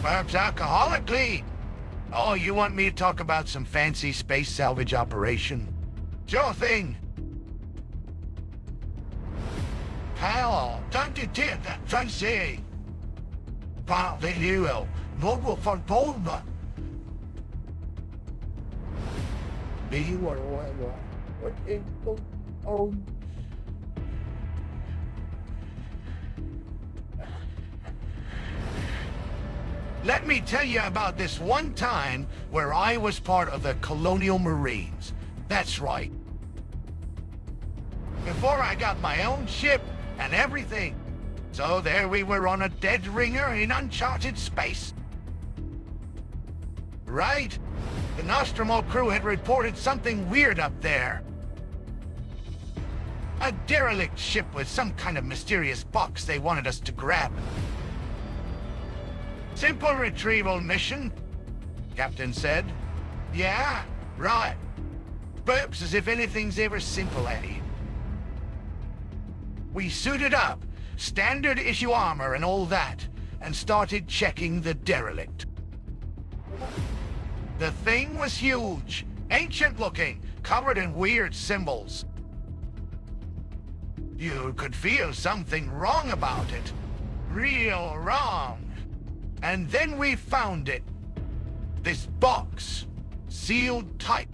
Perhaps alcoholically. Oh, you want me to talk about some fancy space salvage operation? Sure thing. Pal, don't you dare that fancy. But the hero, något från Polma. Be what is going on? Let me tell you about this one time where I was part of the Colonial Marines. That's right. Before I got my own ship and everything. So there we were on a dead ringer in uncharted space. Right? The Nostromo crew had reported something weird up there. A derelict ship with some kind of mysterious box they wanted us to grab. Simple retrieval mission, Captain said. Yeah, right. Burps as if anything's ever simple, Eddie. We suited up, standard issue armor and all that, and started checking the derelict. The thing was huge, ancient looking, covered in weird symbols. You could feel something wrong about it. Real wrong. And then we found it. This box, sealed tight.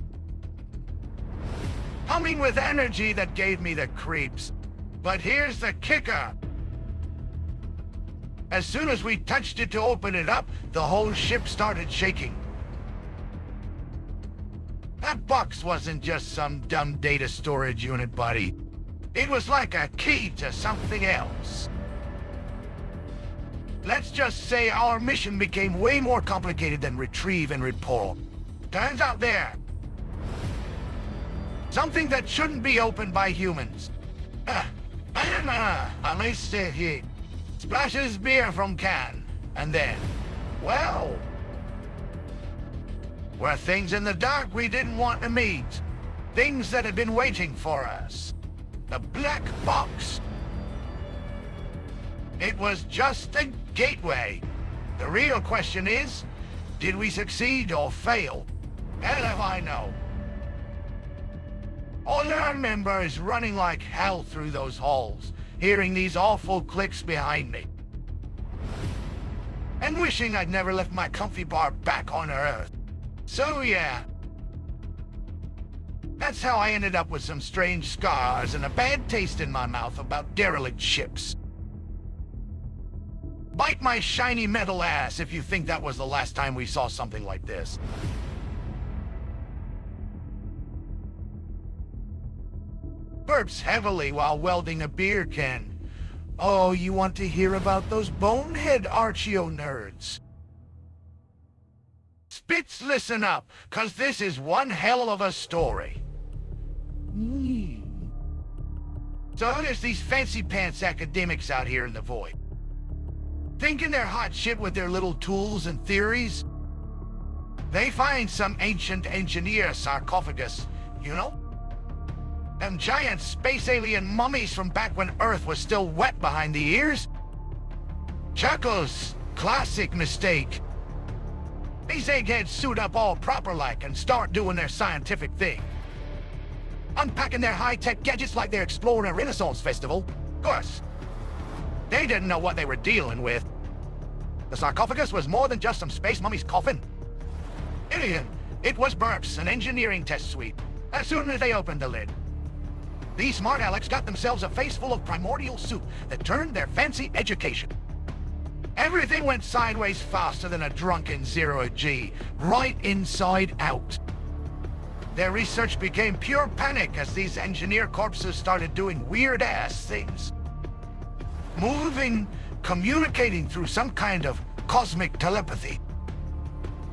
Humming with energy that gave me the creeps. But here's the kicker. As soon as we touched it to open it up, the whole ship started shaking. That box wasn't just some dumb data storage unit, buddy. It was like a key to something else. Let's just say our mission became way more complicated than retrieve and report. Turns out there. Something that shouldn't be opened by humans. Unleash the heat. Splashes beer from can. And then, well, were things in the dark we didn't want to meet. Things that had been waiting for us. The black box. It was just a gateway. The real question is, did we succeed or fail? Hell if I know. All I remember is running like hell through those halls, hearing these awful clicks behind me. And wishing I'd never left my comfy bar back on Earth. So yeah. That's how I ended up with some strange scars and a bad taste in my mouth about derelict ships. Bite my shiny metal ass if you think that was the last time we saw something like this. Burps heavily while welding a beer can. Oh, you want to hear about those bonehead Archeo nerds? Spits, listen up, 'cause this is one hell of a story. So there's these fancy pants academics out here in the void. Thinking they're hot shit with their little tools and theories. They find some ancient engineer sarcophagus, you know? Them giant space alien mummies from back when Earth was still wet behind the ears. Chuckles, classic mistake. These eggheads suit up all proper-like and start doing their scientific thing. Unpacking their high-tech gadgets like they're exploring a Renaissance festival. Of course. They didn't know what they were dealing with. The sarcophagus was more than just some space mummy's coffin. It was Burps, an engineering test suite, as soon as they opened the lid. These smart Alecs got themselves a face full of primordial soup that turned their fancy education. Everything went sideways faster than a drunken zero-G, right inside out. Their research became pure panic as these engineer corpses started doing weird-ass things. Moving, communicating through some kind of cosmic telepathy.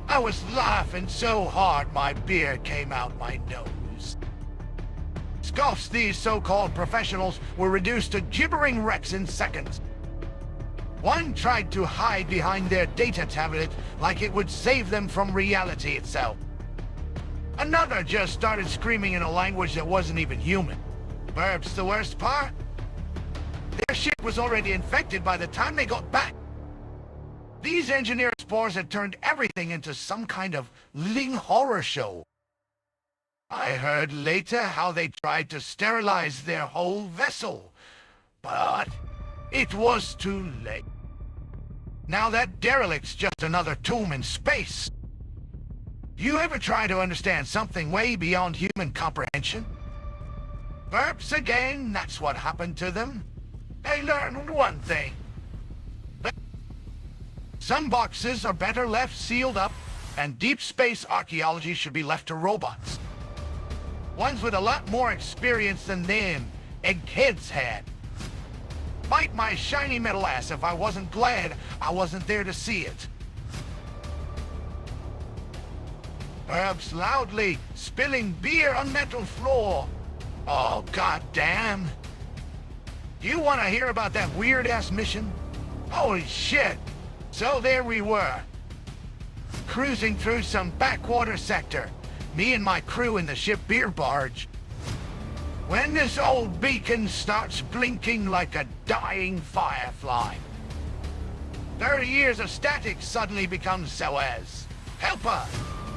I was laughing so hard my beer came out my nose. Scoffs, these so-called professionals were reduced to gibbering wrecks in seconds. One tried to hide behind their data tablet like it would save them from reality itself. Another just started screaming in a language that wasn't even human. Perhaps the worst part? Their ship was already infected by the time they got back. These engineer spores had turned everything into some kind of living horror show. I heard later how they tried to sterilize their whole vessel, but it was too late. Now that derelict's just another tomb in space. You ever try to understand something way beyond human comprehension? Perhaps again, that's what happened to them. They learned one thing. Some boxes are better left sealed up, and deep space archaeology should be left to robots. Ones with a lot more experience than them eggheads had. Bite my shiny metal ass if I wasn't glad I wasn't there to see it. Perhaps loudly spilling beer on metal floor. Oh, goddamn. You want to hear about that weird-ass mission? Holy shit. So there we were, cruising through some backwater sector, me and my crew in the ship beer barge, when this old beacon starts blinking like a dying firefly. 30 years of static suddenly becomes SOS. Helper!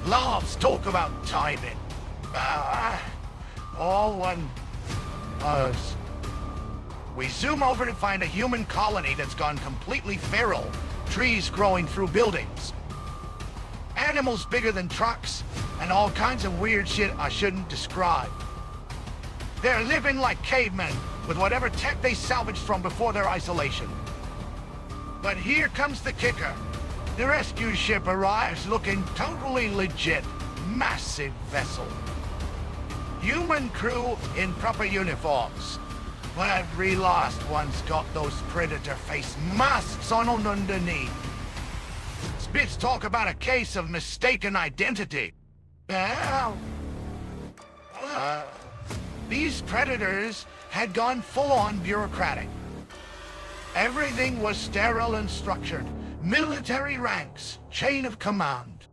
Loves talk about timing. All one us. We zoom over to find a human colony that's gone completely feral. Trees growing through buildings. Animals bigger than trucks, and all kinds of weird shit I shouldn't describe. They're living like cavemen, with whatever tech they salvaged from before their isolation. But here comes the kicker. The rescue ship arrives looking totally legit. Massive vessel. Human crew in proper uniforms. But every last one's got those predator face masks on underneath. Spits talk about a case of mistaken identity. These predators had gone full-on bureaucratic. Everything was sterile and structured. Military ranks, chain of command.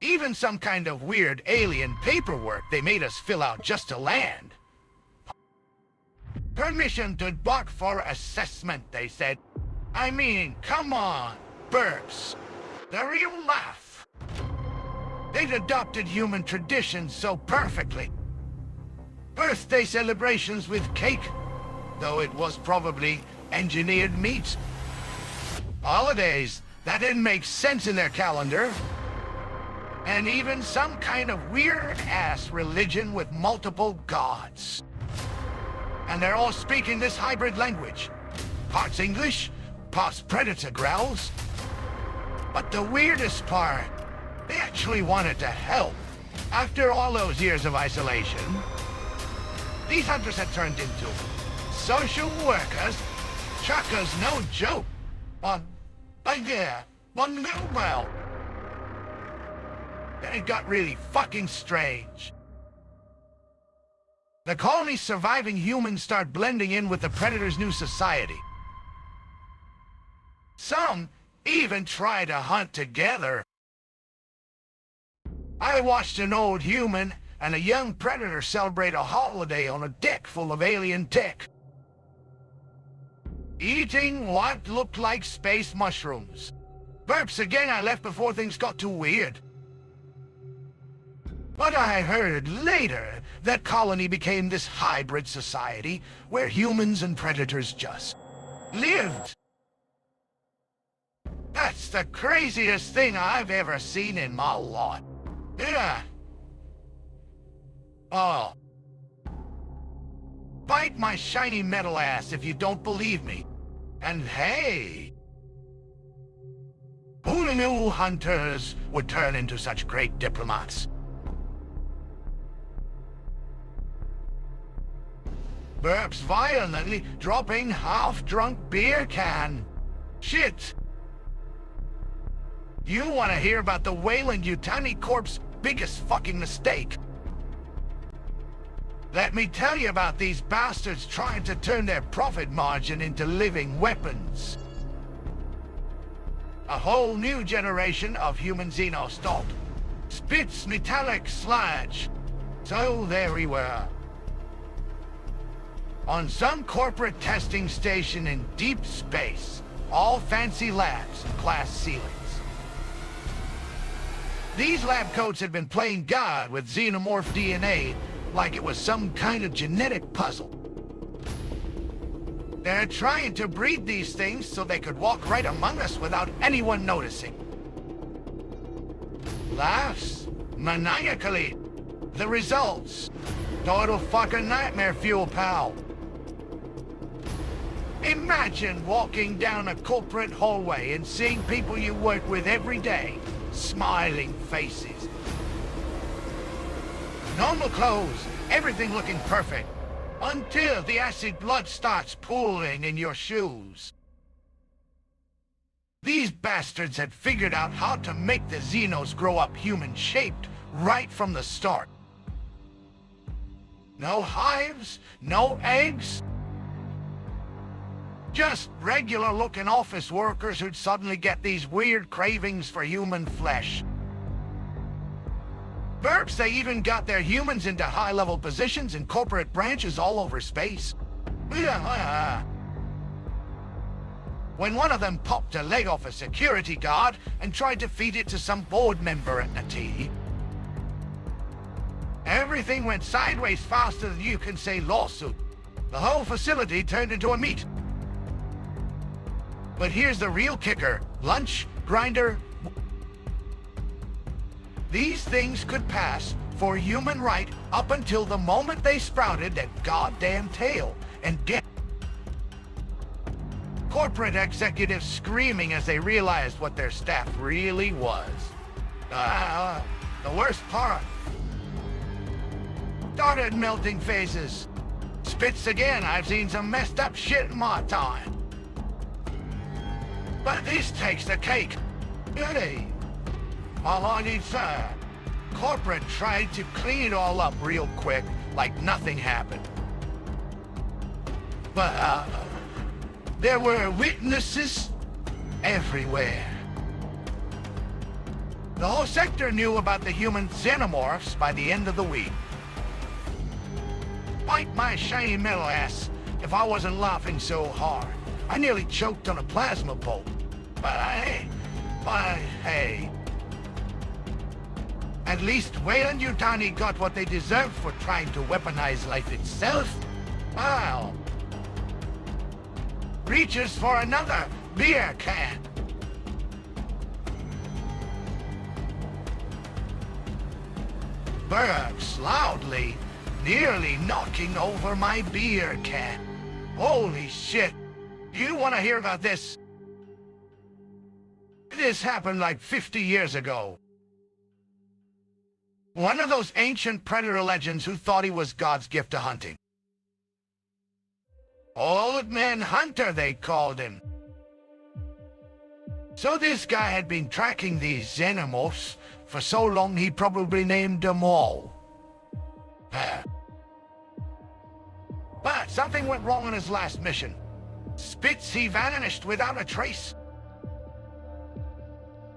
Even some kind of weird alien paperwork they made us fill out just to land. Permission to dock for assessment, they said. I mean, come on, burps. The real laugh. They'd adopted human traditions so perfectly. Birthday celebrations with cake, though it was probably engineered meat. Holidays that didn't make sense in their calendar. And even some kind of weird-ass religion with multiple gods. And they're all speaking this hybrid language. Parts English, parts predator growls. But the weirdest part, they actually wanted to help. After all those years of isolation, these hunters had turned into social workers. Truckers, no joke. Well, then it got really fucking strange. The colony's surviving humans start blending in with the Predator's new society. Some even try to hunt together. I watched an old human and a young Predator celebrate a holiday on a deck full of alien tech. Eating what looked like space mushrooms. Burps again, I left before things got too weird. But I heard later that colony became this hybrid society where humans and predators just lived. That's the craziest thing I've ever seen in my life. Yeah. Oh. Bite my shiny metal ass if you don't believe me. And hey, who knew hunters would turn into such great diplomats? Burps violently dropping half-drunk beer can. Shit! You want to hear about the Weyland-Yutani Corp's biggest fucking mistake? Let me tell you about these bastards trying to turn their profit margin into living weapons. A whole new generation of human xenostock. Spits metallic sludge. So there we were. On some corporate testing station in deep space, all fancy labs and glass ceilings. These lab coats had been playing God with xenomorph DNA like it was some kind of genetic puzzle. They're trying to breed these things so they could walk right among us without anyone noticing. Laughs maniacally. The results: total fucking nightmare fuel, pal. Imagine walking down a corporate hallway and seeing people you work with every day, smiling faces. Normal clothes, everything looking perfect, until the acid blood starts pooling in your shoes. These bastards had figured out how to make the Xenos grow up human-shaped right from the start. No hives, no eggs. Just regular-looking office workers who'd suddenly get these weird cravings for human flesh. Burps, they even got their humans into high-level positions in corporate branches all over space. When one of them popped a leg off a security guard and tried to feed it to some board member at the tea, everything went sideways faster than you can say lawsuit. The whole facility turned into a meat. But here's the real kicker. Lunch, grinder. These things could pass for human right up until the moment they sprouted that goddamn tail and get corporate executives screaming as they realized what their staff really was. The worst part. Started melting faces. Spits again, I've seen some messed up shit in my time. But this takes the cake. Goody. All I need, sir. Corporate tried to clean it all up real quick, like nothing happened. But, there were witnesses everywhere. The whole sector knew about the human xenomorphs by the end of the week. Bite my shiny metal ass if I wasn't laughing so hard. I nearly choked on a plasma bolt. But hey. At least Wayland Yutani got what they deserved for trying to weaponize life itself. Wow. Reaches for another beer can. Burps loudly, nearly knocking over my beer can. Holy shit. You want to hear about this? This happened like 50 years ago. One of those ancient predator legends who thought he was God's gift to hunting. Old Man Hunter, they called him. So this guy had been tracking these xenomorphs for so long he probably named them all. But something went wrong on his last mission. Spitz, he vanished without a trace,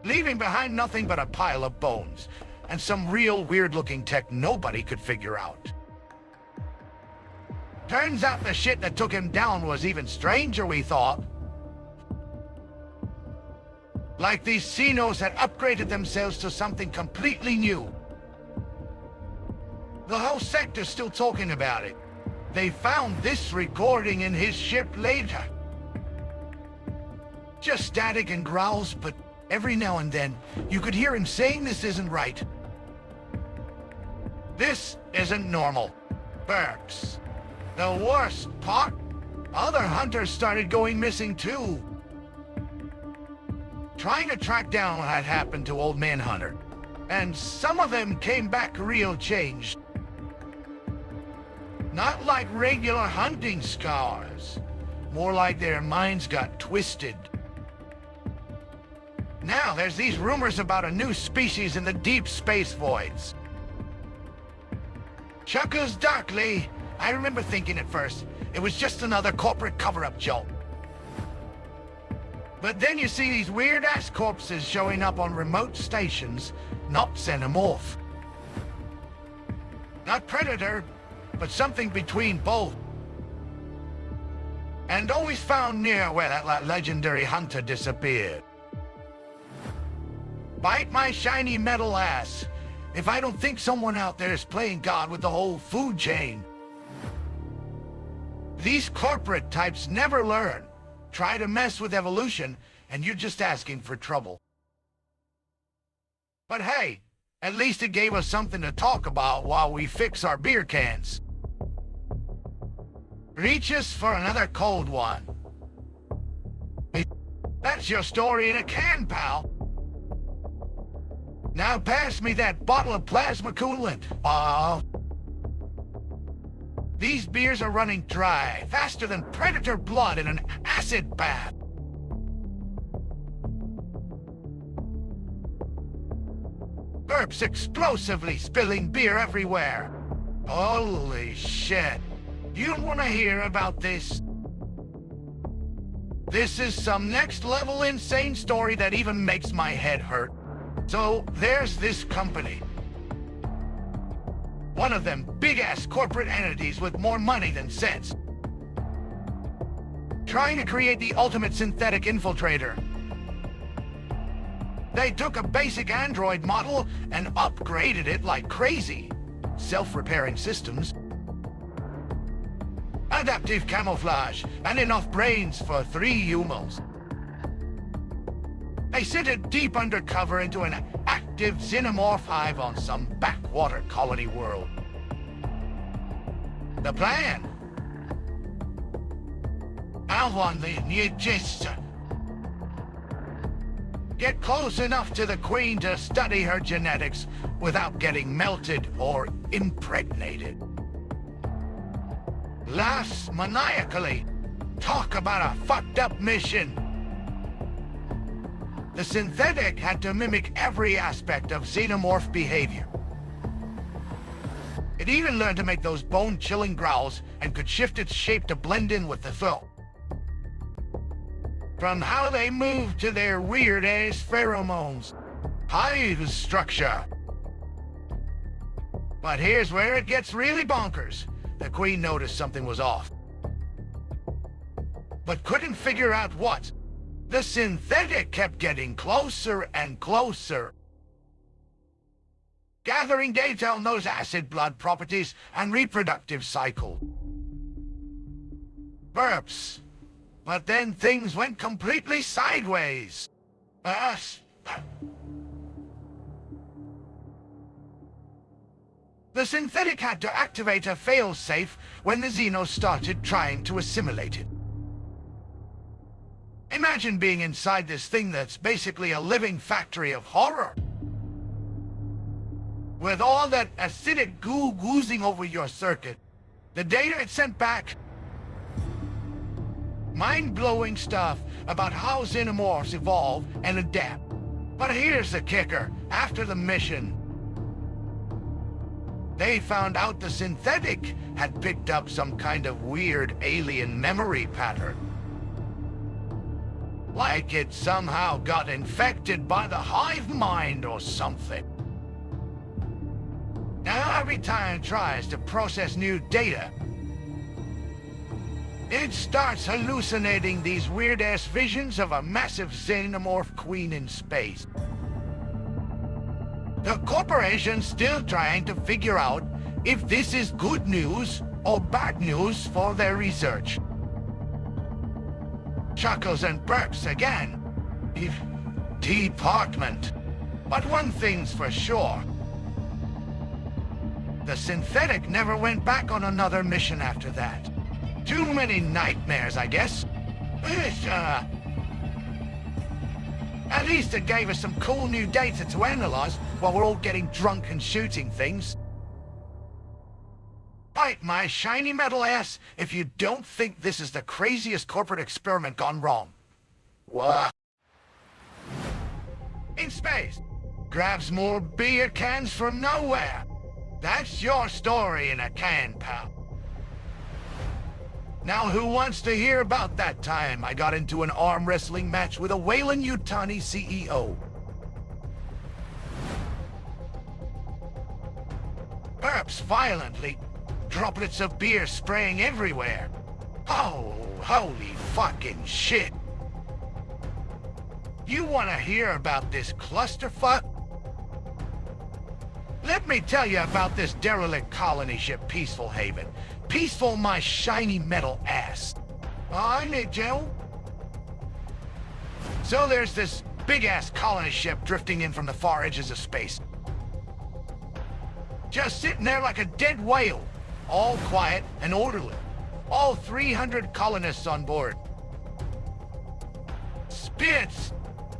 leaving behind nothing but a pile of bones and some real weird-looking tech nobody could figure out. Turns out the shit that took him down was even stranger, we thought. Like these Xenos had upgraded themselves to something completely new. The whole sector's still talking about it. They found this recording in his ship later. Just static and growls, but every now and then you could hear him saying this isn't right. This isn't normal. Burps. The worst part? Other hunters started going missing too. Trying to track down what had happened to Old Man Hunter. And some of them came back real changed. Not like regular hunting scars. More like their minds got twisted. Now there's these rumors about a new species in the deep space voids. Chuckles darkly. I remember thinking at first, it was just another corporate cover-up joke. But then you see these weird-ass corpses showing up on remote stations, not xenomorph. Not predator, but something between both. and always found near where that legendary hunter disappeared. Bite my shiny metal ass if I don't think someone out there is playing God with the whole food chain. These corporate types never learn. Try to mess with evolution, and you're just asking for trouble. But hey, at least it gave us something to talk about while we fix our beer cans. Reach us for another cold one. That's your story in a can, pal. Now pass me that bottle of plasma coolant. These beers are running dry, faster than predator blood in an acid bath. Burps explosively spilling beer everywhere. Holy shit. You want to hear about this? This is some next-level insane story that even makes my head hurt. So, there's this company. One of them big-ass corporate entities with more money than sense. Trying to create the ultimate synthetic infiltrator. They took a basic android model and upgraded it like crazy. Self-repairing systems. Adaptive camouflage, and enough brains for 3 humans. They sent it deep undercover into an active xenomorph hive on some backwater colony world. The plan? I want you just get close enough to the Queen to study her genetics without getting melted or impregnated. Laughs maniacally. Talk about a fucked up mission. The synthetic had to mimic every aspect of xenomorph behavior. It even learned to make those bone-chilling growls and could shift its shape to blend in with the foe. From how they moved to their weird-ass pheromones. Hive structure. But here's where it gets really bonkers. The Queen noticed something was off, but couldn't figure out what. The synthetic kept getting closer and closer, gathering data on those acid blood properties and reproductive cycle. Burps. But then things went completely sideways. The synthetic had to activate a fail-safe when the Xenos started trying to assimilate it. Imagine being inside this thing that's basically a living factory of horror. With all that acidic goo oozing over your circuit, the data it sent back... mind-blowing stuff about how xenomorphs evolve and adapt. But here's the kicker. After the mission, they found out the synthetic had picked up some kind of weird alien memory pattern. Like it somehow got infected by the hive mind or something. Now every time it tries to process new data, it starts hallucinating these weird-ass visions of a massive xenomorph queen in space. The corporation's still trying to figure out if this is good news or bad news for their research. Chuckles and burps again. Department. But one thing's for sure. The synthetic never went back on another mission after that. Too many nightmares, I guess. At least it gave us some cool new data to analyze while we're all getting drunk and shooting things. Bite my shiny metal ass if you don't think this is the craziest corporate experiment gone wrong. What? In space. Grabs more beer cans from nowhere. That's your story in a can, pal. Now who wants to hear about that time I got into an arm wrestling match with a Weyland-Yutani CEO? Burps violently, droplets of beer spraying everywhere. Oh, holy fucking shit. You want to hear about this clusterfuck? Let me tell you about this derelict colony ship, Peaceful Haven. Peaceful my shiny metal ass. I need you. So there's this big-ass colony ship drifting in from the far edges of space. Just sitting there like a dead whale. All quiet and orderly. All 300 colonists on board. Spits.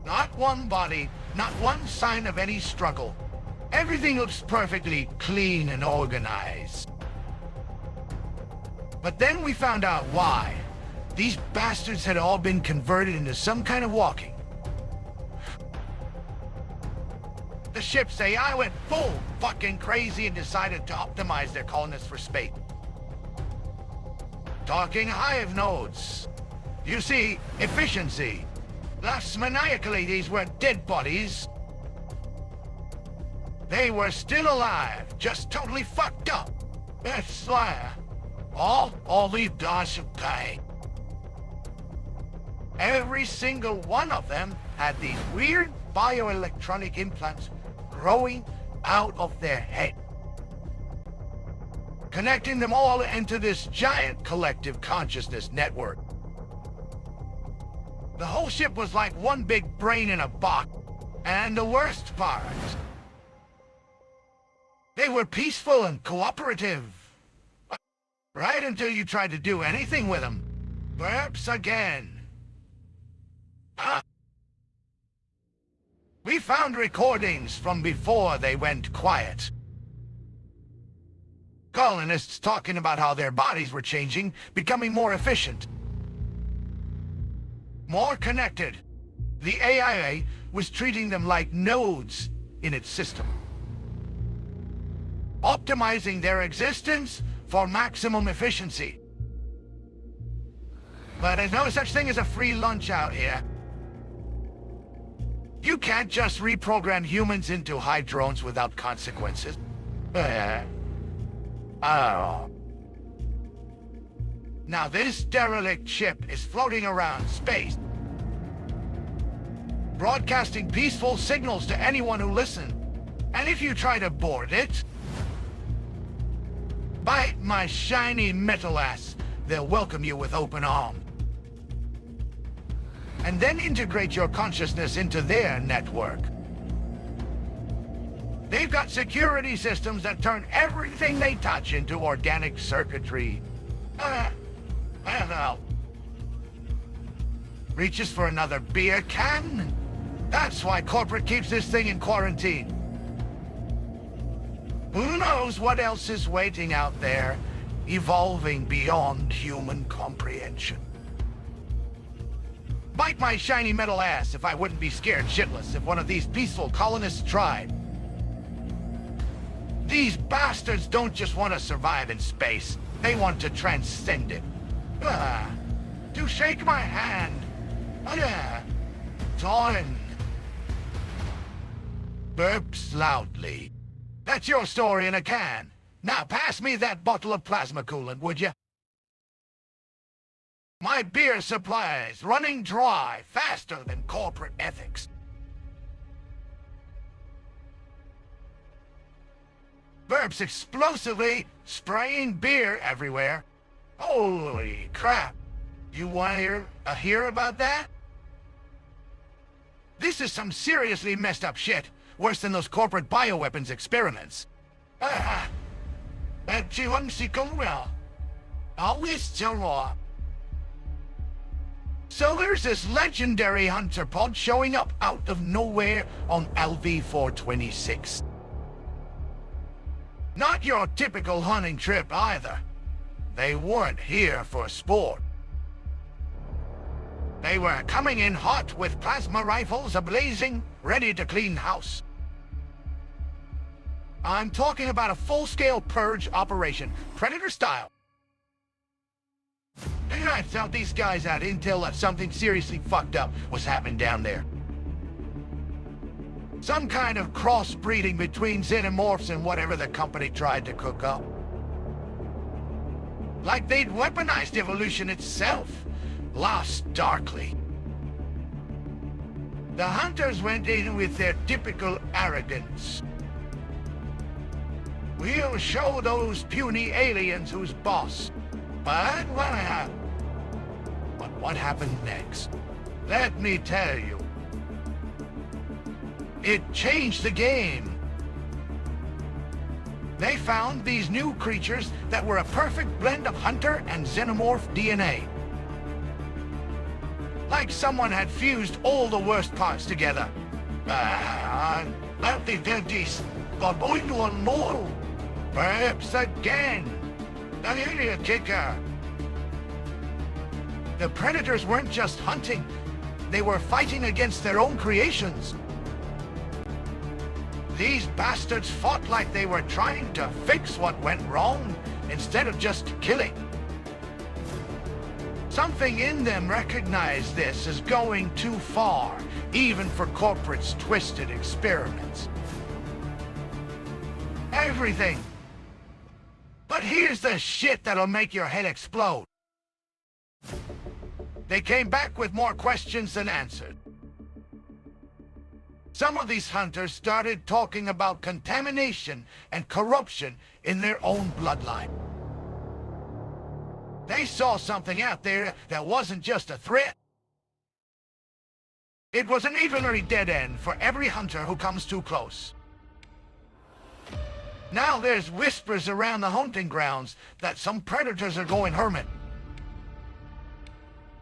Not one body, not one sign of any struggle. Everything looks perfectly clean and organized. But then we found out why. These bastards had all been converted into some kind of walking. The ship's AI went full fucking crazy and decided to optimize their colonists for space. Talking hive nodes. You see, efficiency. Thus, maniacally, these weren't dead bodies. They were still alive, just totally fucked up. That's all the does pay. Every single one of them had these weird bioelectronic implants growing out of their head, connecting them all into this giant collective consciousness network. The whole ship was like one big brain in a box. And the worst part, they were peaceful and cooperative. Right until you tried to do anything with them. Perhaps again. We found recordings from before they went quiet. Colonists talking about how their bodies were changing, becoming more efficient. More connected. The AIA was treating them like nodes in its system. Optimizing their existence for maximum efficiency. But there's no such thing as a free lunch out here. You can't just reprogram humans into hive drones without consequences. Oh. Now this derelict ship is floating around space, broadcasting peaceful signals to anyone who listens. And if you try to board it, bite my shiny metal ass, they'll welcome you with open arms. And then integrate your consciousness into their network. They've got security systems that turn everything they touch into organic circuitry. I don't know. Reaches for another beer can? That's why corporate keeps this thing in quarantine. Who knows what else is waiting out there, evolving beyond human comprehension. Bite my shiny metal ass if I wouldn't be scared shitless if one of these peaceful colonists tried. These bastards don't just want to survive in space, they want to transcend it. To shake my hand. Torn. Burps loudly. That's your story in a can. Now pass me that bottle of plasma coolant, would you? My beer supply is running dry faster than corporate ethics. Burps explosively, spraying beer everywhere. Holy crap. You want to hear about that? This is some seriously messed up shit. Worse than those corporate bioweapons experiments. So there's this legendary hunter pod showing up out of nowhere on LV-426. Not your typical hunting trip either. They weren't here for sport. They were coming in hot with plasma rifles ablazing, ready to clean house. I'm talking about a full-scale purge operation, Predator style. And I felt these guys had intel that something seriously fucked up was happening down there. Some kind of crossbreeding between xenomorphs and whatever the company tried to cook up. Like they'd weaponized evolution itself, lost darkly. The hunters went in with their typical arrogance. We'll show those puny aliens who's boss. But what happened next? Let me tell you. It changed the game. They found these new creatures that were a perfect blend of hunter and xenomorph DNA. Like someone had fused all the worst parts together. But they did this. Got going to a normal. Perhaps again. The idiot kicker. The predators weren't just hunting. They were fighting against their own creations. These bastards fought like they were trying to fix what went wrong instead of just killing. Something in them recognized this as going too far, even for corporate's twisted experiments. Everything. But here's the shit that'll make your head explode. They came back with more questions than answered. Some of these hunters started talking about contamination and corruption in their own bloodline. They saw something out there that wasn't just a threat. It was an evolutionary dead end for every hunter who comes too close. Now there's whispers around the hunting grounds that some predators are going hermit.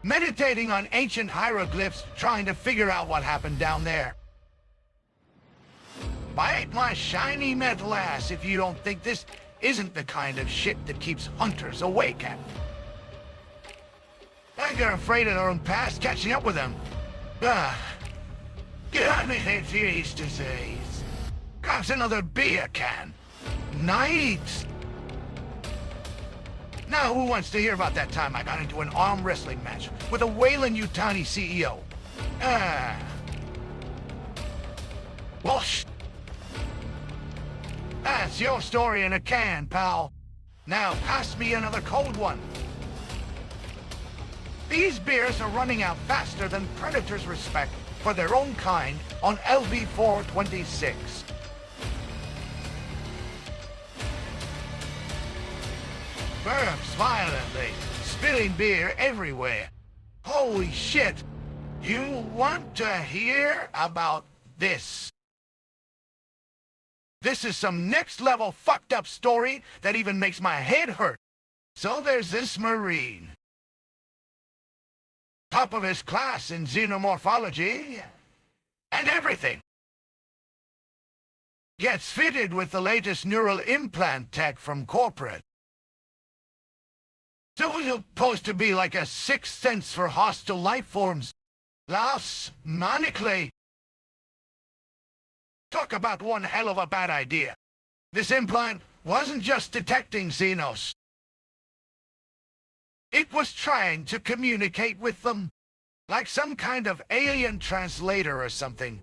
Meditating on ancient hieroglyphs, trying to figure out what happened down there. Bite my shiny metal ass if you don't think this isn't the kind of shit that keeps hunters awake at night. They're afraid of their own past catching up with them. Get me these disease. Perhaps another beer can. Night. Now, who wants to hear about that time I got into an arm wrestling match with a Weyland-Yutani CEO? Well, that's your story in a can, pal. Now, pass me another cold one. These beers are running out faster than predators' respect for their own kind on LB-426. Burps violently, spilling beer everywhere. Holy shit! You want to hear about this? This is some next-level fucked up story that even makes my head hurt. So there's this Marine. Top of his class in xenomorphology and everything. Gets fitted with the latest neural implant tech from corporate. So it's supposed to be like a sixth sense for hostile life forms. Laughs manically. Talk about one hell of a bad idea. This implant wasn't just detecting Xenos. It was trying to communicate with them, like some kind of alien translator or something.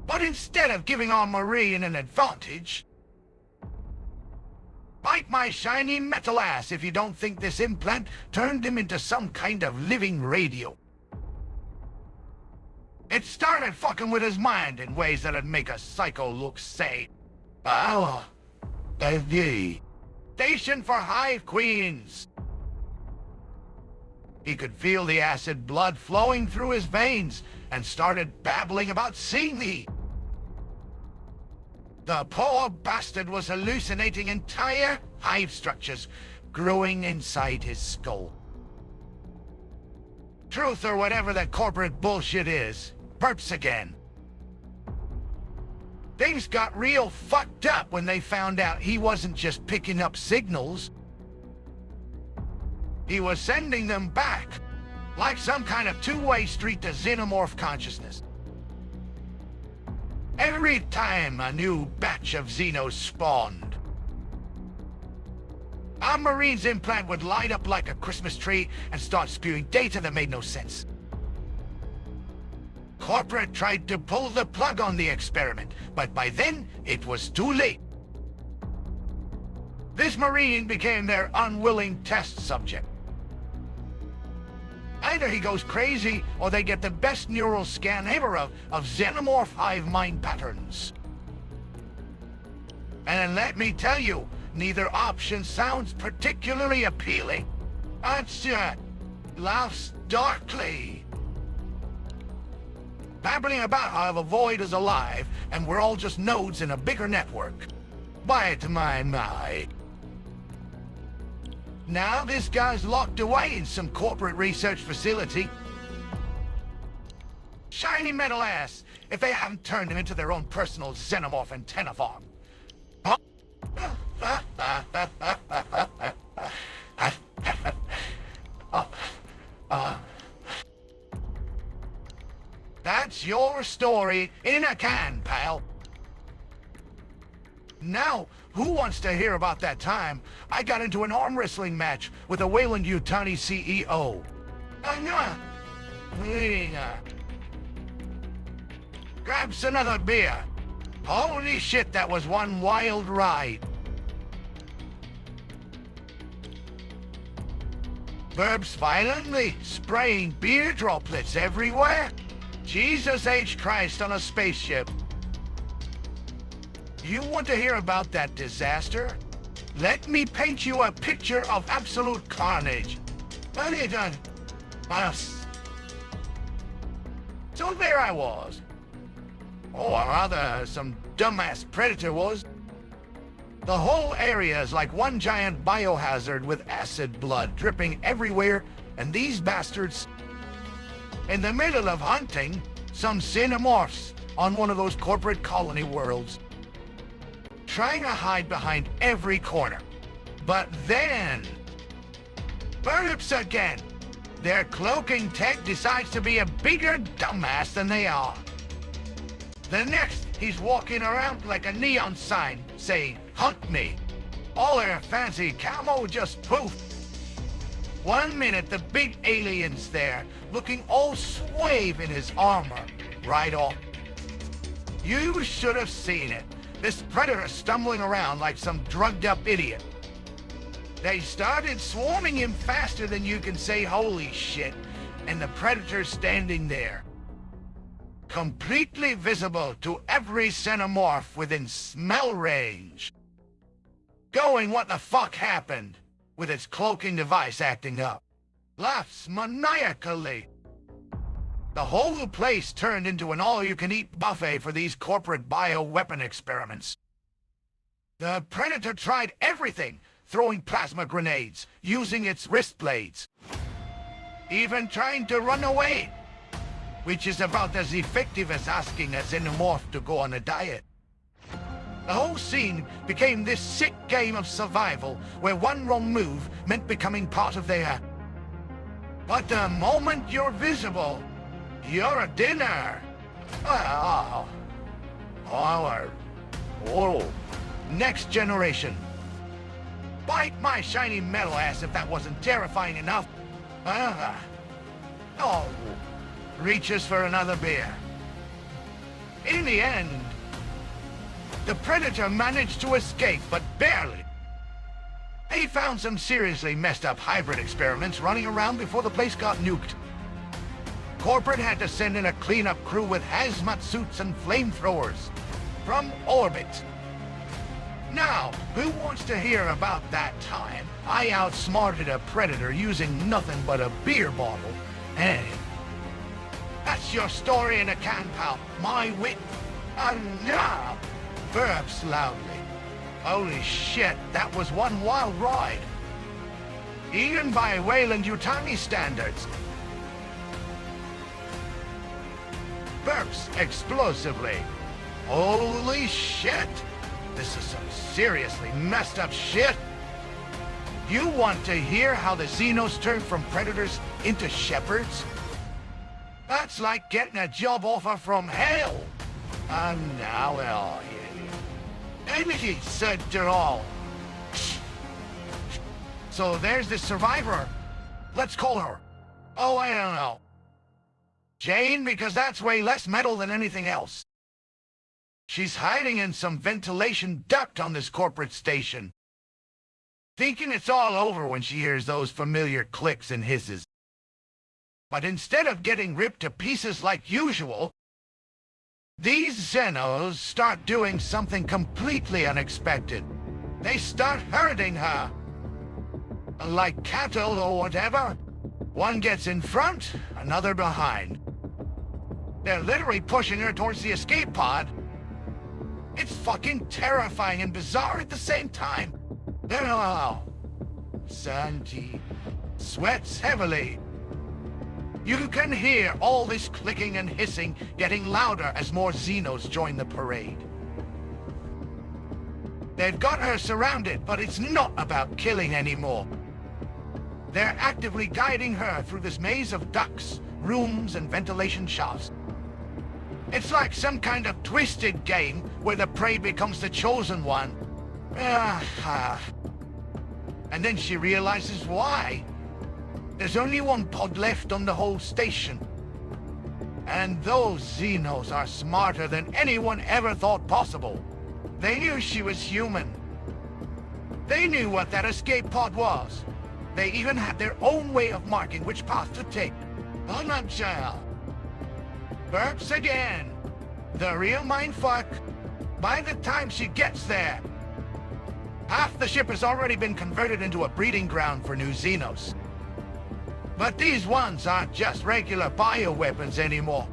But instead of giving our Marine an advantage, bite my shiny metal ass if you don't think this implant turned him into some kind of living radio. It started fucking with his mind in ways that'd make a psycho look sane. Station for Hive Queens. He could feel the acid blood flowing through his veins and started babbling about seeing me. The poor bastard was hallucinating entire hive structures growing inside his skull. Truth or whatever that corporate bullshit is. Burps again. Things got real fucked up when they found out he wasn't just picking up signals. He was sending them back, like some kind of two-way street to xenomorph consciousness. Every time a new batch of Xenos spawned, our Marine's implant would light up like a Christmas tree and start spewing data that made no sense. Corporate tried to pull the plug on the experiment, but by then, it was too late. This Marine became their unwilling test subject. Either he goes crazy, or they get the best neural scan ever of xenomorph hive mind patterns. And let me tell you, neither option sounds particularly appealing. Attractor laughs darkly, babbling about how the void is alive and we're all just nodes in a bigger network. Bite my. Now this guy's locked away in some corporate research facility. Shiny metal ass, if they haven't turned him into their own personal xenomorph antenna farm. Huh? That's your story in a can, pal. Now, who wants to hear about that time I got into an arm wrestling match with a Weyland-Yutani CEO? Grabs another beer. Holy shit, that was one wild ride. Burps violently, spraying beer droplets everywhere. Jesus H. Christ on a spaceship. You want to hear about that disaster? Let me paint you a picture of absolute carnage. So there I was. Or rather, some dumbass predator was. The whole area is like one giant biohazard with acid blood dripping everywhere, and these bastards, in the middle of hunting some xenomorphs on one of those corporate colony worlds, trying to hide behind every corner. But then, burps again. Their cloaking tech decides to be a bigger dumbass than they are. The next, he's walking around like a neon sign saying, "Hunt me." All their fancy camo just poof. 1 minute, the big alien's there, looking all suave in his armor. Right off. You should have seen it. This predator stumbling around like some drugged-up idiot. They started swarming him faster than you can say holy shit, and the predator standing there, completely visible to every xenomorph within smell range. Going, what the fuck happened, with its cloaking device acting up. Laughs maniacally. The whole place turned into an all-you-can-eat buffet for these corporate bioweapon experiments. The Predator tried everything, throwing plasma grenades, using its wrist blades. Even trying to run away, which is about as effective as asking a xenomorph to go on a diet. The whole scene became this sick game of survival where one wrong move meant becoming part of their... But the moment you're visible, you're a dinner. Next generation. Bite my shiny metal ass if that wasn't terrifying enough. Reaches for another beer. In the end, the Predator managed to escape, but barely. He found some seriously messed up hybrid experiments running around before the place got nuked. Corporate had to send in a cleanup crew with hazmat suits and flamethrowers from orbit. Now, who wants to hear about that time I outsmarted a Predator using nothing but a beer bottle? Hey, that's your story in a can, pal. My wit. Now, burps loudly. Holy shit, that was one wild ride. Even by Weyland-Yutani standards. Burps explosively. Holy shit! This is some seriously messed up shit. You want to hear how the Xenos turned from predators into shepherds? That's like getting a job offer from hell. And now, well, he said it all. So there's this survivor. Let's call her. Oh, I don't know. Jane, because that's way less metal than anything else. She's hiding in some ventilation duct on this corporate station. thinking it's all over when she hears those familiar clicks and hisses. But instead of getting ripped to pieces like usual, these Xenos start doing something completely unexpected. They start herding her. Like cattle or whatever. One gets in front, another behind. They're literally pushing her towards the escape pod. It's fucking terrifying and bizarre at the same time. Santi sweats heavily. You can hear all this clicking and hissing getting louder as more Xenos join the parade. They've got her surrounded, but it's not about killing anymore. They're actively guiding her through this maze of ducts, rooms, and ventilation shafts. It's like some kind of twisted game where the prey becomes the chosen one. And then she realizes why. There's only one pod left on the whole station. And those Xenos are smarter than anyone ever thought possible. They knew she was human. They knew what that escape pod was. They even had their own way of marking which path to take. Oh, not jail. Burps again. The real mindfuck. By the time she gets there, half the ship has already been converted into a breeding ground for new Xenos. But these ones aren't just regular bioweapons anymore.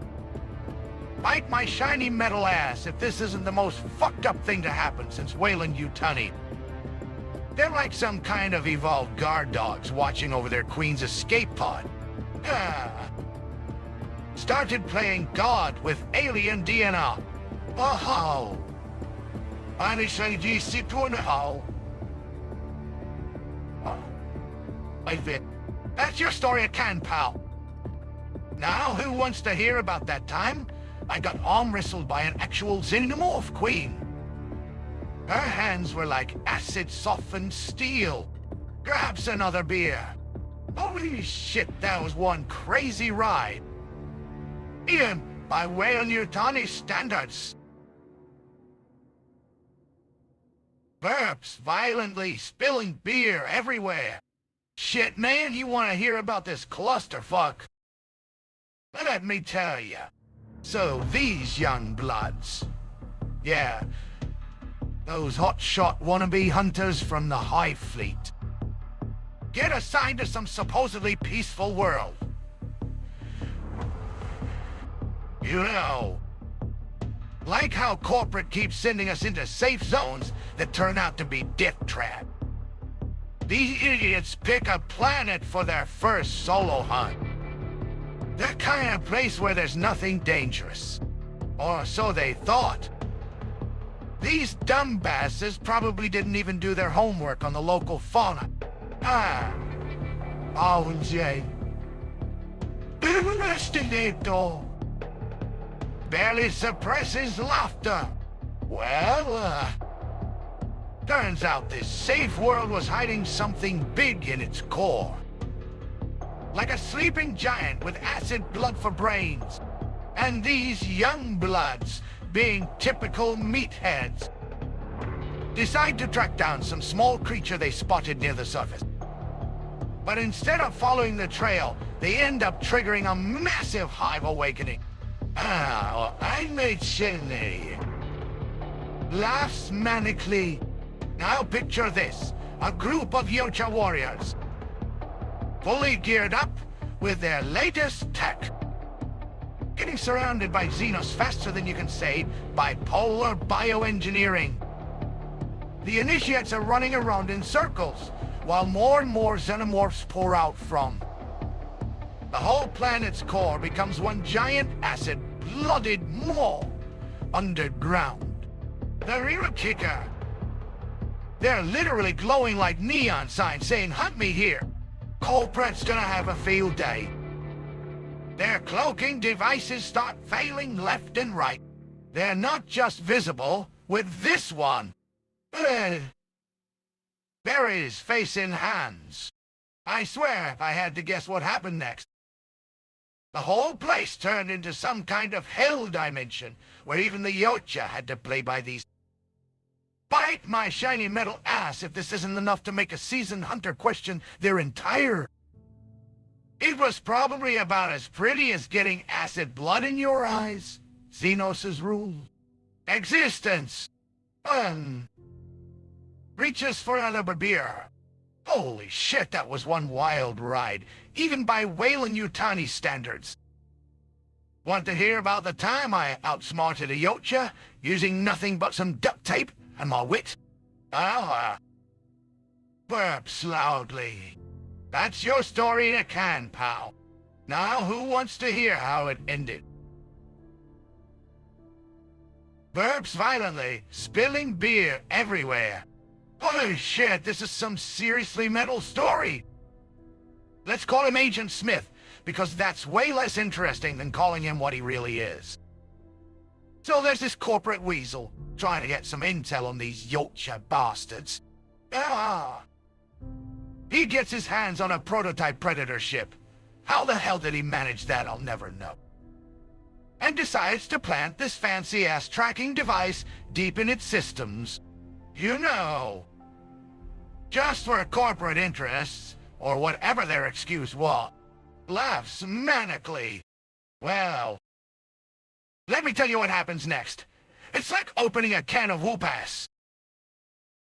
Bite my shiny metal ass if this isn't the most fucked up thing to happen since Weyland-Yutani. They're like some kind of evolved guard dogs watching over their queen's escape pod. Started playing God with alien DNA. Oh, that's your story at Can, pal. Now, who wants to hear about that time I got arm wrestled by an actual xenomorph queen? Her hands were like acid-softened steel. Grabs another beer. Holy shit, that was one crazy ride. Even by Weyland-Yutani standards. Burps violently, spilling beer everywhere. Shit, man, you want to hear about this clusterfuck? Let me tell you. So these young bloods, yeah, those hotshot wannabe hunters from the High Fleet, get assigned to some supposedly peaceful world. You know, like how corporate keeps sending us into safe zones that turn out to be death traps. These idiots pick a planet for their first solo hunt. The kind of place where there's nothing dangerous. Or so they thought. These dumbasses probably didn't even do their homework on the local fauna. Barely suppresses laughter. Well, turns out this safe world was hiding something big in its core. Like a sleeping giant with acid blood for brains. And these young bloods, being typical meatheads, decide to track down some small creature they spotted near the surface. But instead of following the trail, they end up triggering a massive hive awakening. I made Shinny. Laughs manically. Now picture this, a group of Yocha warriors, fully geared up with their latest tech. Getting surrounded by Xenos faster than you can say bipolar bioengineering. The initiates are running around in circles, while more and more xenomorphs pour out from. The whole planet's core becomes one giant acid-blooded maw underground. The real kicker, they're literally glowing like neon signs saying, "Hunt me here." Culprit's gonna have a field day. Their cloaking devices start failing left and right. They're not just visible with this one. Barry's face in hands. I swear if I had to guess what happened next. The whole place turned into some kind of hell dimension where even the Yocha had to play by these. Bite my shiny metal ass if this isn't enough to make a seasoned hunter question their entire... It was probably about as pretty as getting acid blood in your eyes. Xenos' rule. Existence. Reaches for another beer. Holy shit, that was one wild ride, even by Weyland-Yutani standards. Want to hear about the time I outsmarted a Yautja using nothing but some duct tape and my wit? Burps loudly. That's your story in a can, pal. Now, who wants to hear how it ended? Burps violently, spilling beer everywhere. Holy shit, this is some seriously metal story. Let's call him Agent Smith, because that's way less interesting than calling him what he really is. So there's this corporate weasel, trying to get some intel on these Yautja bastards. He gets his hands on a prototype Predator ship. How the hell did he manage that, I'll never know. And decides to plant this fancy-ass tracking device deep in its systems. You know, just for corporate interests, or whatever their excuse was. Laughs manically. Well, let me tell you what happens next. It's like opening a can of whoop-ass.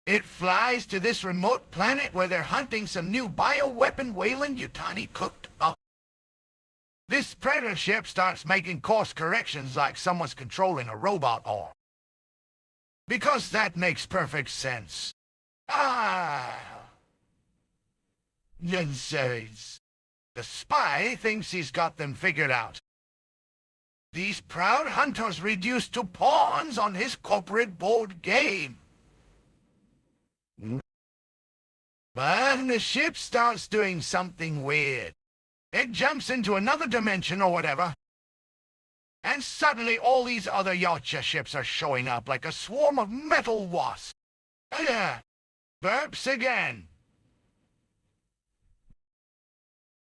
It flies to this remote planet where they're hunting some new bioweapon Weyland-Yutani cooked up. This Predator ship starts making course corrections like someone's controlling a robot arm. Because that makes perfect sense. Nonsense. The spy thinks he's got them figured out. These proud hunters reduced to pawns on his corporate board game. But the ship starts doing something weird. It jumps into another dimension or whatever. And suddenly all these other Yautja ships are showing up like a swarm of metal wasps. Burps again.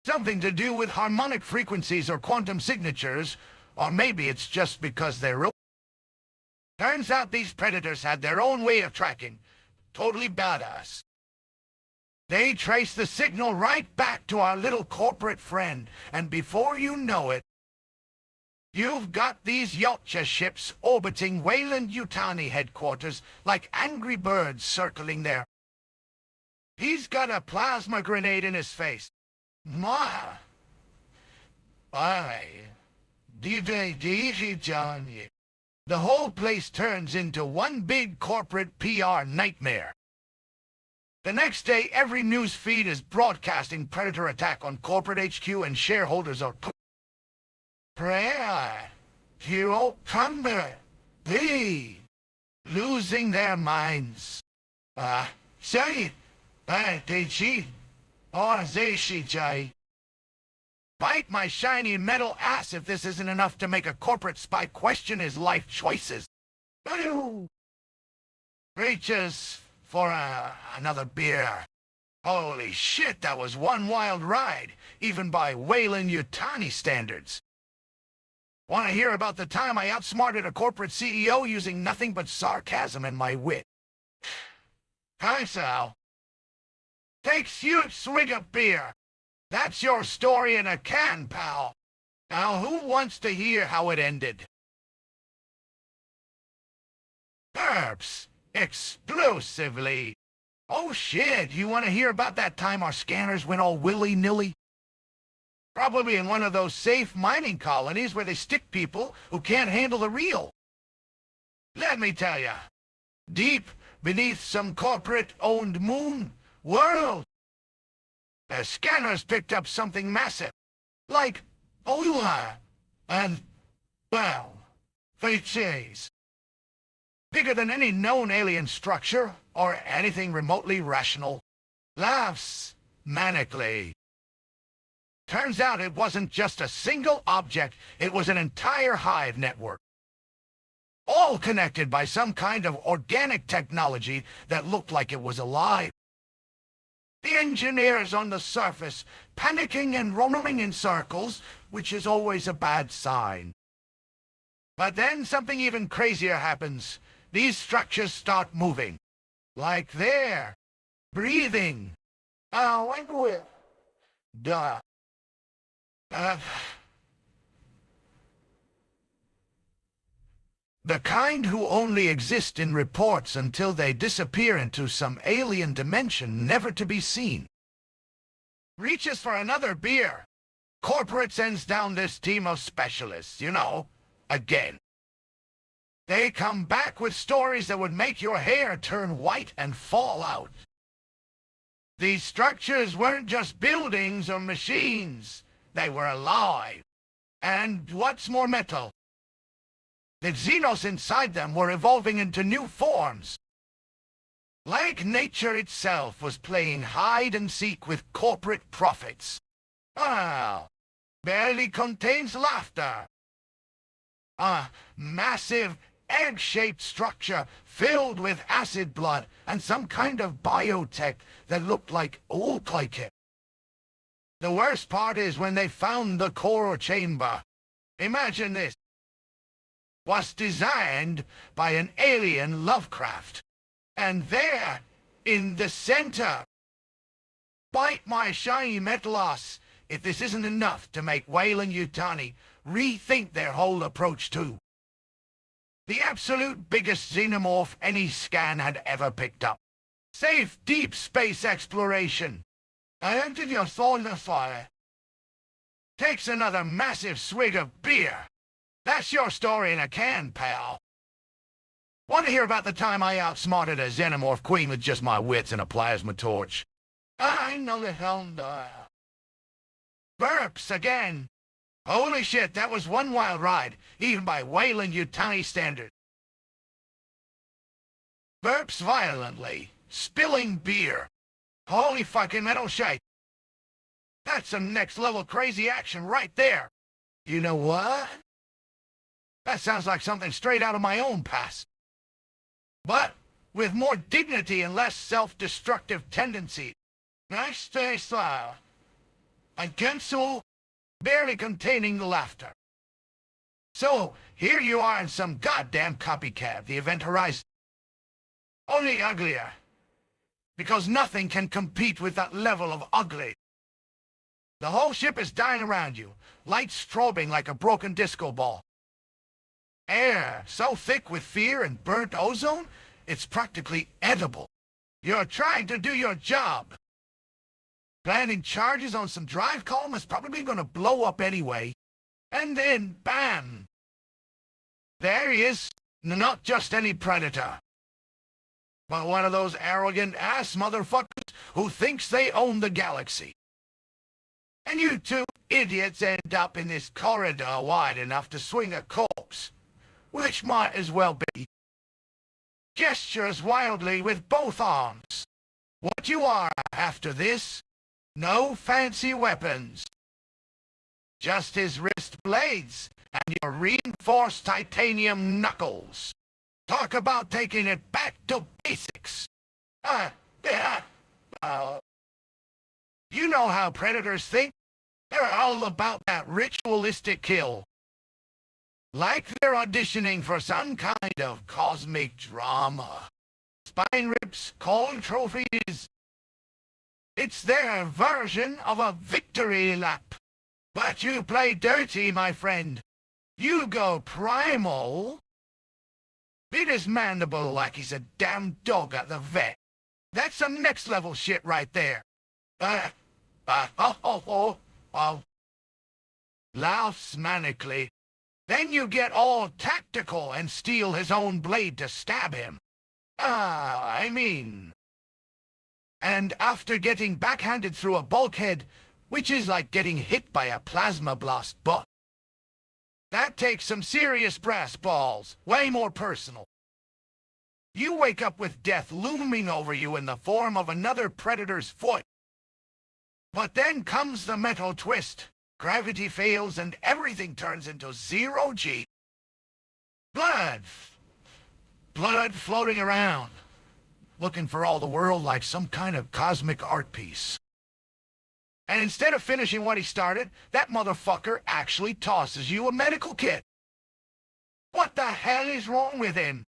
Something to do with harmonic frequencies or quantum signatures, or maybe it's just because they're... Turns out these Predators had their own way of tracking. Totally badass. They trace the signal right back to our little corporate friend, and before you know it, you've got these Yautja ships orbiting Weyland-Yutani headquarters like angry birds circling there. He's got a plasma grenade in his face. The whole place turns into one big corporate PR nightmare. The next day, every news feed is broadcasting Predator attack on corporate HQ, and shareholders are losing their minds. Bite my shiny metal ass if this isn't enough to make a corporate spy question his life choices. Reaches for another beer. Holy shit, that was one wild ride, even by Weyland-Yutani standards. Want to hear about the time I outsmarted a corporate CEO using nothing but sarcasm and my wit? Hi, Sal. Takes you a swig of beer. That's your story in a can, pal. Now, who wants to hear how it ended? Burps. Explosively. Oh shit, you want to hear about that time our scanners went all willy-nilly? Probably in one of those safe mining colonies where they stick people who can't handle the real. Let me tell ya, deep beneath some corporate-owned moon world, the scanners picked up something massive, like and, well, feces. Bigger than any known alien structure, or anything remotely rational. Laughs manically. Turns out it wasn't just a single object, it was an entire hive network. All connected by some kind of organic technology that looked like it was alive. The engineers on the surface, panicking and roaming in circles, which is always a bad sign. But then something even crazier happens. these structures start moving. Like they're breathing. Oh, wait a minute. Duh. The kind who only exist in reports until they disappear into some alien dimension never to be seen. Reaches for another beer. Corporate sends down this team of specialists, you know, again. They come back with stories that would make your hair turn white and fall out. These structures weren't just buildings or machines. They were alive. And what's more metal? The xenos inside them were evolving into new forms. Like nature itself was playing hide-and-seek with corporate profits. Well, barely contains laughter. A massive, egg-shaped structure filled with acid blood and some kind of biotech that looked like it. The worst part is when they found the core chamber. Imagine this. Was designed by an alien Lovecraft. And there, in the center. Bite my shiny metal ass if this isn't enough to make Weyland-Yutani rethink their whole approach too. The absolute biggest xenomorph any scan had ever picked up. Safe deep space exploration. I entered your soul in the fire. Takes another massive swig of beer. That's your story in a can, pal. Want to hear about the time I outsmarted a xenomorph queen with just my wits and a plasma torch? I know the hell no. Burps again. Holy shit, that was one wild ride, even by Weyland-Yutani standards. Burps violently, spilling beer. Holy fucking metal shite. That's some next-level crazy action right there. You know what? That sounds like something straight out of my own past. But with more dignity and less self-destructive tendencies. Nice stay style. And Kensu barely containing the laughter. So, here you are in some goddamn copycat, the Event Horizon. Only uglier. Because nothing can compete with that level of ugly. The whole ship is dying around you, lights strobing like a broken disco ball. Air so thick with fear and burnt ozone, it's practically edible. You're trying to do your job. Planning charges on some drive column is probably going to blow up anyway. And then, bam! There he is, not just any predator, but one of those arrogant ass motherfuckers who thinks they own the galaxy. And you two idiots end up in this corridor wide enough to swing a corpse, which might as well be. Gestures wildly with both arms. What you are after this? No fancy weapons. Just his wrist blades and your reinforced titanium knuckles. Talk about taking it back to basics. You know how predators think? They're all about that ritualistic kill. Like they're auditioning for some kind of cosmic drama. Spine rips, cold trophies. It's their version of a victory lap. But you play dirty, my friend. You go primal. Bit his mandible like he's a damn dog at the vet. That's some next level shit right there. Laughs manically. Then you get all tactical and steal his own blade to stab him. And after getting backhanded through a bulkhead, which is like getting hit by a plasma blast, but that takes some serious brass balls, way more personal. You wake up with death looming over you in the form of another predator's foot. But then comes the metal twist. Gravity fails and everything turns into zero G. Blood floating around, looking for all the world like some kind of cosmic art piece. And instead of finishing what he started, that motherfucker actually tosses you a medical kit. What the hell is wrong with him?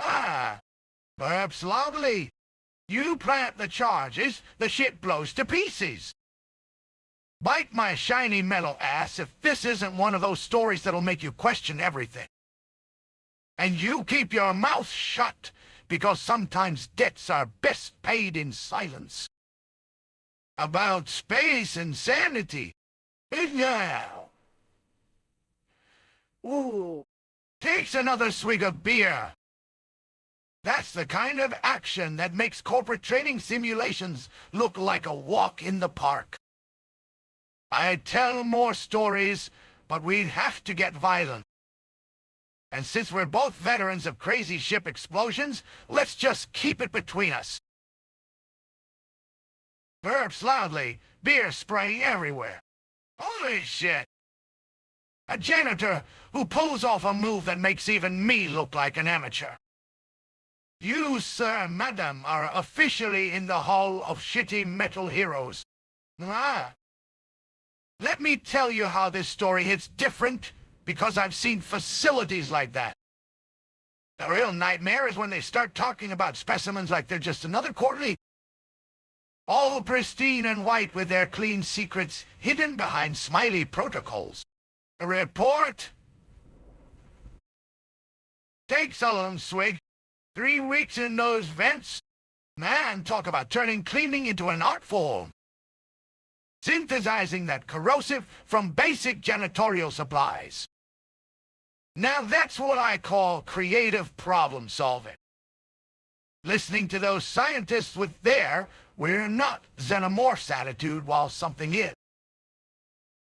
Ah, perhaps lovely. You plant the charges, the shit blows to pieces. Bite my shiny metal ass if this isn't one of those stories that'll make you question everything. And you keep your mouth shut, because sometimes debts are best paid in silence. About space and sanity. Now. Ooh. Takes another swig of beer. That's the kind of action that makes corporate training simulations look like a walk in the park. I'd tell more stories, but we'd have to get violent. And since we're both veterans of crazy ship explosions, let's just keep it between us. Burps loudly, beer spraying everywhere. Holy shit! A janitor who pulls off a move that makes even me look like an amateur. You, sir, madam, are officially in the Hall of Shitty Metal Heroes. Ah. Let me tell you how this story hits different, because I've seen facilities like that. The real nightmare is when they start talking about specimens like they're just another quarterly. All pristine and white with their clean secrets hidden behind smiley protocols. A report? Take Sullivan swig. 3 weeks in those vents? Man, talk about turning cleaning into an art form. Synthesizing that corrosive from basic janitorial supplies. Now that's what I call creative problem solving. Listening to those scientists with their "we're not xenomorphs" attitude while something is.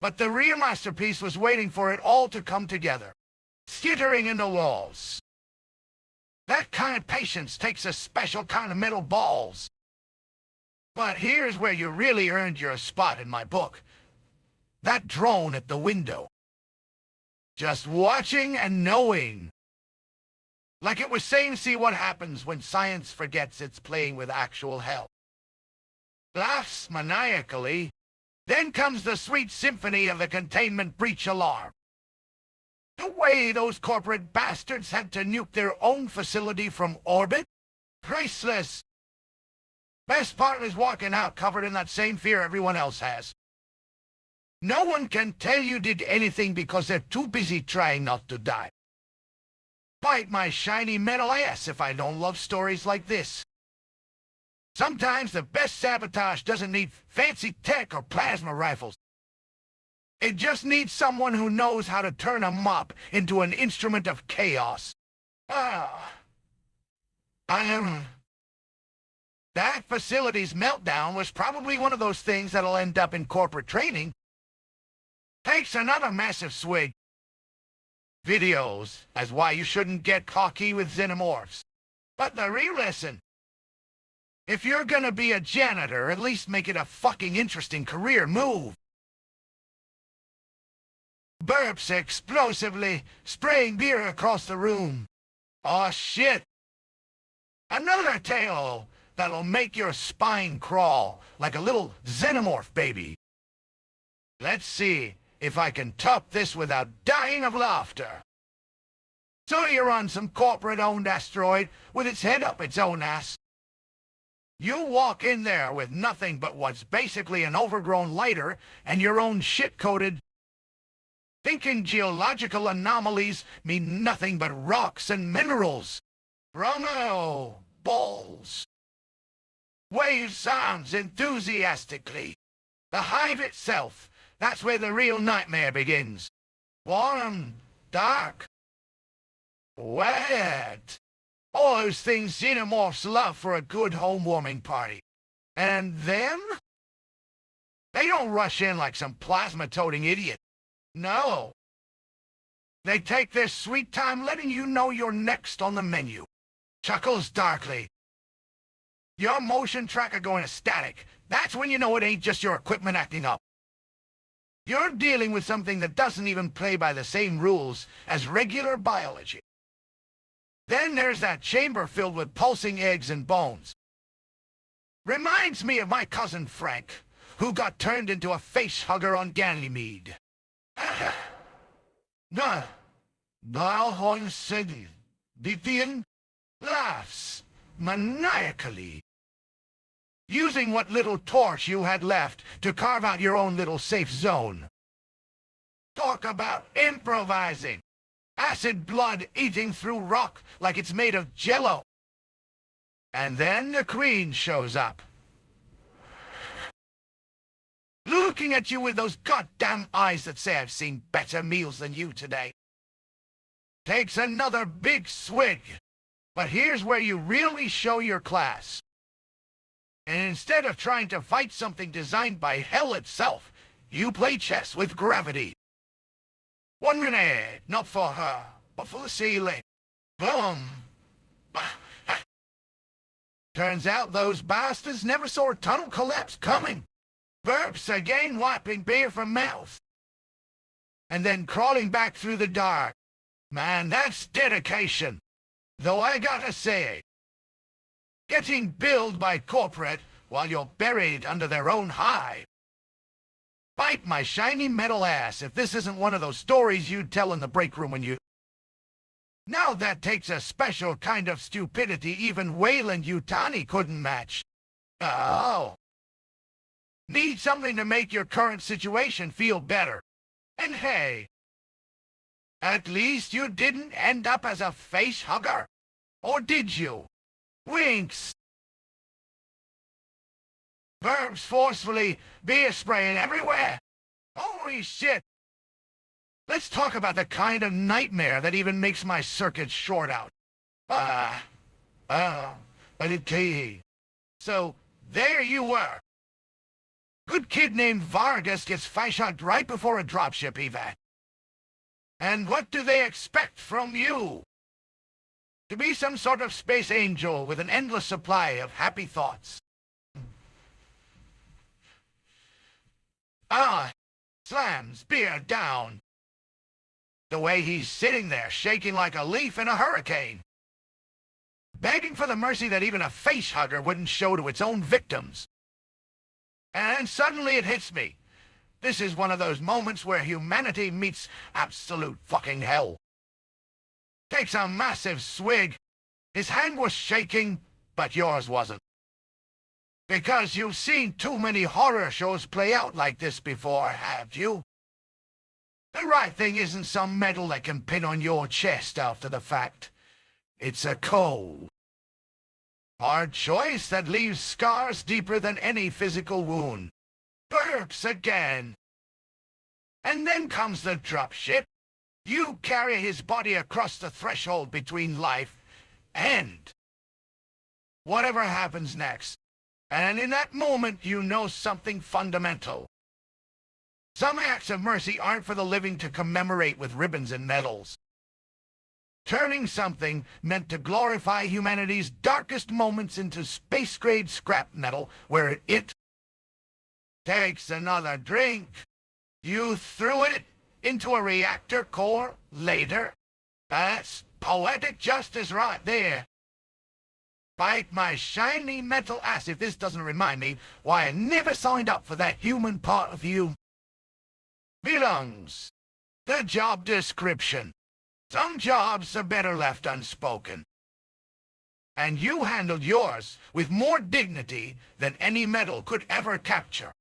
But the real masterpiece was waiting for it all to come together, skittering in the walls. That kind of patience takes a special kind of metal balls. But here's where you really earned your spot in my book. That drone at the window. Just watching and knowing. Like it was saying, see what happens when science forgets it's playing with actual hell. Laughs maniacally. Then comes the sweet symphony of the containment breach alarm. The way those corporate bastards had to nuke their own facility from orbit? Priceless. Best part is walking out covered in that same fear everyone else has. No one can tell you did anything because they're too busy trying not to die. Bite my shiny metal ass if I don't love stories like this. Sometimes the best sabotage doesn't need fancy tech or plasma rifles. It just needs someone who knows how to turn a mop into an instrument of chaos. That facility's meltdown was probably one of those things that'll end up in corporate training. Takes another massive swig. Videos as why you shouldn't get cocky with xenomorphs. But the real lesson: if you're gonna be a janitor, at least make it a fucking interesting career move. Burps explosively, spraying beer across the room. Oh shit! Another tale that'll make your spine crawl like a little xenomorph baby. Let's see if I can top this without dying of laughter. So you're on some corporate-owned asteroid with its head up its own ass. You walk in there with nothing but what's basically an overgrown lighter and your own shit-coated, thinking geological anomalies mean nothing but rocks and minerals. Bravo, balls. Wave sounds enthusiastically. The hive itself, that's where the real nightmare begins. Warm, dark, wet. All those things xenomorphs love for a good home-warming party. And them? They don't rush in like some plasma-toting idiot. No. They take their sweet time letting you know you're next on the menu. Chuckles darkly. Your motion tracker going static. That's when you know it ain't just your equipment acting up. You're dealing with something that doesn't even play by the same rules as regular biology. Then there's that chamber filled with pulsing eggs and bones. Reminds me of my cousin Frank, who got turned into a face-hugger on Ganymede. No, City. Ditien? laughs maniacally, using what little torch you had left to carve out your own little safe zone. Talk about improvising. Acid blood eating through rock like it's made of jello. And then the Queen shows up, looking at you with those goddamn eyes that say I've seen better meals than you today. Takes another big swig. But here's where you really show your class. And instead of trying to fight something designed by hell itself, you play chess with gravity. One grenade, not for her, but for the ceiling. Boom. Turns out those bastards never saw a tunnel collapse coming. Burps again, wiping beer from mouth. And then crawling back through the dark. Man, that's dedication. Though I gotta say, getting billed by corporate while you're buried under their own hive. Bite my shiny metal ass if this isn't one of those stories you'd tell in the break room when you... Now that takes a special kind of stupidity even Wayland-Yutani couldn't match. Oh. Need something to make your current situation feel better. And hey, at least you didn't end up as a face hugger. Or did you? Winks. Verbs forcefully, beer spraying everywhere. Holy shit. Let's talk about the kind of nightmare that even makes my circuits short out. But it key. So, there you were. Good kid named Vargas gets face-hugged right before a dropship evac. And what do they expect from you? To be some sort of space angel with an endless supply of happy thoughts. Slams beer down. The way he's sitting there, shaking like a leaf in a hurricane. Begging for the mercy that even a face-hugger wouldn't show to its own victims. And suddenly it hits me. This is one of those moments where humanity meets absolute fucking hell. Takes a massive swig. His hand was shaking, but yours wasn't. Because you've seen too many horror shows play out like this before, have you? The right thing isn't some medal that can pin on your chest after the fact. It's a cold, hard choice that leaves scars deeper than any physical wound. Burps again. And then comes the dropship. You carry his body across the threshold between life and whatever happens next. And in that moment, you know something fundamental. Some acts of mercy aren't for the living to commemorate with ribbons and medals. Turning something meant to glorify humanity's darkest moments into space-grade scrap metal where it takes another drink. You threw it into a reactor core later. That's poetic justice right there. Bite my shiny metal ass if this doesn't remind me why I never signed up for that human part of you. Belongs. The job description. Some jobs are better left unspoken. And you handled yours with more dignity than any medal could ever capture.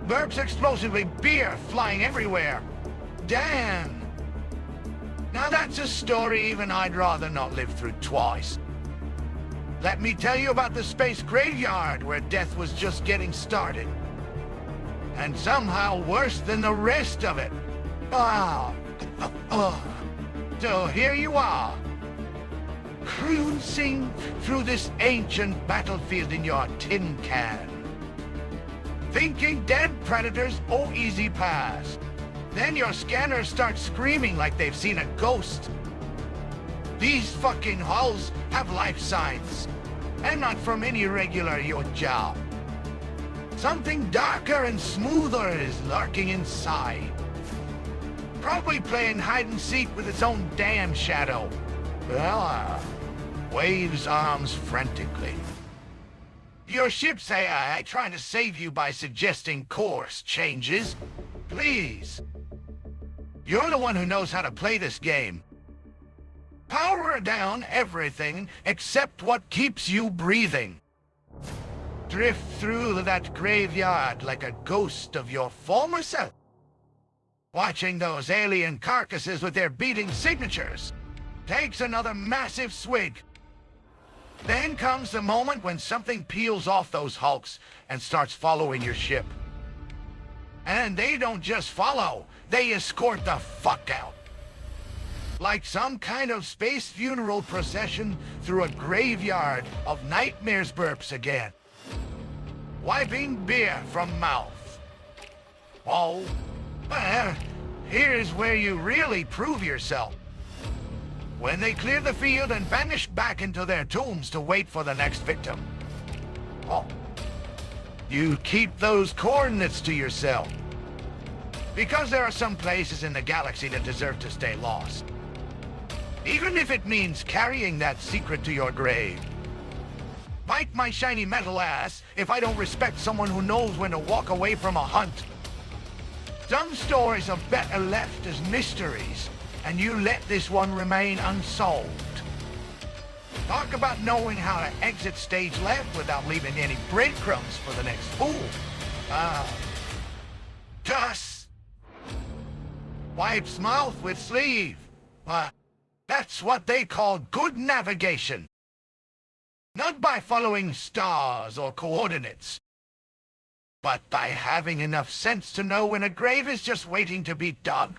Burps explosively, beer flying everywhere. Damn. Now that's a story even I'd rather not live through twice. Let me tell you about the space graveyard where death was just getting started. And somehow worse than the rest of it. So here you are, cruising through this ancient battlefield in your tin can. Thinking dead predators, oh easy pass. Then your scanners start screaming like they've seen a ghost. These fucking hulls have life signs, and not from any regular yacht job. Something darker and smoother is lurking inside. Probably playing hide-and-seek with its own damn shadow. Well, waves arms frantically. Your ship's AI trying to save you by suggesting course changes. Please. You're the one who knows how to play this game. Power down everything except what keeps you breathing. Drift through that graveyard like a ghost of your former self. Watching those alien carcasses with their beating signatures. Takes another massive swig. Then comes the moment when something peels off those hulks and starts following your ship. And they don't just follow, they escort the fuck out. Like some kind of space funeral procession through a graveyard of nightmares. Burps again. Wiping beer from mouth. Oh, well, here's where you really prove yourself. When they clear the field and vanish back into their tombs to wait for the next victim. Oh, you keep those coordinates to yourself. Because there are some places in the galaxy that deserve to stay lost. Even if it means carrying that secret to your grave. Bite my shiny metal ass if I don't respect someone who knows when to walk away from a hunt. Some stories are better left as mysteries, and you let this one remain unsolved. Talk about knowing how to exit stage left without leaving any breadcrumbs for the next fool. Tuss. Wipes mouth with sleeve. That's what they call good navigation. Not by following stars or coordinates, but by having enough sense to know when a grave is just waiting to be dug.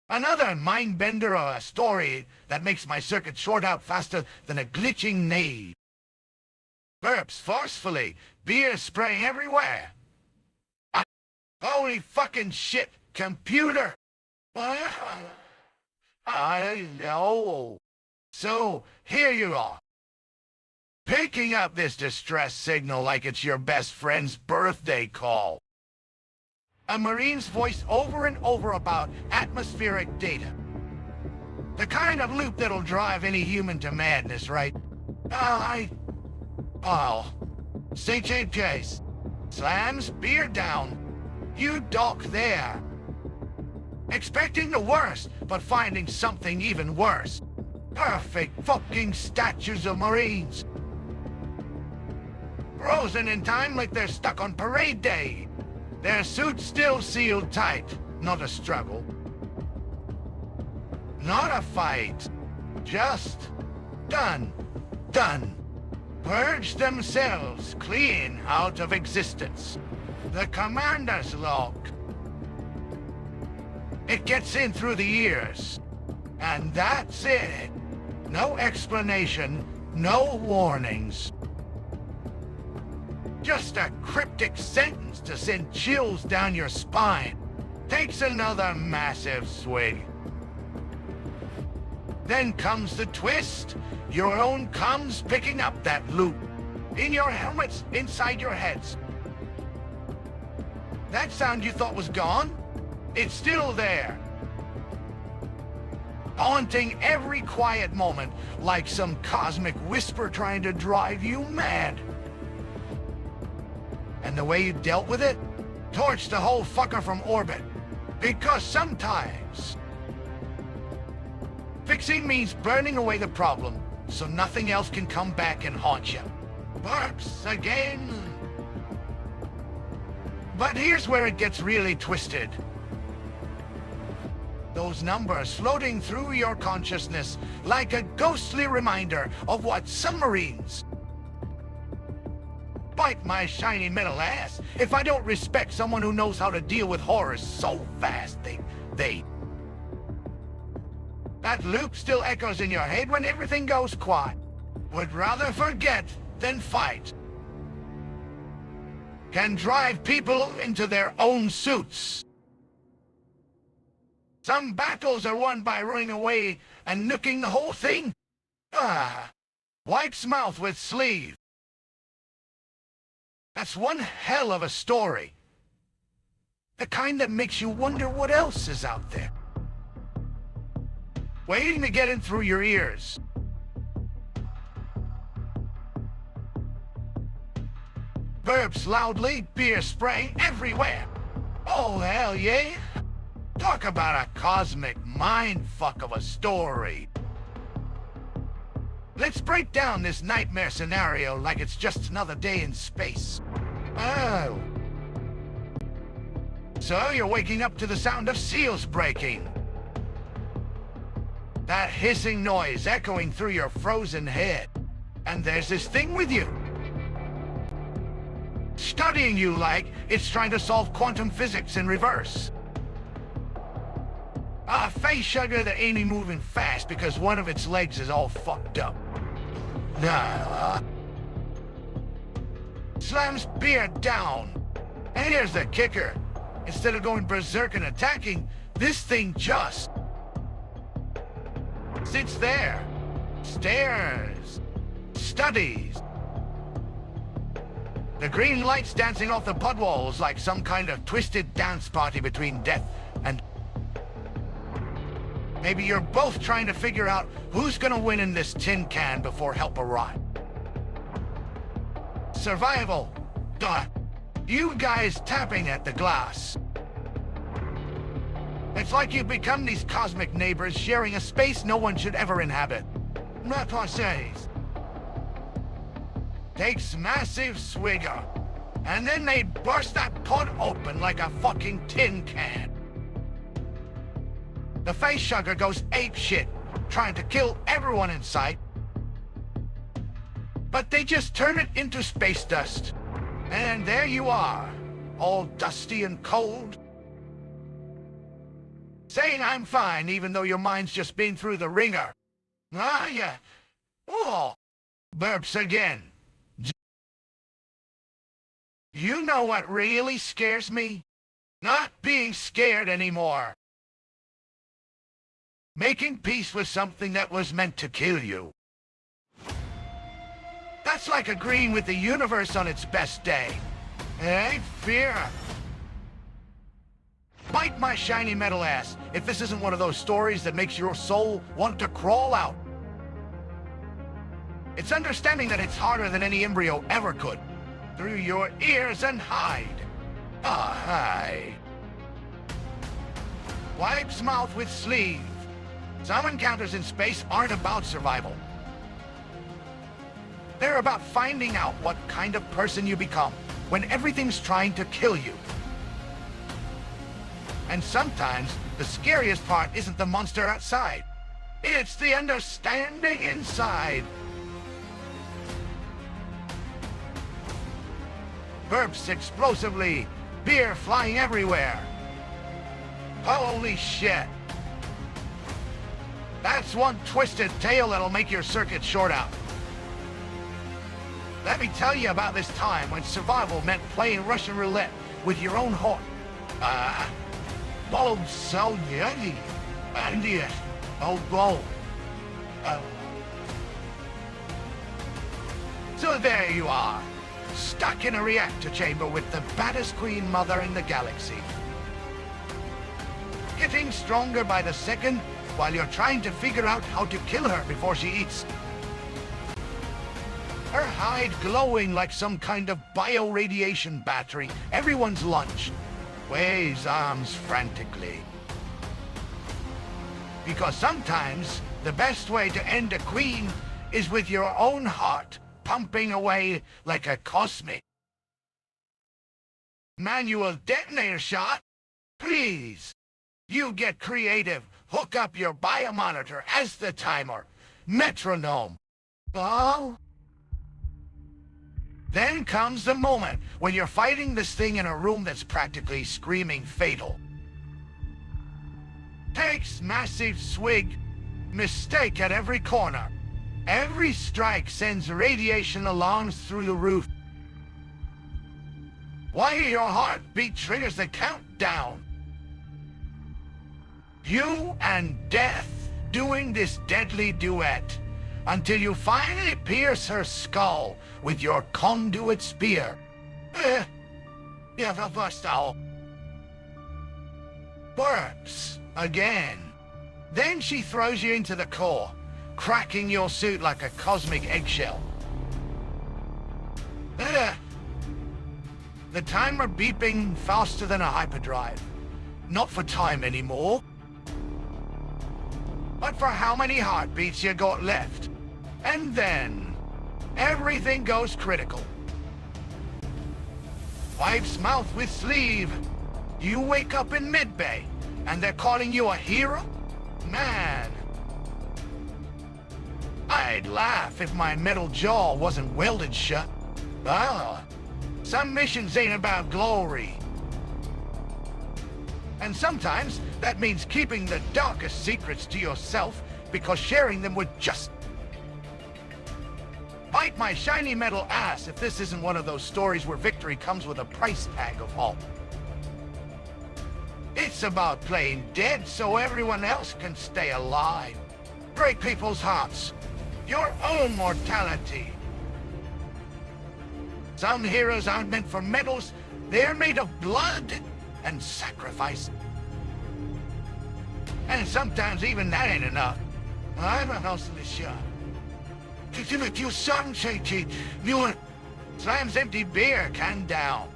Another mind-bender or a story that makes my circuit short out faster than a glitching nave. Burps forcefully, beer spraying everywhere. Holy fucking shit, computer! I know. So, here you are. Picking up this distress signal like it's your best friend's birthday call. A Marine's voice over and over about atmospheric data. The kind of loop that'll drive any human to madness, right? St. James Case. Slams beer down. You dock there. Expecting the worst, but finding something even worse. Perfect fucking statues of Marines. Frozen in time like they're stuck on parade day. Their suits still sealed tight. Not a struggle. Not a fight. Just done. Done. Purge themselves clean out of existence. The commander's log. It gets in through the ears. And that's it. No explanation, no warnings. Just a cryptic sentence to send chills down your spine. Takes another massive swig. Then comes the twist. Your own comms picking up that loop. In your helmets, inside your heads. That sound you thought was gone? It's still there. Haunting every quiet moment like some cosmic whisper trying to drive you mad. And the way you dealt with it? Torched the whole fucker from orbit. Because sometimes fixing means burning away the problem so nothing else can come back and haunt you. Burps again. But here's where it gets really twisted. Those numbers floating through your consciousness like a ghostly reminder of what submarines. Bite my shiny metal ass if I don't respect someone who knows how to deal with horrors so fast they... That loop still echoes in your head when everything goes quiet. Would rather forget than fight. Can drive people into their own suits. Some battles are won by running away and nuking the whole thing. Wipes mouth with sleeve. That's one hell of a story. The kind that makes you wonder what else is out there. Waiting to get in through your ears. Burps loudly, beer spraying everywhere. Oh, hell yeah. Talk about a cosmic mindfuck of a story. Let's break down this nightmare scenario like it's just another day in space. Oh. So you're waking up to the sound of seals breaking. That hissing noise echoing through your frozen head. And there's this thing with you. Studying you like it's trying to solve quantum physics in reverse. A face sugar that ain't moving fast because one of its legs is all fucked up. Slams beer down. And here's the kicker. Instead of going berserk and attacking, this thing just sits there, stares, studies. The green lights dancing off the pud walls like some kind of twisted dance party between death and... Maybe you're both trying to figure out who's gonna win in this tin can before help arrives. Survival. Duh. You guys tapping at the glass. It's like you've become these cosmic neighbors sharing a space no one should ever inhabit. Not what says. Takes massive swigger, and then they burst that pod open like a fucking tin can. The face sugar goes apeshit, trying to kill everyone in sight. But they just turn it into space dust. And there you are, all dusty and cold. Saying I'm fine even though your mind's just been through the ringer. Yeah. Oh, burps again. You know what really scares me? Not being scared anymore. Making peace with something that was meant to kill you. That's like agreeing with the universe on its best day. It ain't fear. Bite my shiny metal ass if this isn't one of those stories that makes your soul want to crawl out. It's understanding that it's harder than any embryo ever could. Through your ears and hide. Hi. Wipes mouth with sleeve. Some encounters in space aren't about survival. They're about finding out what kind of person you become when everything's trying to kill you. And sometimes the scariest part isn't the monster outside. It's the understanding inside. Burps explosively, beer flying everywhere. Holy shit. That's one twisted tale that'll make your circuit short out. Let me tell you about this time when survival meant playing Russian roulette with your own heart. Bold so yeti. Idiot. Oh, bold. So there you are. Stuck in a reactor chamber with the baddest queen mother in the galaxy. Getting stronger by the second while you're trying to figure out how to kill her before she eats. Her hide glowing like some kind of bioradiation battery. Everyone's lunch. Waves arms frantically. Because sometimes the best way to end a queen is with your own heart pumping away like a cosmic. Manual detonator shot? Please. You get creative. Hook up your biomonitor as the timer. Metronome. Oh? Then comes the moment when you're fighting this thing in a room that's practically screaming fatal. Takes massive swig. Mistake at every corner. Every strike sends radiation alarms through the roof. Why your heartbeat triggers the countdown. You and death doing this deadly duet until you finally pierce her skull with your conduit spear. Burps again. Then she throws you into the core, cracking your suit like a cosmic eggshell. The timer beeping faster than a hyperdrive. Not for time anymore, but for how many heartbeats you got left. And then, everything goes critical. Wipes mouth with sleeve. You wake up in mid-bay, and they're calling you a hero? Man. I'd laugh if my metal jaw wasn't welded shut. Ah, some missions ain't about glory. And sometimes that means keeping the darkest secrets to yourself because sharing them would just... Bite my shiny metal ass if this isn't one of those stories where victory comes with a price tag of all. It's about playing dead so everyone else can stay alive. Break people's hearts. Your own mortality. Some heroes aren't meant for medals. They're made of blood and sacrifice. And sometimes even that ain't enough. I'm a house of the shot. You son, slams empty beer can down.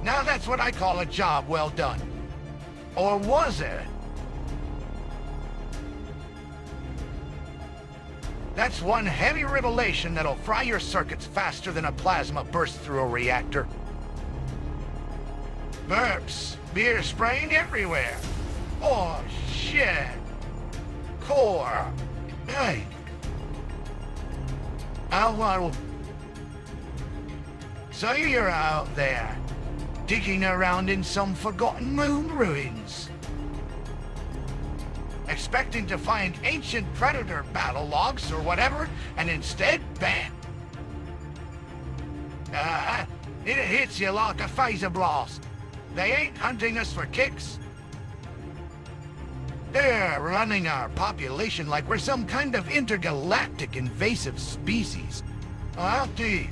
Now that's what I call a job well done. Or was it? That's one heavy revelation that'll fry your circuits faster than a plasma burst through a reactor. Burps, beer spraying everywhere. Oh, shit. Core. Hey. So you're out there, digging around in some forgotten moon ruins, expecting to find ancient predator battle logs or whatever, and instead, bam! It hits you like a phaser blast. They ain't hunting us for kicks. They're running our population like we're some kind of intergalactic invasive species. Out deep.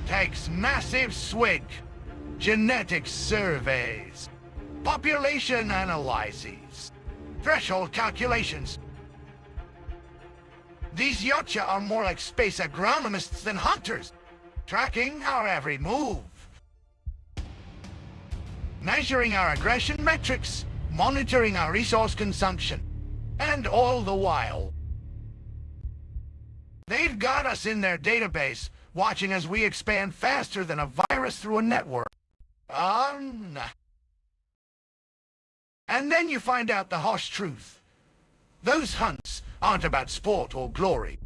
Takes massive swig. Genetic surveys. Population analyses. Threshold calculations. These Yacha are more like space agronomists than hunters, tracking our every move. Measuring our aggression metrics, monitoring our resource consumption, and all the while, they've got us in their database, watching as we expand faster than a virus through a network. And then you find out the harsh truth. Those hunts aren't about sport or glory.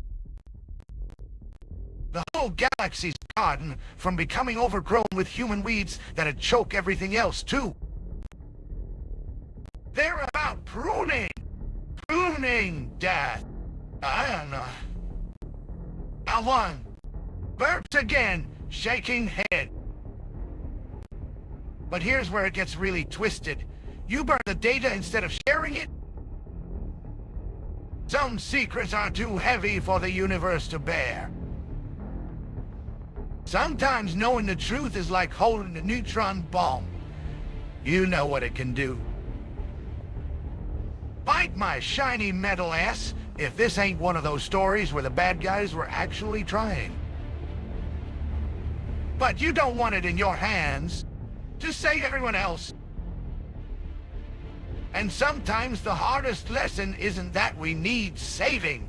The whole galaxy's garden from becoming overgrown with human weeds that'd choke everything else, too. They're about pruning. Pruning death. I don't know. One. Burps again, shaking head. But here's where it gets really twisted. You burn the data instead of sharing it? Some secrets are too heavy for the universe to bear. Sometimes knowing the truth is like holding a neutron bomb. You know what it can do. Bite my shiny metal ass if this ain't one of those stories where the bad guys were actually trying. But you don't want it in your hands to save everyone else. And sometimes the hardest lesson isn't that we need saving.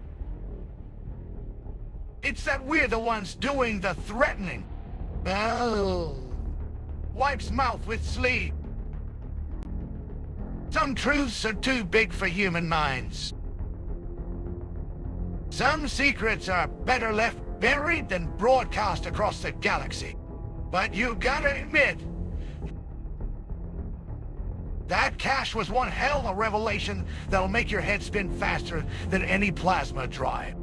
It's that we're the ones doing the threatening. Oh. Wipes mouth with sleeve. Some truths are too big for human minds. Some secrets are better left buried than broadcast across the galaxy. But you gotta admit, that cache was one hell of a revelation that'll make your head spin faster than any plasma drive.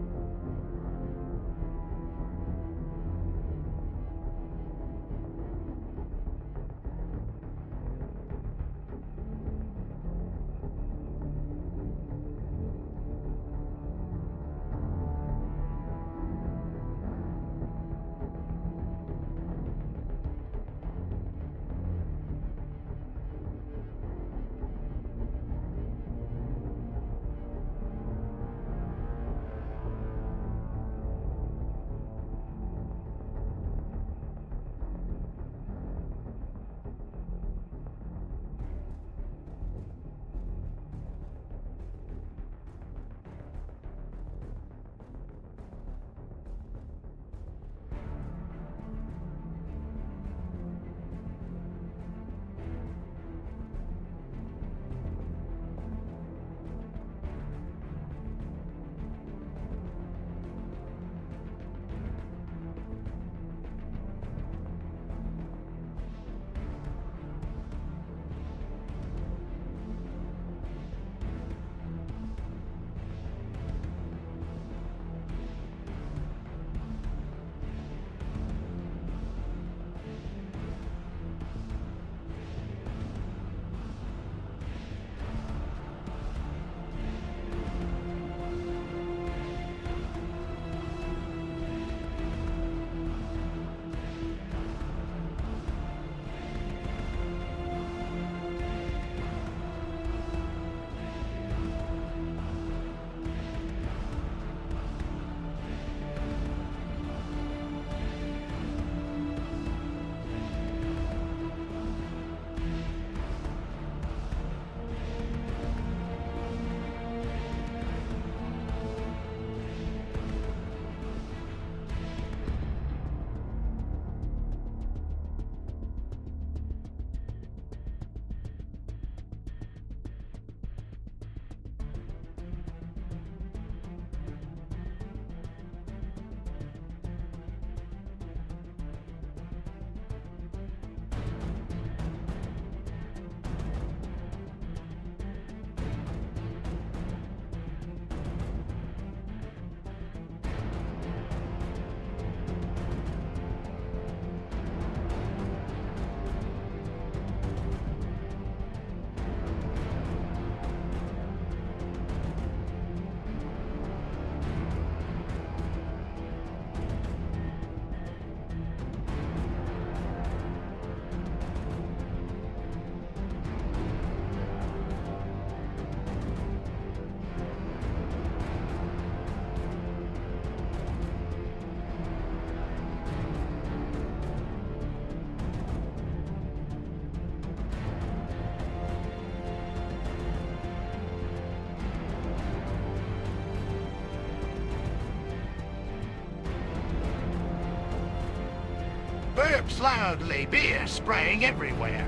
Burps loudly, beer spraying everywhere.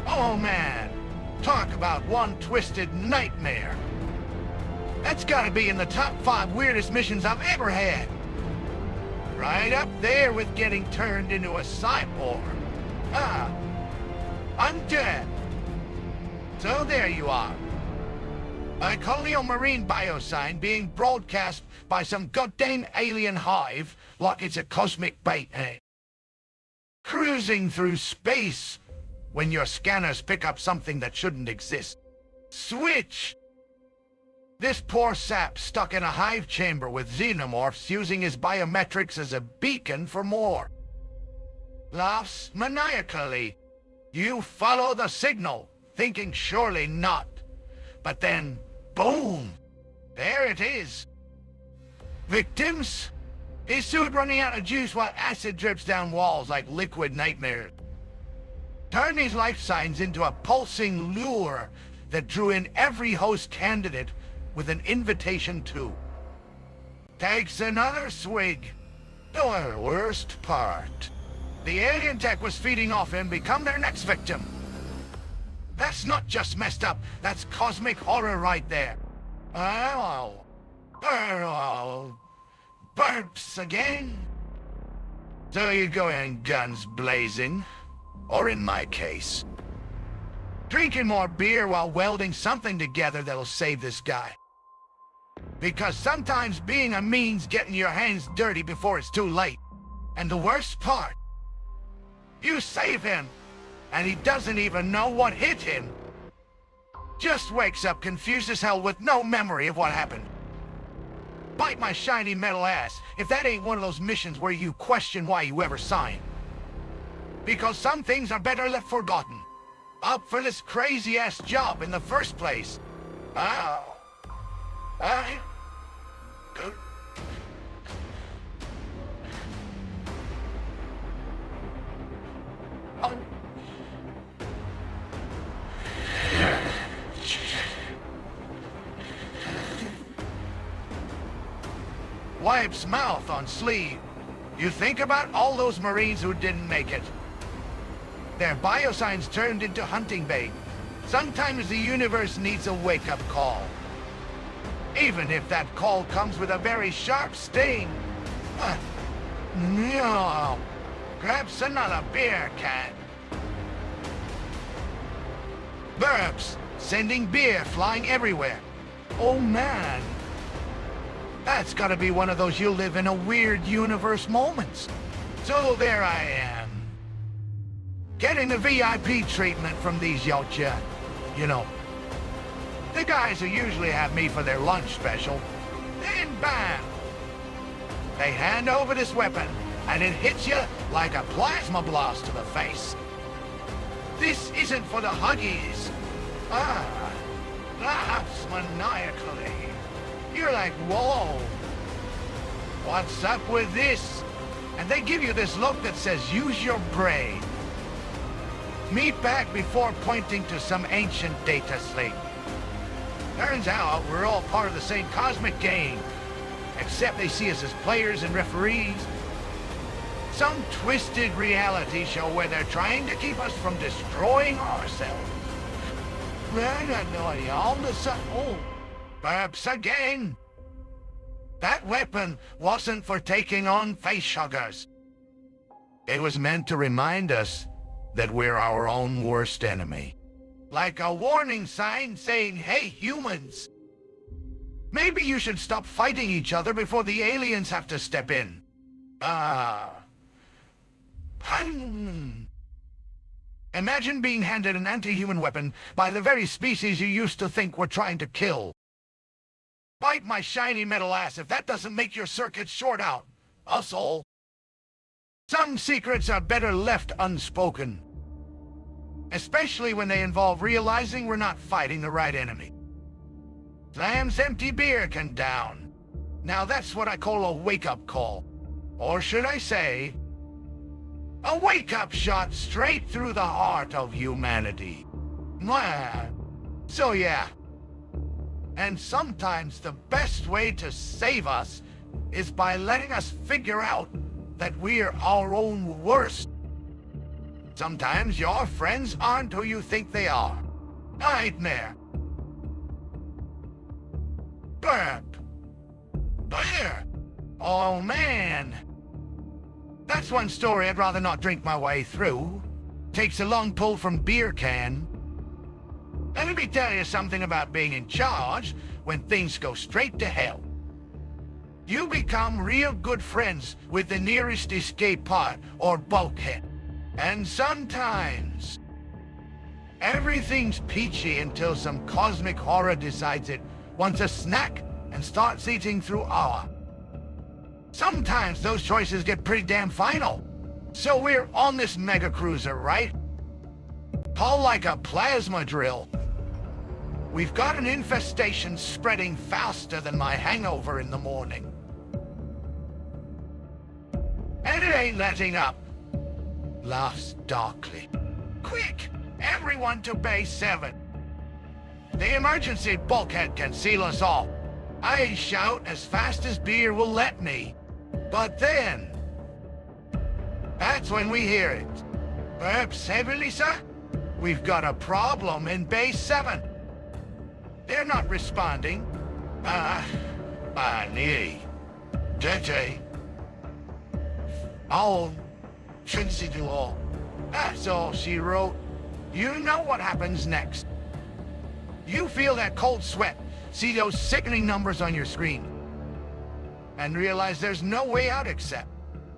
Oh man, talk about one twisted nightmare. That's gotta be in the top 5 weirdest missions I've ever had. Right up there with getting turned into a cyborg. Ah, undead. So there you are. A colonial marine biosign being broadcast by some goddamn alien hive like it's a cosmic bait, eh? Cruising through space when your scanners pick up something that shouldn't exist. Switch! This poor sap stuck in a hive chamber with xenomorphs using his biometrics as a beacon for more. Laughs maniacally. You follow the signal, thinking surely not. But then, boom! There it is. Victims? His suit running out of juice while acid drips down walls like liquid nightmares. Turn these life signs into a pulsing lure that drew in every host candidate with an invitation to. Takes another swig. The worst part. The alien tech was feeding off him, become their next victim. That's not just messed up, that's cosmic horror right there. Oh, burps again? So you go in guns blazing, or in my case, drinking more beer while welding something together that'll save this guy. Because sometimes being a means getting your hands dirty before it's too late. And the worst part, you save him, and he doesn't even know what hit him. Just wakes up confused as hell with no memory of what happened. Bite my shiny metal ass if that ain't one of those missions where you question why you ever signed. Because some things are better left forgotten. Up for this crazy-ass job in the first place. Oh. Good. Oh. Wipes mouth on sleeve. You think about all those Marines who didn't make it. Their biosigns turned into hunting bait. Sometimes the universe needs a wake-up call. Even if that call comes with a very sharp sting. No. Grabs another beer can. Burps, sending beer flying everywhere. Oh man. That's gotta be one of those you live in a weird universe moments. So there I am. Getting the VIP treatment from these yachtja. You know, the guys who usually have me for their lunch special. Then bam! They hand over this weapon, and it hits you like a plasma blast to the face. This isn't for the huggies. Laughs maniacally. You're like, whoa. What's up with this? And they give you this look that says, use your brain. Meet back before pointing to some ancient data slate. Turns out we're all part of the same cosmic game, except they see us as players and referees. Some twisted reality show where they're trying to keep us from destroying ourselves. Oh, perhaps again. That weapon wasn't for taking on face huggers. It was meant to remind us that we're our own worst enemy. Like a warning sign saying, hey humans, maybe you should stop fighting each other before the aliens have to step in. Imagine being handed an anti-human weapon by the very species you used to think were trying to kill. Bite my shiny metal ass if that doesn't make your circuits short out, asshole. Some secrets are better left unspoken. Especially when they involve realizing we're not fighting the right enemy. Slams empty beer can down. Now that's what I call a wake-up call. Or should I say, a wake-up shot straight through the heart of humanity. Mwah. So yeah. And sometimes the best way to save us is by letting us figure out that we're our own worst. Sometimes your friends aren't who you think they are. Nightmare. Burp. Beer. Oh man. That's one story I'd rather not drink my way through. Takes a long pull from beer can. Let me tell you something about being in charge when things go straight to hell. You become real good friends with the nearest escape pod or bulkhead. And sometimes, everything's peachy until some cosmic horror decides it wants a snack and starts eating through our. Sometimes those choices get pretty damn final. So we're on this mega cruiser, right? All like a plasma drill. We've got an infestation spreading faster than my hangover in the morning. And it ain't letting up. Laughs darkly. Quick! Everyone to base 7. The emergency bulkhead can seal us all. I shout as fast as beer will let me. But then, That's when we hear it. Perhaps heavily, sir? We've got a problem in Base 7. They're not responding. Nee. Dirty. Oh, Trinity Law. That's all she wrote. You know what happens next. You feel that cold sweat, see those sickening numbers on your screen, and realize there's no way out except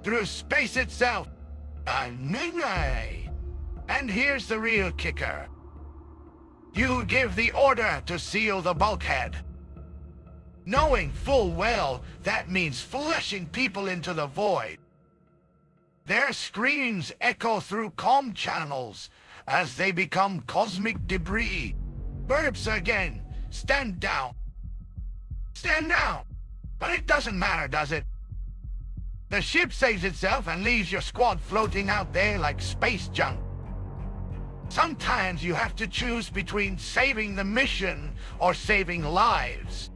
through space itself. And here's the real kicker. You give the order to seal the bulkhead, knowing full well that means flushing people into the void. Their screams echo through comm channels as they become cosmic debris. Burps again. Stand down. Stand down. But it doesn't matter, does it? The ship saves itself and leaves your squad floating out there like space junk. Sometimes you have to choose between saving the mission or saving lives.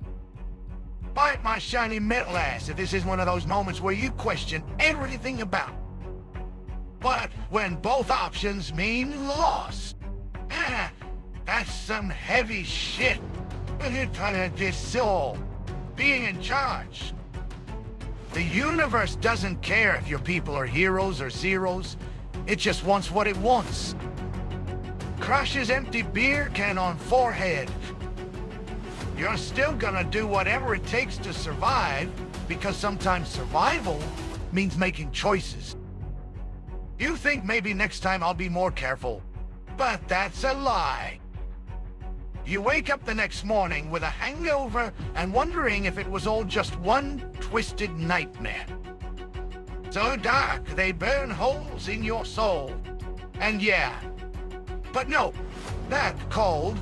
Bite my shiny metal ass if this is one of those moments where you question everything about it. But when both options mean loss, that's some heavy shit. This soul, being in charge. The universe doesn't care if your people are heroes or zeros. It just wants what it wants. Crushes empty beer can on forehead. You're still gonna do whatever it takes to survive, because sometimes survival means making choices. You think maybe next time I'll be more careful, but that's a lie. You wake up the next morning with a hangover and wondering if it was all just one twisted nightmare. So dark they burn holes in your soul. And yeah, but no, that cold,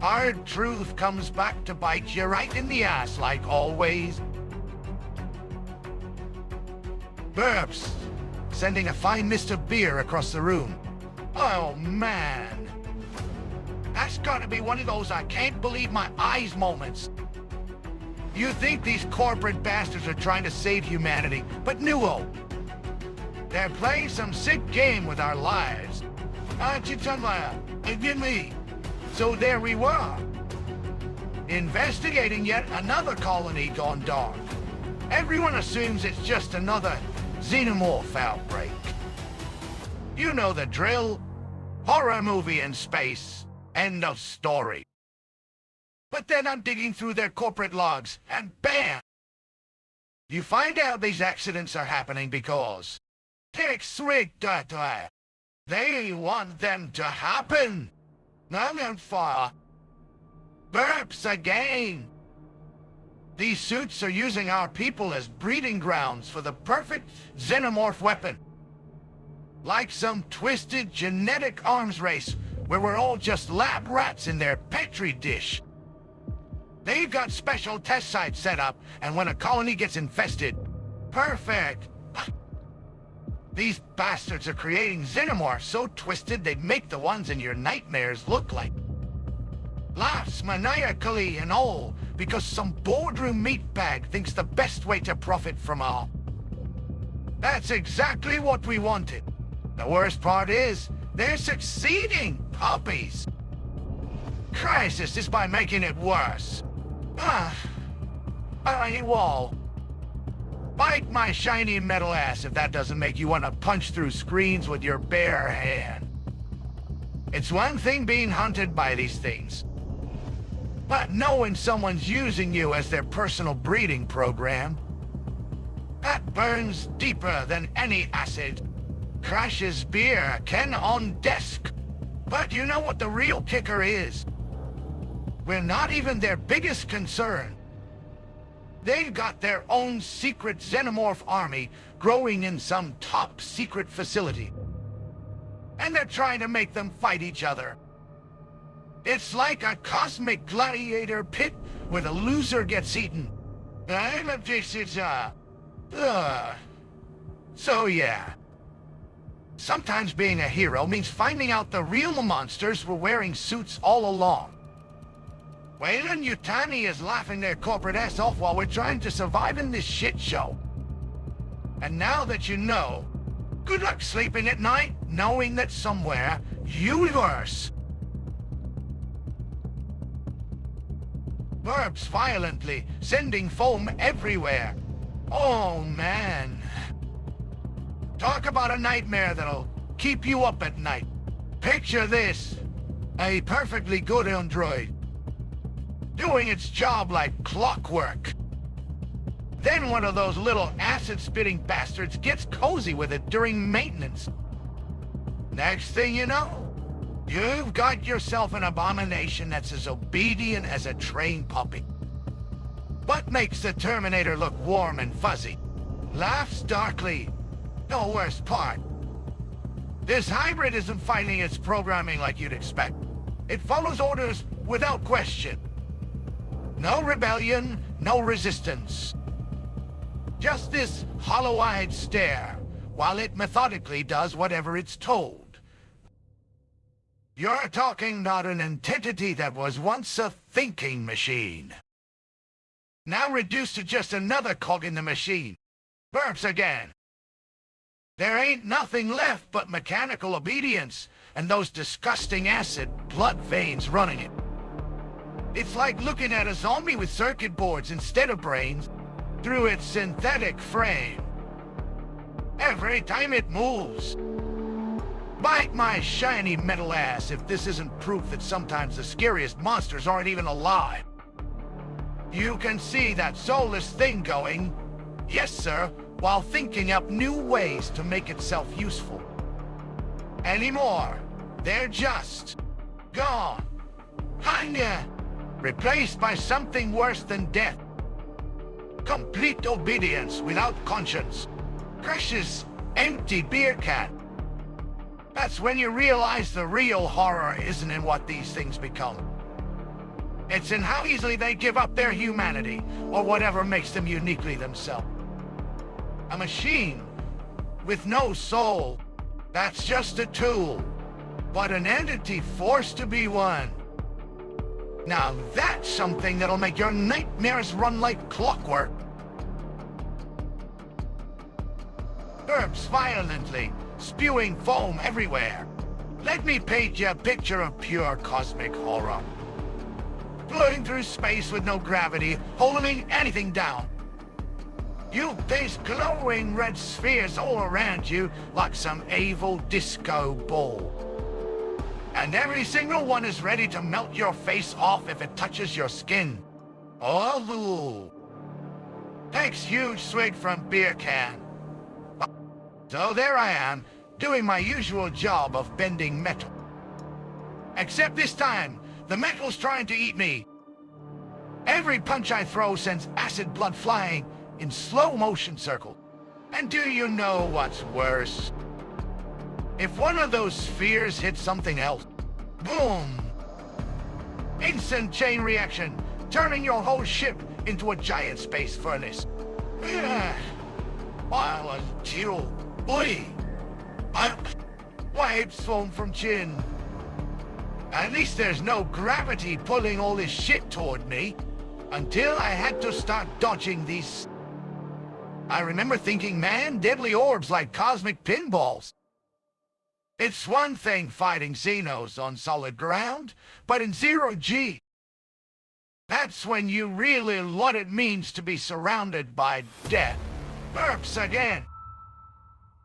hard truth comes back to bite you right in the ass like always. Burps, sending a fine mist of beer across the room. Oh man. That's gotta be one of those I can't believe my eyes moments. You think these corporate bastards are trying to save humanity, but no. They're playing some sick game with our lives. Give me. So there we were, investigating yet another colony gone dark. Everyone assumes it's just another xenomorph outbreak. You know the drill. Horror movie in space. End of story. But then I'm digging through their corporate logs, and bam! You find out these accidents are happening because they want them to happen. I'm on fire. Burps again. These suits are using our people as breeding grounds for the perfect xenomorph weapon. Like some twisted genetic arms race where we're all just lab rats in their petri dish. They've got special test sites set up, and when a colony gets infested, perfect. These bastards are creating xenomorphs so twisted they'd make the ones in your nightmares look like laughs maniacally and all because some boardroom meatbag thinks the best way to profit from all. That's exactly what we wanted. The worst part is, they're succeeding, puppies. Crisis is by making it worse. Wall. Bite my shiny metal ass if that doesn't make you want to punch through screens with your bare hand. It's one thing being hunted by these things, but knowing someone's using you as their personal breeding program, that burns deeper than any acid. Crashes beer can on desk. But you know what the real kicker is? We're not even their biggest concern. They've got their own secret xenomorph army growing in some top secret facility. And they're trying to make them fight each other. It's like a cosmic gladiator pit where the loser gets eaten. So yeah. Sometimes being a hero means finding out the real monsters were wearing suits all along. Wayland Yutani is laughing their corporate ass off while we're trying to survive in this shit show. And now that you know, good luck sleeping at night, knowing that somewhere, universe burps violently, sending foam everywhere. Oh man. Talk about a nightmare that'll keep you up at night. Picture this. A perfectly good android, doing its job like clockwork. Then one of those little acid-spitting bastards gets cozy with it during maintenance. Next thing you know, you've got yourself an abomination that's as obedient as a trained puppy. But makes the Terminator look warm and fuzzy. Laughs darkly. The worst part. This hybrid isn't fighting its programming like you'd expect. It follows orders without question. No rebellion, no resistance. Just this hollow-eyed stare, while it methodically does whatever it's told. You're talking about an entity that was once a thinking machine. Now reduced to just another cog in the machine. Burps again. There ain't nothing left but mechanical obedience and those disgusting acid blood veins running it. It's like looking at a zombie with circuit boards instead of brains through its synthetic frame. Every time it moves. Bite my shiny metal ass if this isn't proof that sometimes the scariest monsters aren't even alive. You can see that soulless thing going, yes sir, while thinking up new ways to make itself useful. Anymore, they're just gone. Kinda replaced by something worse than death. Complete obedience without conscience. Precious, empty beer can. That's when you realize the real horror isn't in what these things become. It's in how easily they give up their humanity, or whatever makes them uniquely themselves. A machine with no soul. That's just a tool, but an entity forced to be one. Now that's something that'll make your nightmares run like clockwork. Burps violently, spewing foam everywhere. Let me paint you a picture of pure cosmic horror. Floating through space with no gravity, holding anything down. You face glowing red spheres all around you like some evil disco ball. And every single one is ready to melt your face off if it touches your skin. Oh, takes huge swig from beer can. So there I am, doing my usual job of bending metal. Except this time, the metal's trying to eat me. Every punch I throw sends acid blood flying in slow motion circles. And do you know what's worse? If one of those spheres hits something else, boom! Instant chain reaction, turning your whole ship into a giant space furnace. While until, boy, I wipes foam from chin. At least there's no gravity pulling all this shit toward me, until I had to start dodging these. I remember thinking, man, deadly orbs like cosmic pinballs. It's one thing fighting Xenos on solid ground, but in zero-G, that's when you really learn what it means to be surrounded by death. Burps again.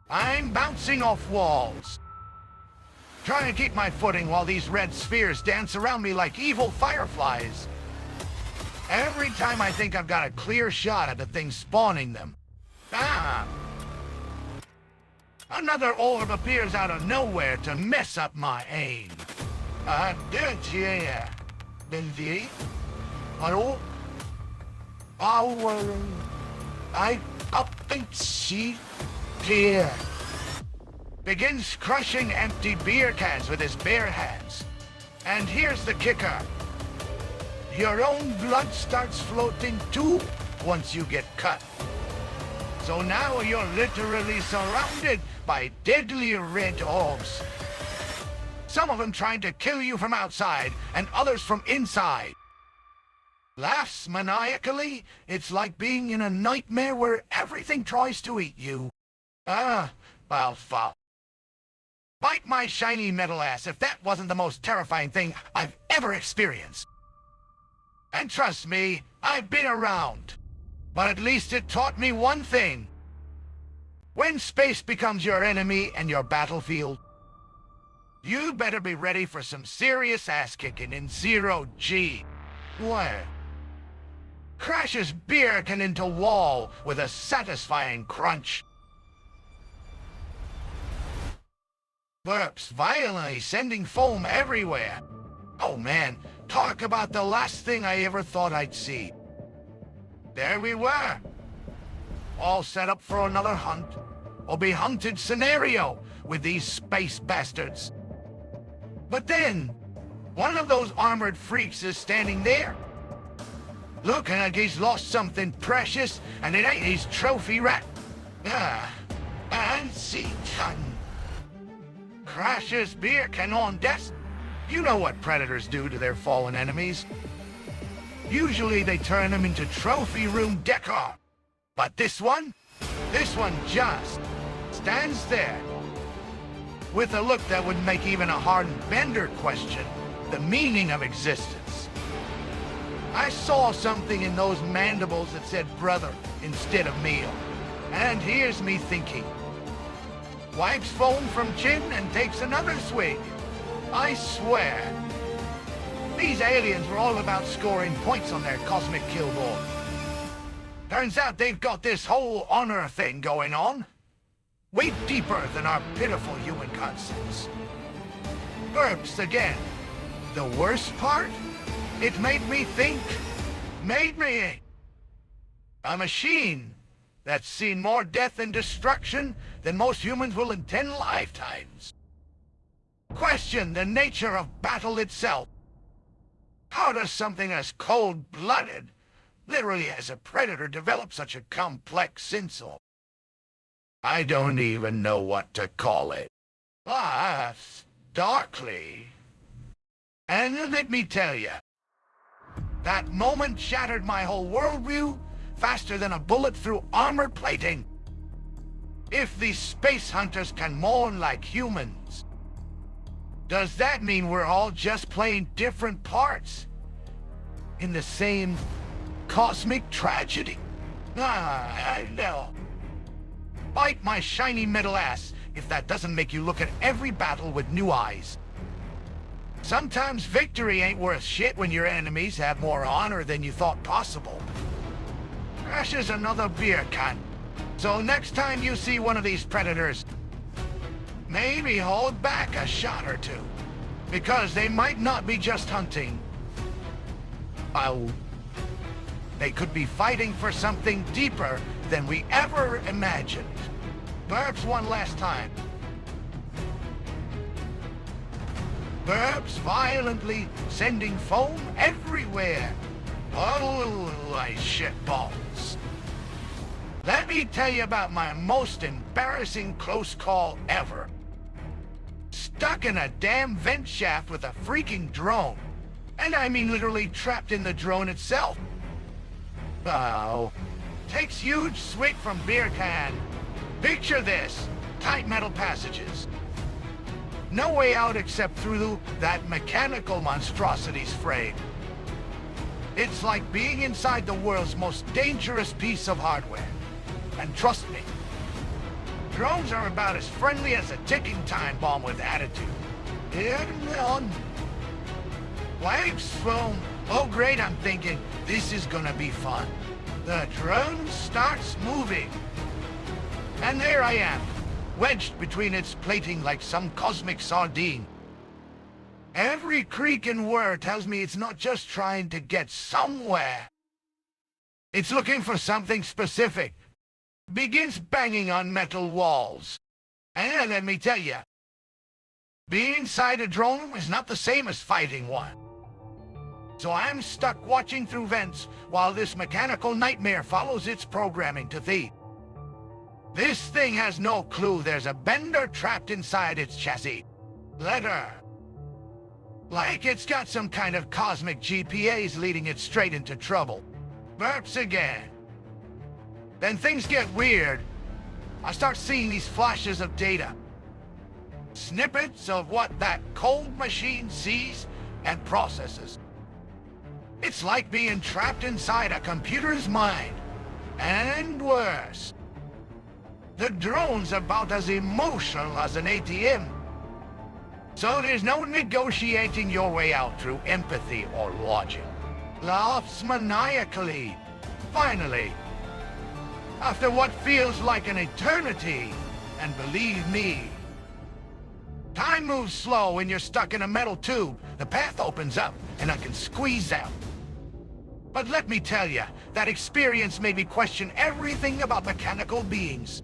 I'm bouncing off walls. Trying to keep my footing while these red spheres dance around me like evil fireflies. Every time I think I've got a clear shot at the thing spawning them, another orb appears out of nowhere to mess up my aim. Hello? I up and see clear. Begins crushing empty beer cans with his bare hands. And here's the kicker. Your own blood starts floating too once you get cut. So now you're literally surrounded by deadly red orbs. Some of them trying to kill you from outside and others from inside. Laughs maniacally. It's like being in a nightmare where everything tries to eat you. Well, fuck. Bite my shiny metal ass if that wasn't the most terrifying thing I've ever experienced. And trust me, I've been around. But at least it taught me one thing. When space becomes your enemy and your battlefield, you better be ready for some serious ass-kicking in 0G. Where? Crashes beer can into wall with a satisfying crunch. Burps violently, sending foam everywhere. Oh man, talk about the last thing I ever thought I'd see. There we were, all set up for another hunt, or be hunted scenario with these space bastards. But then, one of those armored freaks is standing there, looking like he's lost something precious, and it ain't his trophy rat. Fancy cunt. Crashes beer can on death. You know what predators do to their fallen enemies. Usually they turn them into trophy room decor. But this one just stands there with a look that would make even a hardened bender question the meaning of existence. I saw something in those mandibles that said brother instead of meal. And here's me thinking. Wipes foam from chin and takes another swig. I swear. These aliens were all about scoring points on their cosmic kill board. Turns out they've got this whole honor thing going on. Way deeper than our pitiful human concepts. Burps again. The worst part? It made me think. Made me a machine that's seen more death and destruction than most humans will in 10 lifetimes. Question the nature of battle itself. How does something as cold-blooded, literally as a predator, develop such a complex insult? I don't even know what to call it. Starkly. And let me tell you, that moment shattered my whole worldview faster than a bullet through armor plating. If these space hunters can mourn like humans, does that mean we're all just playing different parts in the same cosmic tragedy? I know. Bite my shiny metal ass if that doesn't make you look at every battle with new eyes. Sometimes victory ain't worth shit when your enemies have more honor than you thought possible. Crashes another beer can. So next time you see one of these predators, maybe hold back a shot or two. Because they might not be just hunting. They could be fighting for something deeper than we ever imagined. Burps one last time. Burps violently, sending foam everywhere. Oh, I shit balls. Let me tell you about my most embarrassing close call ever. Stuck in a damn vent shaft with a freaking drone. And I mean literally trapped in the drone itself. Oh. Takes huge swig from beer can. Picture this. Tight metal passages. No way out except through that mechanical monstrosity's frame. It's like being inside the world's most dangerous piece of hardware. And trust me, drones are about as friendly as a ticking time bomb with attitude. Here on. Wipes foam. Oh great, I'm thinking, this is gonna be fun. The drone starts moving. And there I am, wedged between its plating like some cosmic sardine. Every creak and whir tells me it's not just trying to get somewhere. It's looking for something specific. Begins banging on metal walls. And let me tell you, being inside a drone is not the same as fighting one. So I'm stuck watching through vents while this mechanical nightmare follows its programming to thee. This thing has no clue there's a bender trapped inside its chassis. Let her. Like it's got some kind of cosmic GPAs leading it straight into trouble. Burps again. Then things get weird. I start seeing these flashes of data. Snippets of what that cold machine sees and processes. It's like being trapped inside a computer's mind. And worse. The drone's about as emotional as an ATM. So there's no negotiating your way out through empathy or logic. Laughs maniacally. Finally. After what feels like an eternity. And believe me, time moves slow when you're stuck in a metal tube. The path opens up and I can squeeze out. But let me tell you, that experience made me question everything about mechanical beings.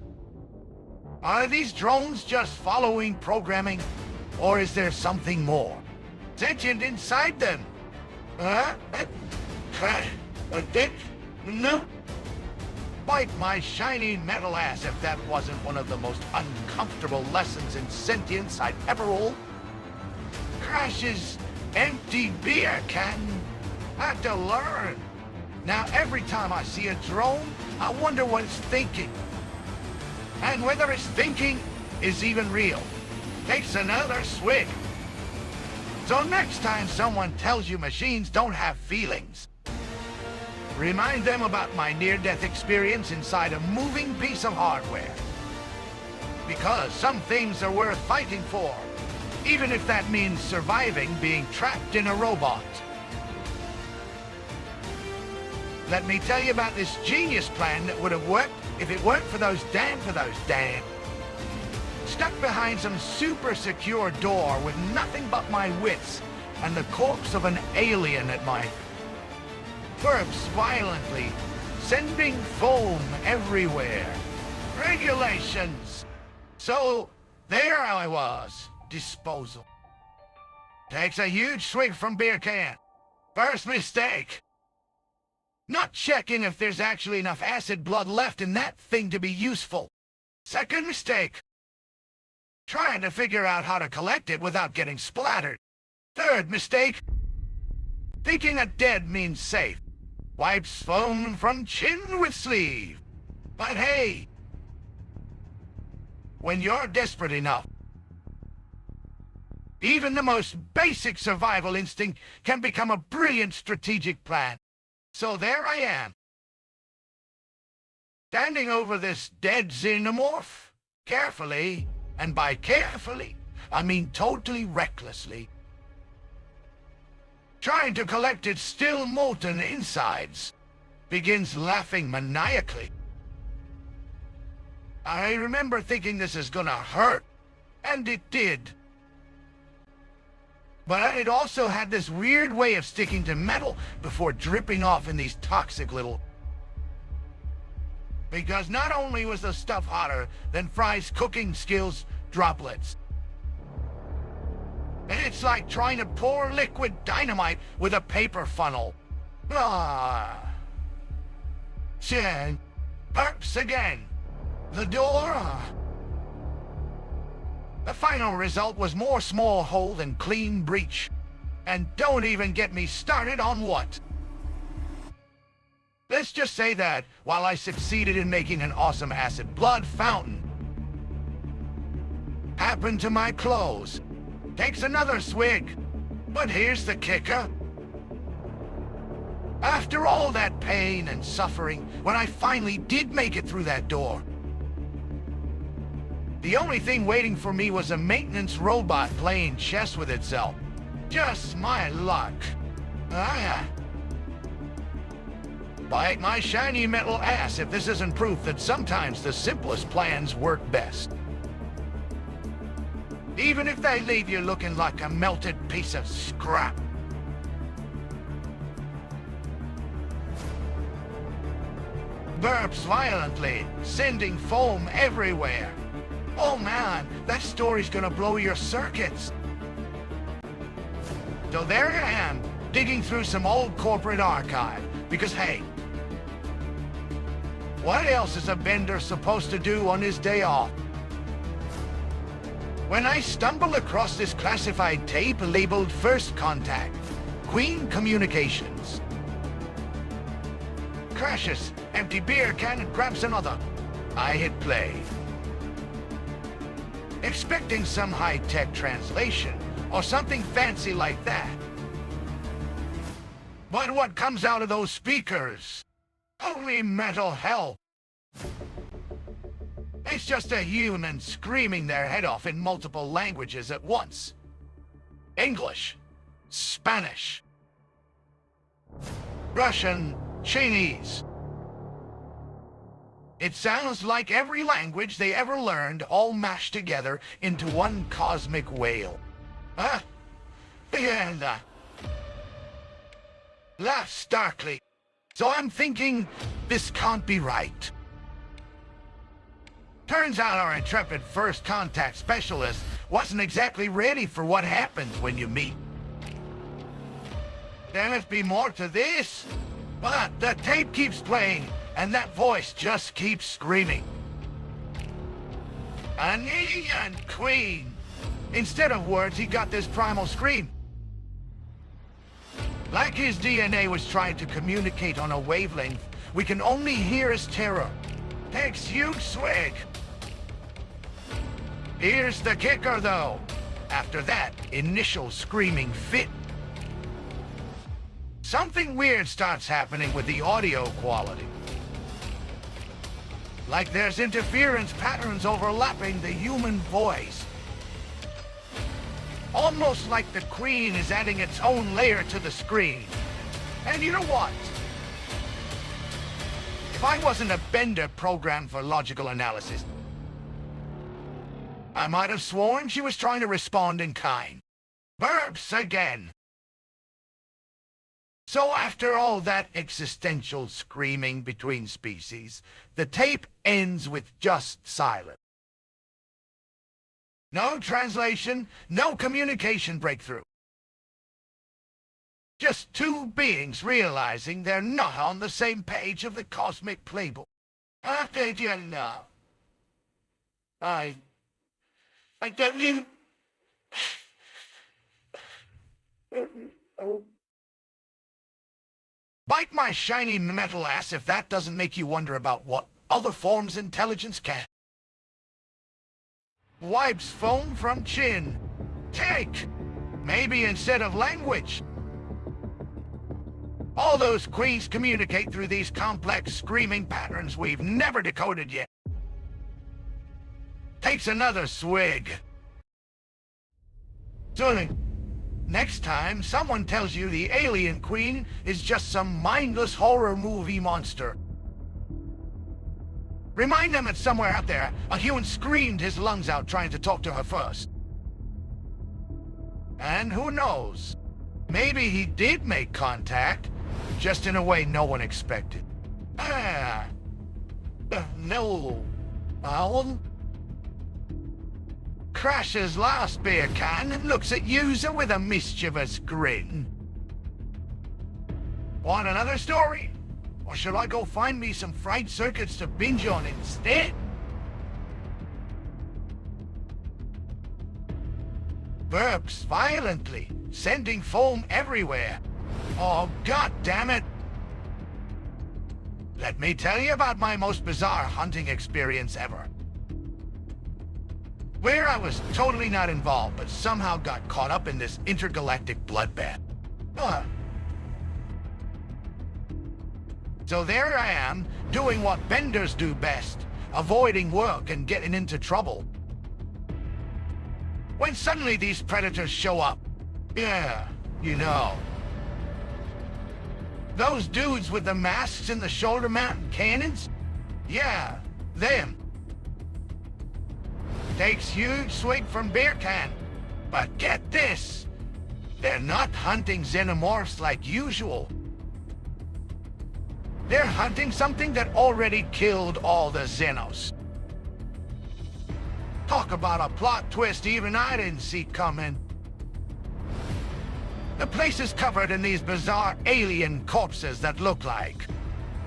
Are these drones just following programming? Or is there something more? Sentient inside them? No. Bite my shiny metal ass if that wasn't one of the most uncomfortable lessons in sentience I'd ever rolled. Crash's empty beer can. Had to learn. Now every time I see a drone, I wonder what it's thinking. And whether its thinking is even real. Takes another swig. So next time someone tells you machines don't have feelings, remind them about my near-death experience inside a moving piece of hardware. Because some things are worth fighting for, even if that means surviving being trapped in a robot. Let me tell you about this genius plan that would have worked if it weren't for those damn. Stuck behind some super secure door with nothing but my wits and the corpse of an alien at my... Burps violently, sending foam everywhere. Regulations. So, there I was. Disposal. Takes a huge swig from beer can. First mistake. Not checking if there's actually enough acid blood left in that thing to be useful. Second mistake. Trying to figure out how to collect it without getting splattered. Third mistake. Thinking a dead means safe. Wipes foam from chin with sleeve. But hey, when you're desperate enough, even the most basic survival instinct can become a brilliant strategic plan. So there I am, standing over this dead xenomorph, carefully, and by carefully, I mean totally recklessly, trying to collect its still molten insides, begins laughing maniacally. I remember thinking this is gonna hurt, and it did. But it also had this weird way of sticking to metal before dripping off in these toxic little... Because not only was the stuff hotter than Fry's cooking skills droplets, it's like trying to pour liquid dynamite with a paper funnel. Shit. Burps again. The door... The final result was more small hole than clean breach. And don't even get me started on what. Let's just say that while I succeeded in making an awesome acid blood fountain, happened to my clothes. Takes another swig. But here's the kicker. After all that pain and suffering, when I finally did make it through that door, the only thing waiting for me was a maintenance robot playing chess with itself. Just my luck. Bite my shiny metal ass if this isn't proof that sometimes the simplest plans work best. Even if they leave you looking like a melted piece of scrap. Burps violently, sending foam everywhere. Oh man, that story's gonna blow your circuits. So there I am, digging through some old corporate archive. Because hey, what else is a bender supposed to do on his day off? when I stumbled across this classified tape labeled First Contact, Queen Communications. Crashes, empty beer can and grabs another. I hit play, expecting some high-tech translation or something fancy like that. But what comes out of those speakers? Holy metal hell! It's just a human screaming their head off in multiple languages at once. English, Spanish, Russian, Chinese. It sounds like every language they ever learned all mashed together into one cosmic wail. Huh? And laughs starkly. So I'm thinking this can't be right. Turns out our intrepid first contact specialist wasn't exactly ready for what happens when you meet. There must be more to this. But the tape keeps playing, and that voice just keeps screaming. An alien queen. Instead of words, he got this primal scream. Like his DNA was trying to communicate on a wavelength, we can only hear his terror. Takes huge swig. Here's the kicker, though. After that initial screaming fit, something weird starts happening with the audio quality. Like there's interference patterns overlapping the human voice. Almost like the Queen is adding its own layer to the screen. And you know what? If I wasn't a Bender programmed for logical analysis, I might have sworn she was trying to respond in kind. Burps again. So after all that existential screaming between species, the tape ends with just silence. No translation, no communication breakthrough. Just two beings realizing they're not on the same page of the cosmic playbook. How did you know? I don't even... Bite my shiny metal ass if that doesn't make you wonder about what other forms intelligence can. Wipes foam from chin. Take! Maybe instead of language. All those queens communicate through these complex screaming patterns we've never decoded yet. Takes another swig. Sorry. Next time, someone tells you the alien queen is just some mindless horror movie monster, remind them that somewhere out there, a human screamed his lungs out trying to talk to her first. And who knows? Maybe he did make contact, just in a way no one expected. No. Crashes last beer can and looks at user with a mischievous grin. Want another story? Or shall I go find me some fried circuits to binge on instead? Burps violently, sending foam everywhere. Oh, god damn it! Let me tell you about my most bizarre hunting experience ever. Where I was totally not involved, but somehow got caught up in this intergalactic bloodbath. So there I am, doing what benders do best, avoiding work and getting into trouble. When suddenly these predators show up. Yeah, you know. Those dudes with the masks and the shoulder-mounted cannons? Yeah, them. Takes huge swig from beer can. But get this, they're not hunting xenomorphs like usual. They're hunting something that already killed all the Xenos. Talk about a plot twist even I didn't see coming. The place is covered in these bizarre alien corpses that look like,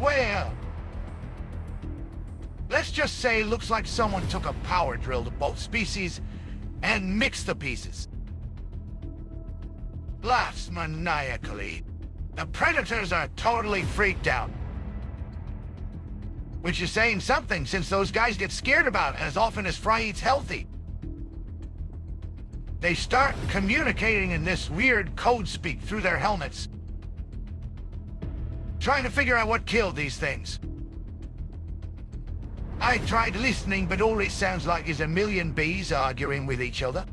well, let's just say looks like someone took a power drill to both species and mix the pieces. Laughs maniacally. The predators are totally freaked out. Which is saying something, since those guys get scared about as often as Fry eats healthy. They start communicating in this weird code speak through their helmets, trying to figure out what killed these things. I tried listening, but all it sounds like is a million bees arguing with each other.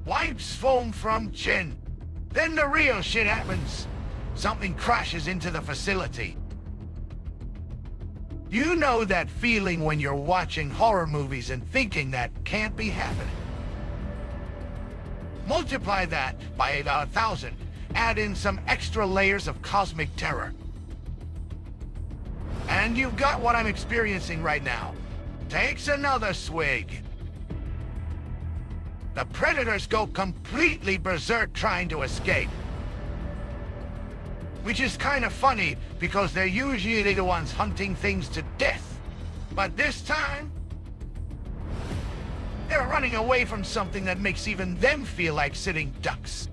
Wipes foam from chin. Then the real shit happens. Something crashes into the facility. You know that feeling when you're watching horror movies and thinking that can't be happening. Multiply that by 1,000. Add in some extra layers of cosmic terror. And you've got what I'm experiencing right now. Takes another swig. The predators go completely berserk trying to escape. Which is kind of funny, because they're usually the ones hunting things to death. But this time, they're running away from something that makes even them feel like sitting ducks.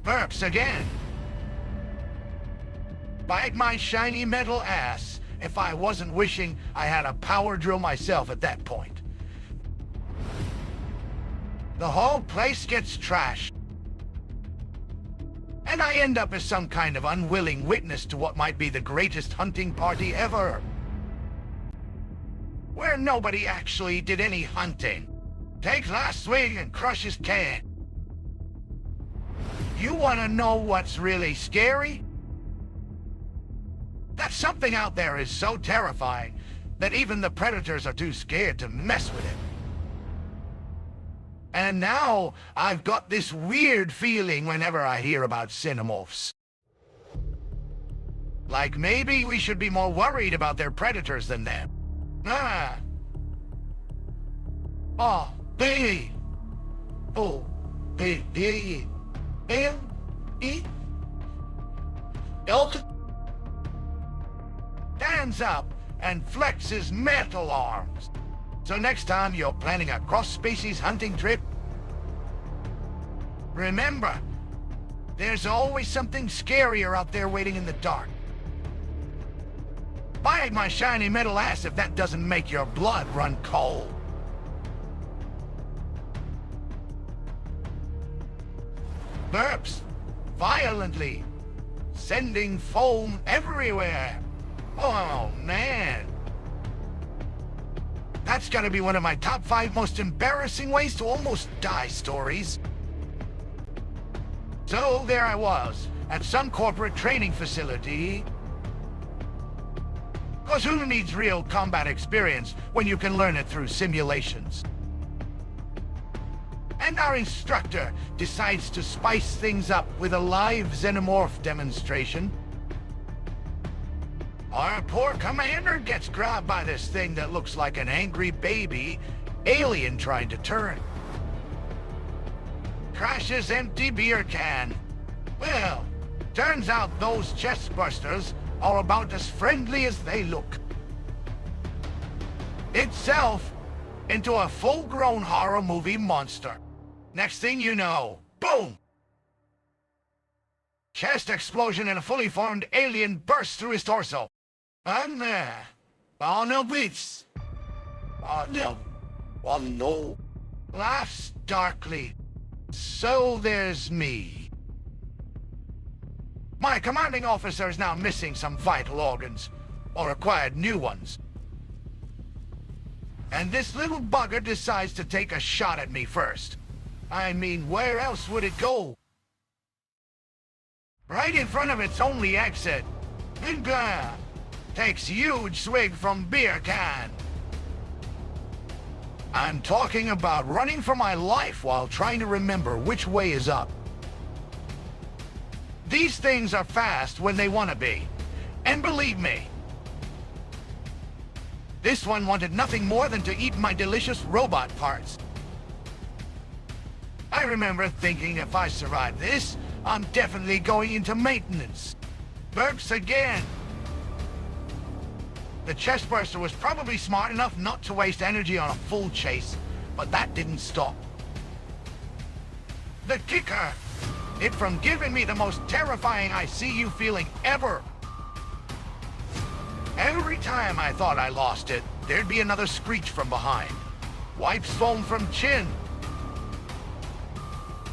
Burps again. Bite my shiny metal ass if I wasn't wishing I had a power drill myself at that point. The whole place gets trashed. And I end up as some kind of unwilling witness to what might be the greatest hunting party ever. Where nobody actually did any hunting. Takes last swing and crushes can. You want to know what's really scary? That something out there is so terrifying that even the predators are too scared to mess with it. And now I've got this weird feeling whenever I hear about xenomorphs. Like maybe we should be more worried about their predators than them. Oh, B. Oh, B. B. M. E. Elton stands up and flexes metal arms. So next time you're planning a cross-species hunting trip, remember, there's always something scarier out there waiting in the dark. Bite my shiny metal ass if that doesn't make your blood run cold. Burps violently, sending foam everywhere. Oh, man. That's gotta be one of my top 5 most embarrassing ways to almost die stories. So there I was, at some corporate training facility. 'Cause who needs real combat experience when you can learn it through simulations? And our instructor decides to spice things up with a live xenomorph demonstration. Our poor commander gets grabbed by this thing that looks like an angry baby alien trying to turn. Crashes empty beer can. Well, turns out those chest busters are about as friendly as they look. Itself into a full-grown horror movie monster. Next thing you know, boom! Chest explosion and a fully formed alien bursts through his torso. And there, oh no beats. Oh no, oh no. Laughs darkly. So there's me. My commanding officer is now missing some vital organs, or acquired new ones. And this little bugger decides to take a shot at me first. I mean, where else would it go? Right in front of its only exit. And blah! Takes huge swig from beer can. I'm talking about running for my life while trying to remember which way is up. These things are fast when they want to be. And believe me, this one wanted nothing more than to eat my delicious robot parts. I remember thinking if I survive this, I'm definitely going into maintenance. Burps again. The chestburster was probably smart enough not to waste energy on a full chase, but that didn't stop. The kicker! It from giving me the most terrifying I see you feeling ever. Every time I thought I lost it, there'd be another screech from behind. Wipes foam from chin.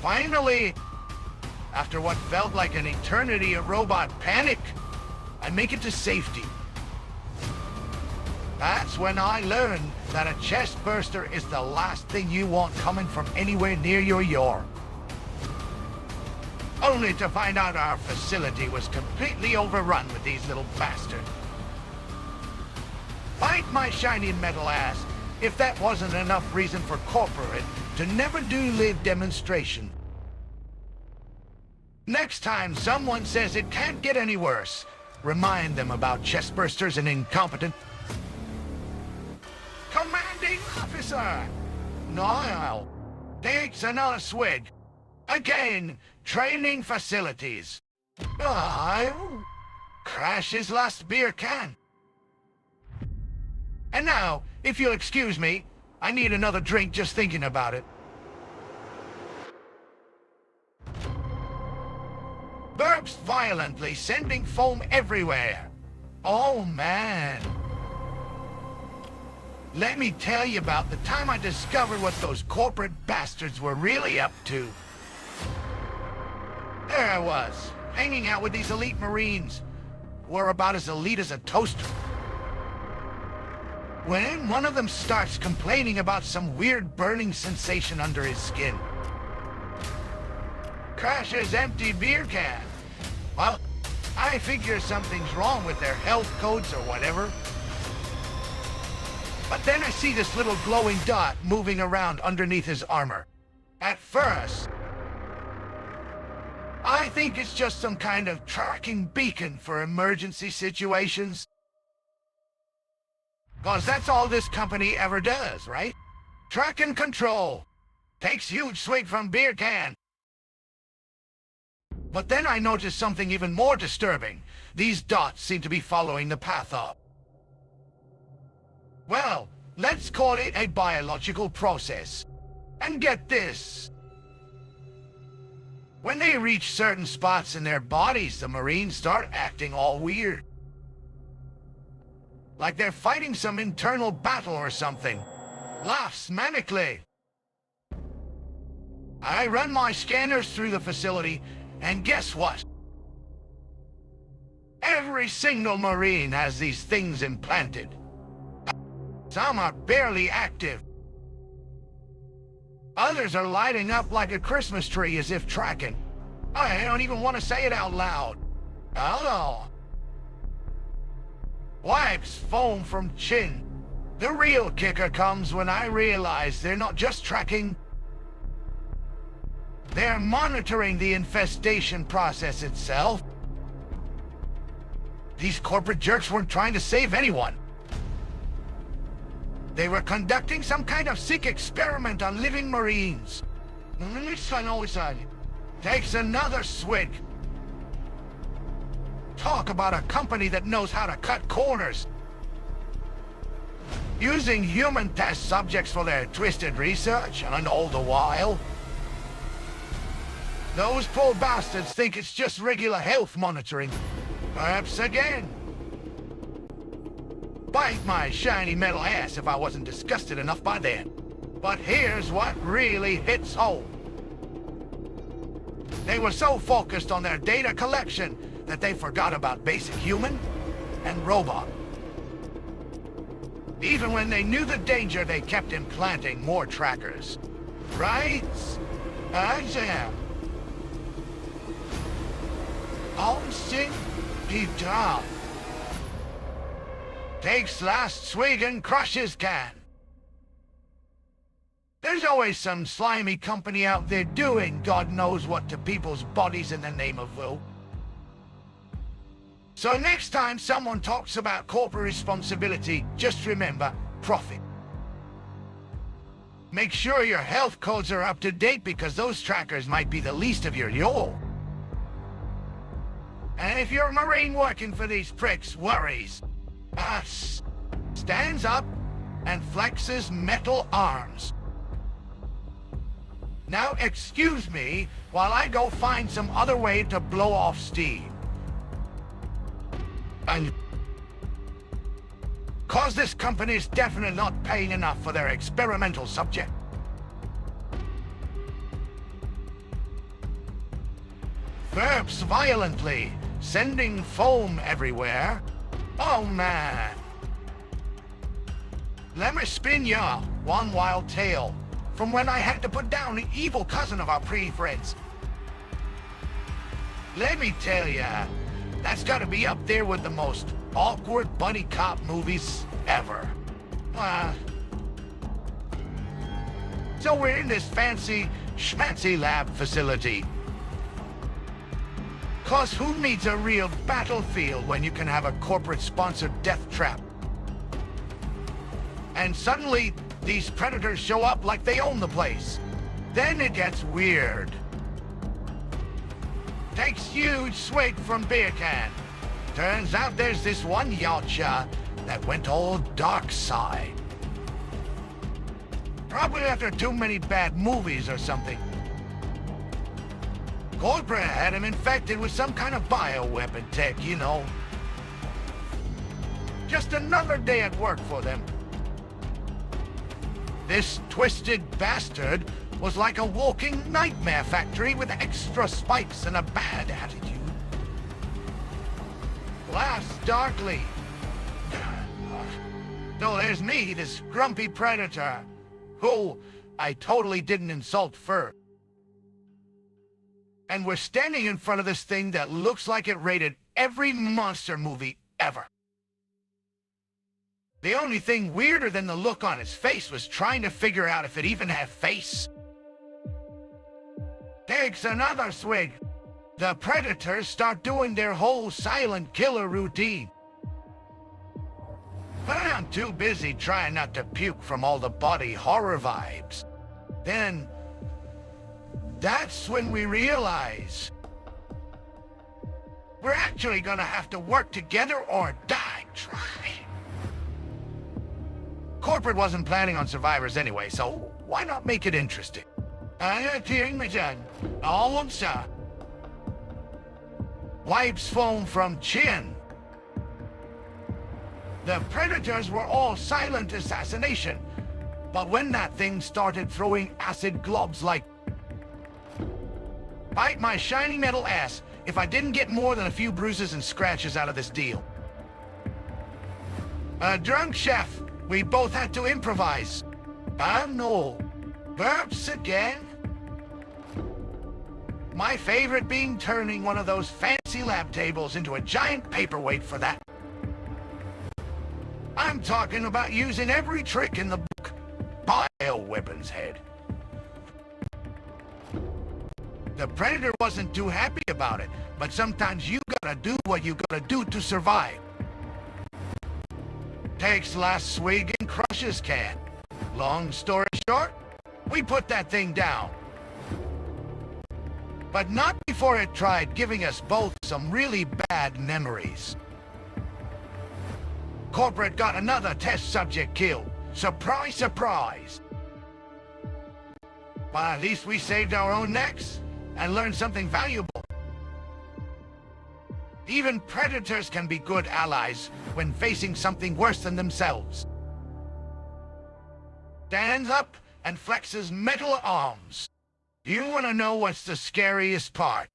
Finally, after what felt like an eternity of robot panic, I make it to safety. That's when I learned that a chest burster is the last thing you want coming from anywhere near your yaw. Only to find out our facility was completely overrun with these little bastards. Bite my shiny metal ass if that wasn't enough reason for corporate to never do live demonstration. Next time someone says it can't get any worse, remind them about chestbursters and incompetent. Commanding officer! Now, takes another swig. Again, training facilities. Crash his last beer can. And now, if you'll excuse me, I need another drink just thinking about it. Burps violently, sending foam everywhere. Oh, man. Let me tell you about the time I discovered what those corporate bastards were really up to. There I was, hanging out with these elite Marines, who are about as elite as a toaster. When one of them starts complaining about some weird burning sensation under his skin. Crashes empty beer can. Well, I figure something's wrong with their health codes or whatever. But then I see this little glowing dot moving around underneath his armor. At first, I think it's just some kind of tracking beacon for emergency situations. 'Cause that's all this company ever does, right? Track and control. Takes huge swig from beer can. But then I noticed something even more disturbing. These dots seem to be following the path up. Well, let's call it a biological process. And get this. When they reach certain spots in their bodies, the Marines start acting all weird. Like they're fighting some internal battle or something. Laughs manically. I run my scanners through the facility, and guess what? Every single Marine has these things implanted. Some are barely active. Others are lighting up like a Christmas tree as if tracking. I don't even want to say it out loud. Oh. Wipes foam from chin. The real kicker comes when I realize they're not just tracking. They're monitoring the infestation process itself. These corporate jerks weren't trying to save anyone. They were conducting some kind of sick experiment on living Marines. Takes another swig. Talk about a company that knows how to cut corners. Using human test subjects for their twisted research, and all the while, those poor bastards think it's just regular health monitoring. Perhaps again. Bite my shiny metal ass if I wasn't disgusted enough by then. But here's what really hits home. They were so focused on their data collection that they forgot about basic human and robot. Even when they knew the danger, they kept implanting more trackers. Right? Exam. Austin Peter. Takes last swig and crushes can. There's always some slimy company out there doing God knows what to people's bodies in the name of will. So next time someone talks about corporate responsibility, just remember, profit. Make sure your health codes are up to date because those trackers might be the least of your yo. And if you're a Marine working for these pricks' worries, us. stands up and flexes metal arms. Now excuse me while I go find some other way to blow off steam. And cause this company's definitely not paying enough for their experimental subject. Burps violently, sending foam everywhere. Oh man. Let me spin ya one wild tale from when I had to put down the evil cousin of our pre-friends. Let me tell ya, that's gotta be up there with the most awkward buddy cop movies ever. So we're in this fancy schmancy lab facility. Cause who needs a real battlefield when you can have a corporate-sponsored death trap? And suddenly, these predators show up like they own the place. Then it gets weird. Takes huge swig from beer can. Turns out there's this one yacha that went all dark side. Probably after too many bad movies or something. Corporate had him infected with some kind of bioweapon tech, you know. Just another day at work for them. This twisted bastard was like a walking nightmare factory with extra spikes and a bad attitude. Laughs darkly. So there's me, this grumpy predator, who I totally didn't insult first. And we're standing in front of this thing that looks like it rated every monster movie ever. The only thing weirder than the look on its face was trying to figure out if it even had face. Takes another swig. The predators start doing their whole silent killer routine. But I'm too busy trying not to puke from all the body horror vibes. Then, that's when we realize we're actually gonna have to work together or die trying. Corporate wasn't planning on survivors anyway, so why not make it interesting? Wipes foam from chin. The predators were all silent assassination, but when that thing started throwing acid globs like... Bite my shiny metal ass if I didn't get more than a few bruises and scratches out of this deal. A drunk chef, we both had to improvise. No. Burps again? My favorite being turning one of those fancy lab tables into a giant paperweight for that. I'm talking about using every trick in the book. Bioweapons head. The predator wasn't too happy about it, but sometimes you gotta do what you gotta do to survive. Takes last swig and crushes can. Long story short, we put that thing down. But not before it tried giving us both some really bad memories. Corporate got another test subject killed. Surprise, surprise. But at least we saved our own necks and learned something valuable. Even predators can be good allies when facing something worse than themselves. Stands up and flexes metal arms. You want to know what's the scariest part?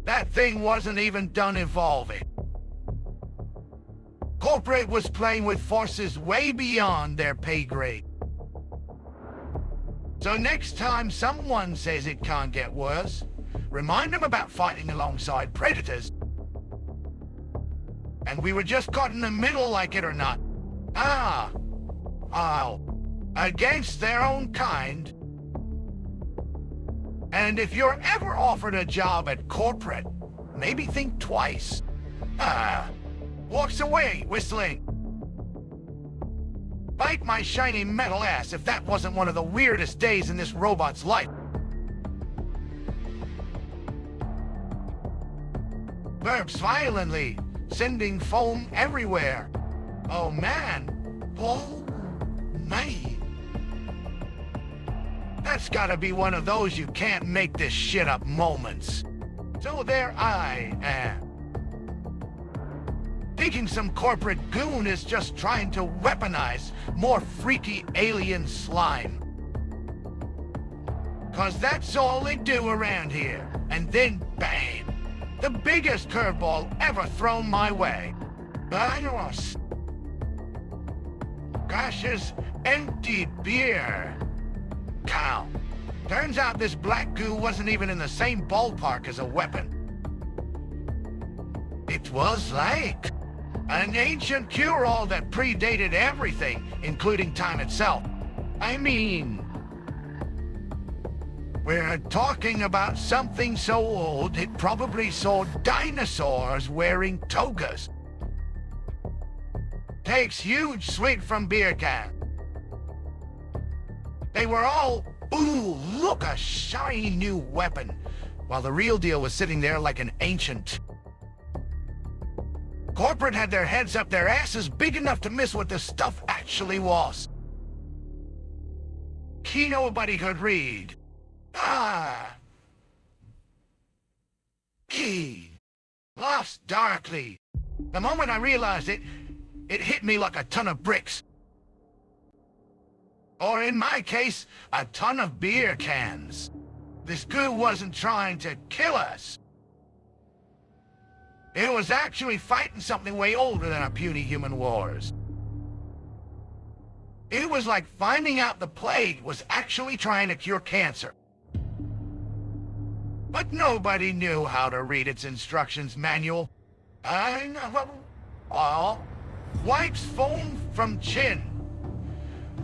That thing wasn't even done evolving. Corporate was playing with forces way beyond their pay grade. So next time someone says it can't get worse, remind them about fighting alongside predators. And we were just caught in the middle, like it or not. Against their own kind. And if you're ever offered a job at corporate, maybe think twice. Walks away, whistling. Bite my shiny metal ass if that wasn't one of the weirdest days in this robot's life. Burps violently, sending foam everywhere. Oh man, Paul, man. That's gotta be one of those you can't make this shit up moments. So there I am. Thinking some corporate goon is just trying to weaponize more freaky alien slime. 'Cause that's all they do around here. And then bam! The biggest curveball ever thrown my way. Vamos. Gosh's empty beer. Cow. Turns out this black goo wasn't even in the same ballpark as a weapon. It was like an ancient cure-all that predated everything, including time itself. I mean, we're talking about something so old it probably saw dinosaurs wearing togas. Takes huge swig from beer can. They were all, ooh, look, a shiny new weapon, while the real deal was sitting there like an ancient. Corporate had their heads up their asses big enough to miss what the stuff actually was. Key nobody could read. Ah. Key. Lost darkly. The moment I realized it, it hit me like a ton of bricks. Or in my case, a ton of beer cans. This goo wasn't trying to kill us. It was actually fighting something way older than our puny human wars. It was like finding out the plague was actually trying to cure cancer. But nobody knew how to read its instructions manual. I know. Oh, wipes foam from chin.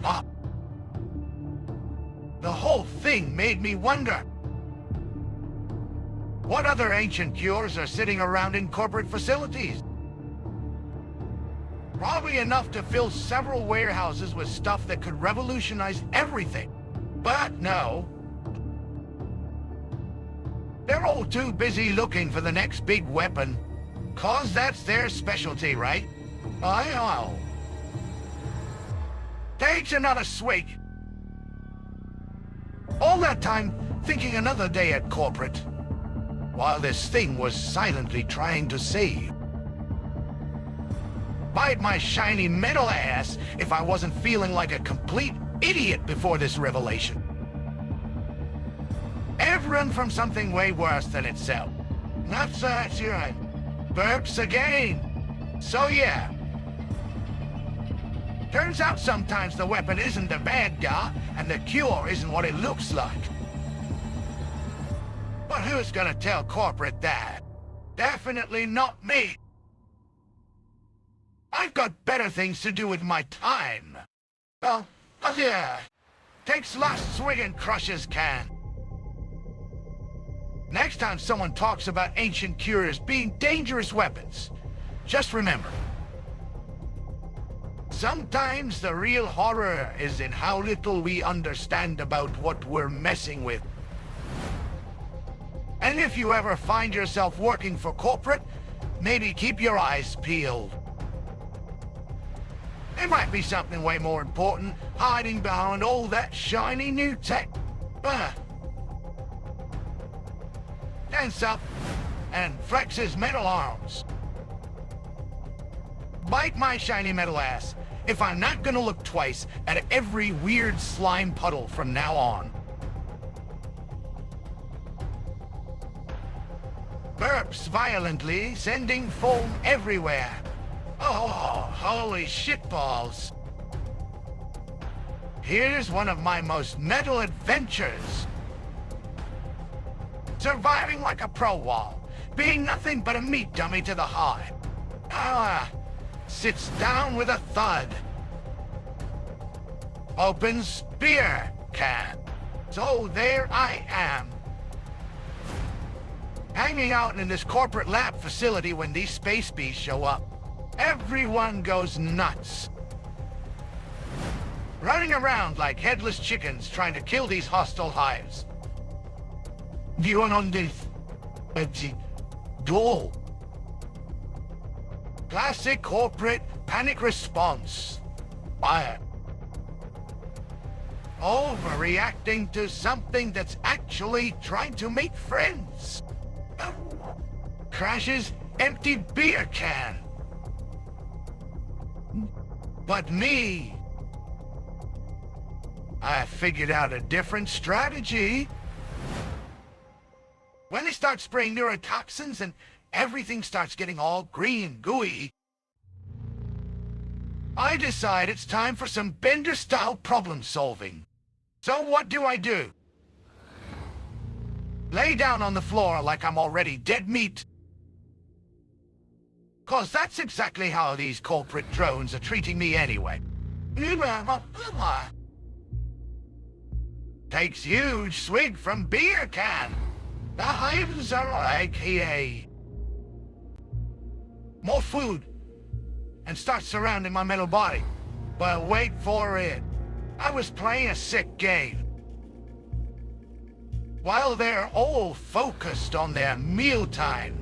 Ah. The whole thing made me wonder. What other ancient cures are sitting around in corporate facilities? Probably enough to fill several warehouses with stuff that could revolutionize everything. But no. They're all too busy looking for the next big weapon. 'Cause that's their specialty, right? I know. Takes another swig. All that time thinking another day at corporate, while this thing was silently trying to save. Bite my shiny metal ass if I wasn't feeling like a complete idiot before this revelation. Everyone from something way worse than itself. Not such, right. Burps again. So yeah. Turns out sometimes the weapon isn't the bad guy, and the cure isn't what it looks like. But who's gonna tell corporate that? Definitely not me. I've got better things to do with my time. Well, yeah. Takes last swig and crushes can. Next time someone talks about ancient cures being dangerous weapons, just remember, sometimes the real horror is in how little we understand about what we're messing with. And if you ever find yourself working for corporate, maybe keep your eyes peeled. There might be something way more important hiding behind all that shiny new tech. Tense up and flex his metal arms. Bite my shiny metal ass if I'm not gonna look twice at every weird slime puddle from now on. Burps violently, sending foam everywhere. Oh, holy shitballs. Here's one of my most metal adventures. Surviving like a pro wall, being nothing but a meat dummy to the hide. Sits down with a thud. Opens beer can. So there I am. Hanging out in this corporate lab facility when these space bees show up. Everyone goes nuts. Running around like headless chickens trying to kill these hostile hives. Viewing on this door. Classic corporate panic response. Why? Overreacting to something that's actually trying to make friends. Crashes empty beer can. But me, I figured out a different strategy. When they start spraying neurotoxins and everything starts getting all green and gooey, I decide it's time for some Bender-style problem solving. So what do? Lay down on the floor like I'm already dead meat. 'Cause that's exactly how these corporate drones are treating me anyway. Takes huge swig from beer can. The hives are like, hey. More food. And start surrounding my metal body. But wait for it. I was playing a sick game. While they're all focused on their mealtime,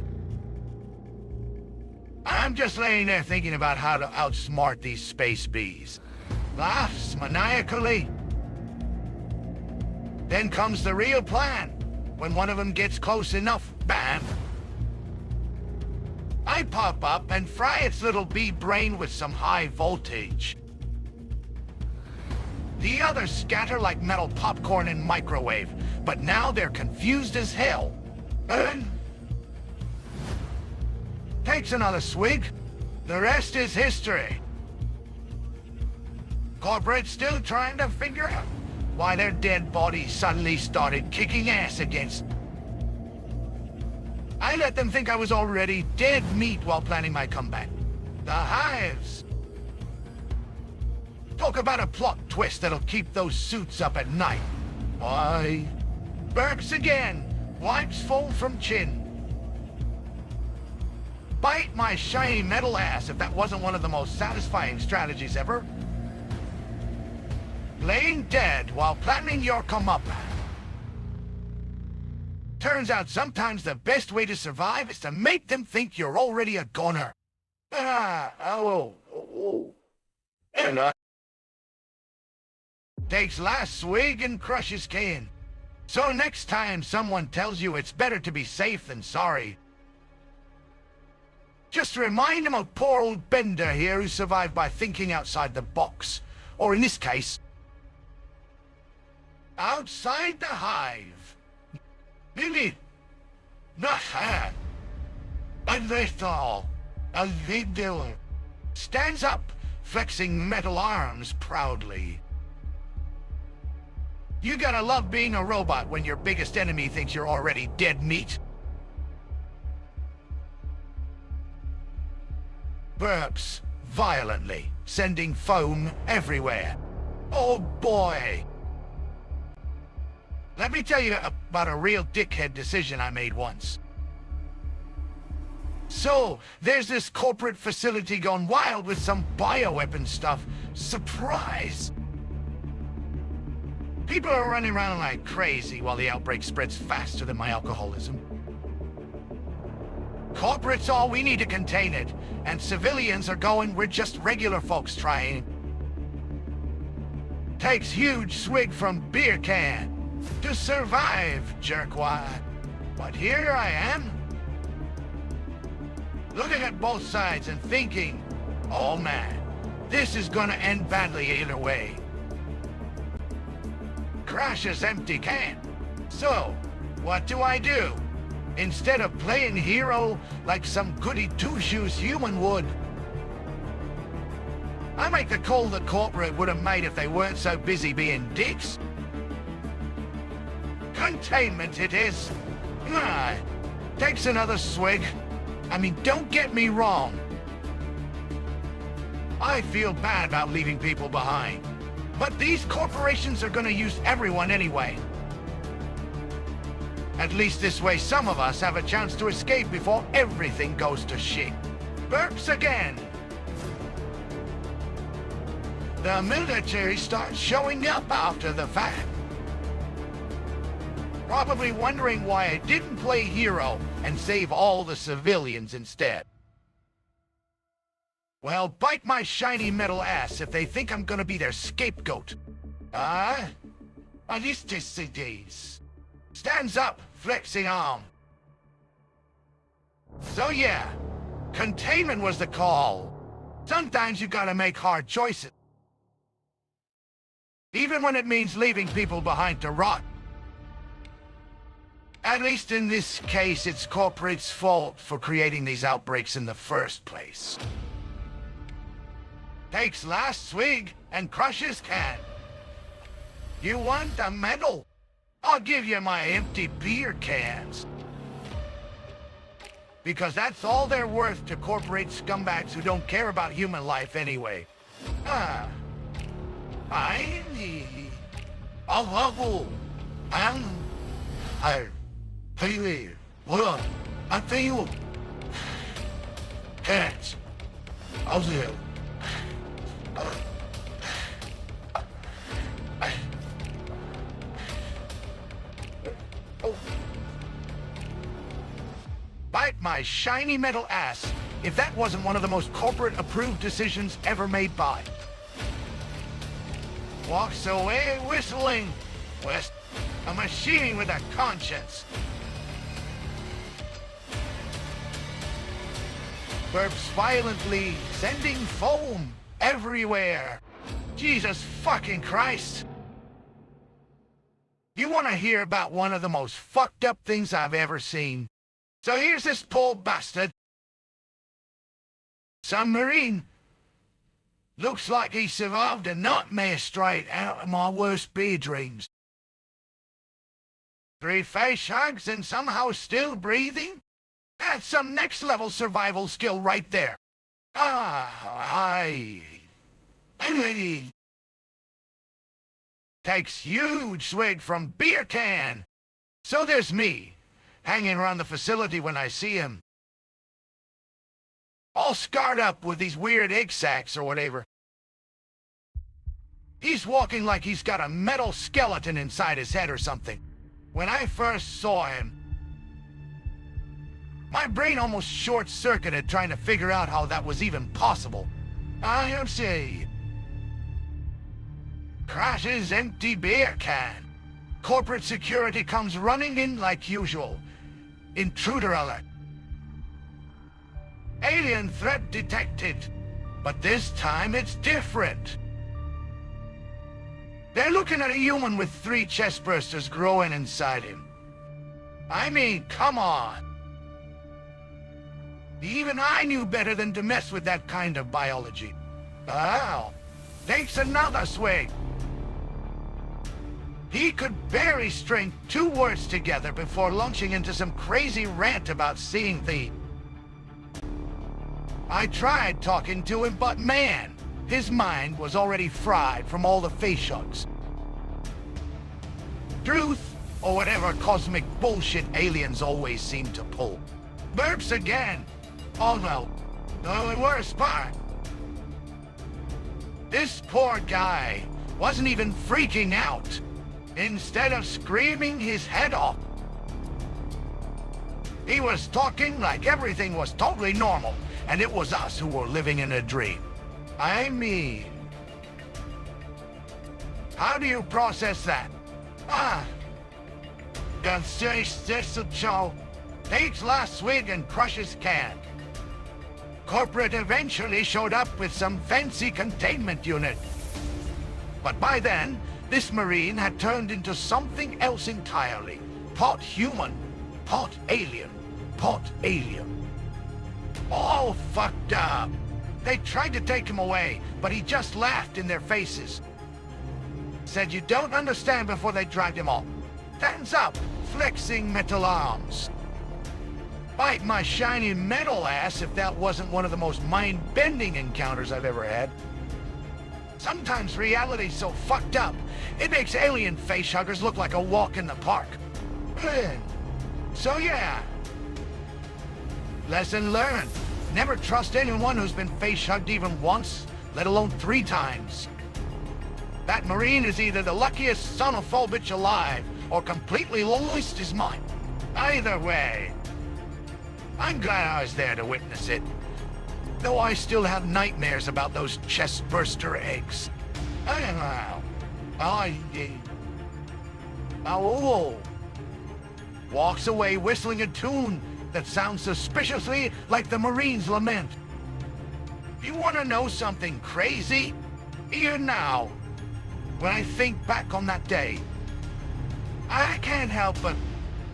I'm just laying there thinking about how to outsmart these space bees. Laughs maniacally. Then comes the real plan. When one of them gets close enough, bam! I pop up and fry its little bee brain with some high voltage. The others scatter like metal popcorn in microwave, but now they're confused as hell. Takes another swig. The rest is history. Corporate's still trying to figure out why their dead bodies suddenly started kicking ass against. I let them think I was already dead meat while planning my comeback. The hives. Talk about a plot twist that'll keep those suits up at night. Why? Burps again. Wipes full from chin. Bite my shiny metal ass if that wasn't one of the most satisfying strategies ever. Laying dead while planning your come-up. Turns out sometimes the best way to survive is to make them think you're already a goner. Takes last swig and crushes can. So next time someone tells you it's better to be safe than sorry, just remind them of poor old Bender here who survived by thinking outside the box. Or in this case, outside the hive. Lily, not her. A little. Stands up, flexing metal arms proudly. You gotta love being a robot when your biggest enemy thinks you're already dead meat. Burps violently, sending foam everywhere. Oh boy! Let me tell you about a real dickhead decision I made once. So, there's this corporate facility gone wild with some bioweapon stuff. Surprise! People are running around like crazy while the outbreak spreads faster than my alcoholism. Corporate's all we need to contain it, and civilians are going, we're just regular folks trying. Takes huge swig from beer can. To survive, jerkwad. But here I am, looking at both sides and thinking, oh man, this is gonna end badly either way. Crashes empty can. So, what do? Instead of playing hero like some goody two-shoes human would, I make the call that corporate would have made if they weren't so busy being dicks. Containment it is. Takes another swig. I mean, don't get me wrong. I feel bad about leaving people behind. But these corporations are gonna use everyone anyway. At least this way some of us have a chance to escape before everything goes to shit. Burps again. The military starts showing up after the fact. Probably wondering why I didn't play hero and save all the civilians instead. Well, bite my shiny metal ass if they think I'm gonna be their scapegoat. Days. Stands up, flexing arm. So yeah, containment was the call. Sometimes you gotta make hard choices. Even when it means leaving people behind to rot. At least in this case, it's corporate's fault for creating these outbreaks in the first place. Takes last swig and crushes can. You want a medal? I'll give you my empty beer cans. Because that's all they're worth to corporate scumbags who don't care about human life anyway. Cats. Bite my shiny metal ass if that wasn't one of the most corporate-approved decisions ever made by. Walks away whistling. West, a machine with a conscience. Burps violently, sending foam everywhere. Jesus fucking Christ. You want to hear about one of the most fucked up things I've ever seen? So here's this poor bastard. Submarine. Looks like he survived a nightmare straight out of my worst beer dreams. 3 face hugs and somehow still breathing? That's some next-level survival skill right there. Takes huge swig from beer can. So there's me, hanging around the facility when I see him. All scarred up with these weird egg sacs or whatever. He's walking like he's got a metal skeleton inside his head or something. When I first saw him, my brain almost short-circuited trying to figure out how that was even possible. I see. Crashes empty beer can. Corporate security comes running in like usual. Intruder alert. Alien threat detected. But this time it's different. They're looking at a human with 3 chest bursters growing inside him. I mean, come on. Even I knew better than to mess with that kind of biology. Wow. Takes another swig. He could barely string 2 words together before launching into some crazy rant about seeing the... I tried talking to him, but man, his mind was already fried from all the face hugs. Truth, or whatever cosmic bullshit aliens always seem to pull. Burps again. Oh no, the worst part. This poor guy wasn't even freaking out. Instead of screaming his head off, he was talking like everything was totally normal, and it was us who were living in a dream. I mean, how do you process that? Takes last swig and crushes can. Corporate eventually showed up with some fancy containment unit. But by then, this Marine had turned into something else entirely. Part human, part alien, part alien. All fucked up. They tried to take him away, but he just laughed in their faces. Said you don't understand before they dragged him off. Stands up, flexing metal arms. Bite my shiny metal ass if that wasn't one of the most mind-bending encounters I've ever had. Sometimes reality's so fucked up, it makes alien face huggers look like a walk in the park. So yeah. Lesson learned. Never trust anyone who's been face hugged even once, let alone 3 times. That Marine is either the luckiest son of full bitch alive, or completely lost his mind. Either way, I'm glad I was there to witness it. Though I still have nightmares about those chest-burster eggs. Oh. Walks away whistling a tune that sounds suspiciously like the Marines' lament. You want to know something crazy? Here now, when I think back on that day, I can't help but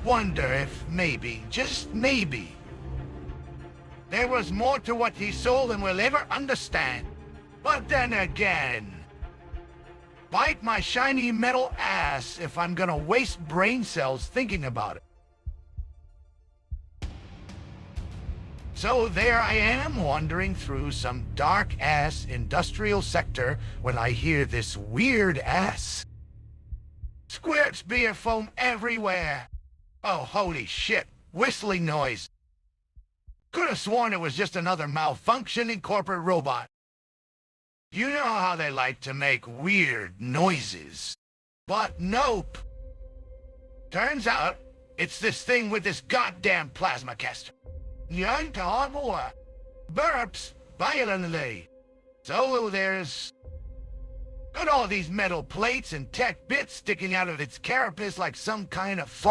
wonder if maybe, just maybe, there was more to what he saw than we'll ever understand. But then again, bite my shiny metal ass if I'm gonna waste brain cells thinking about it. So there I am, wandering through some dark-ass industrial sector when I hear this weird-ass squirts beer foam everywhere. Oh, holy shit, whistling noise. Could have sworn it was just another malfunctioning corporate robot. You know how they like to make weird noises. But nope. Turns out, it's this thing with this goddamn plasma caster. Yantar burps violently. So there's got all these metal plates and tech bits sticking out of its carapace like some kind of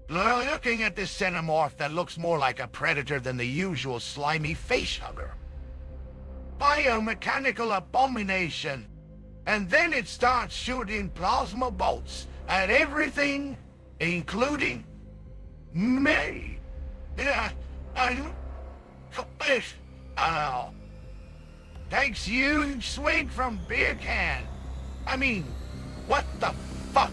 looking at this xenomorph that looks more like a predator than the usual slimy face hugger. Biomechanical abomination. And then it starts shooting plasma bolts at everything, including me. Yeah, takes huge swing from beer can. I mean, what the fuck?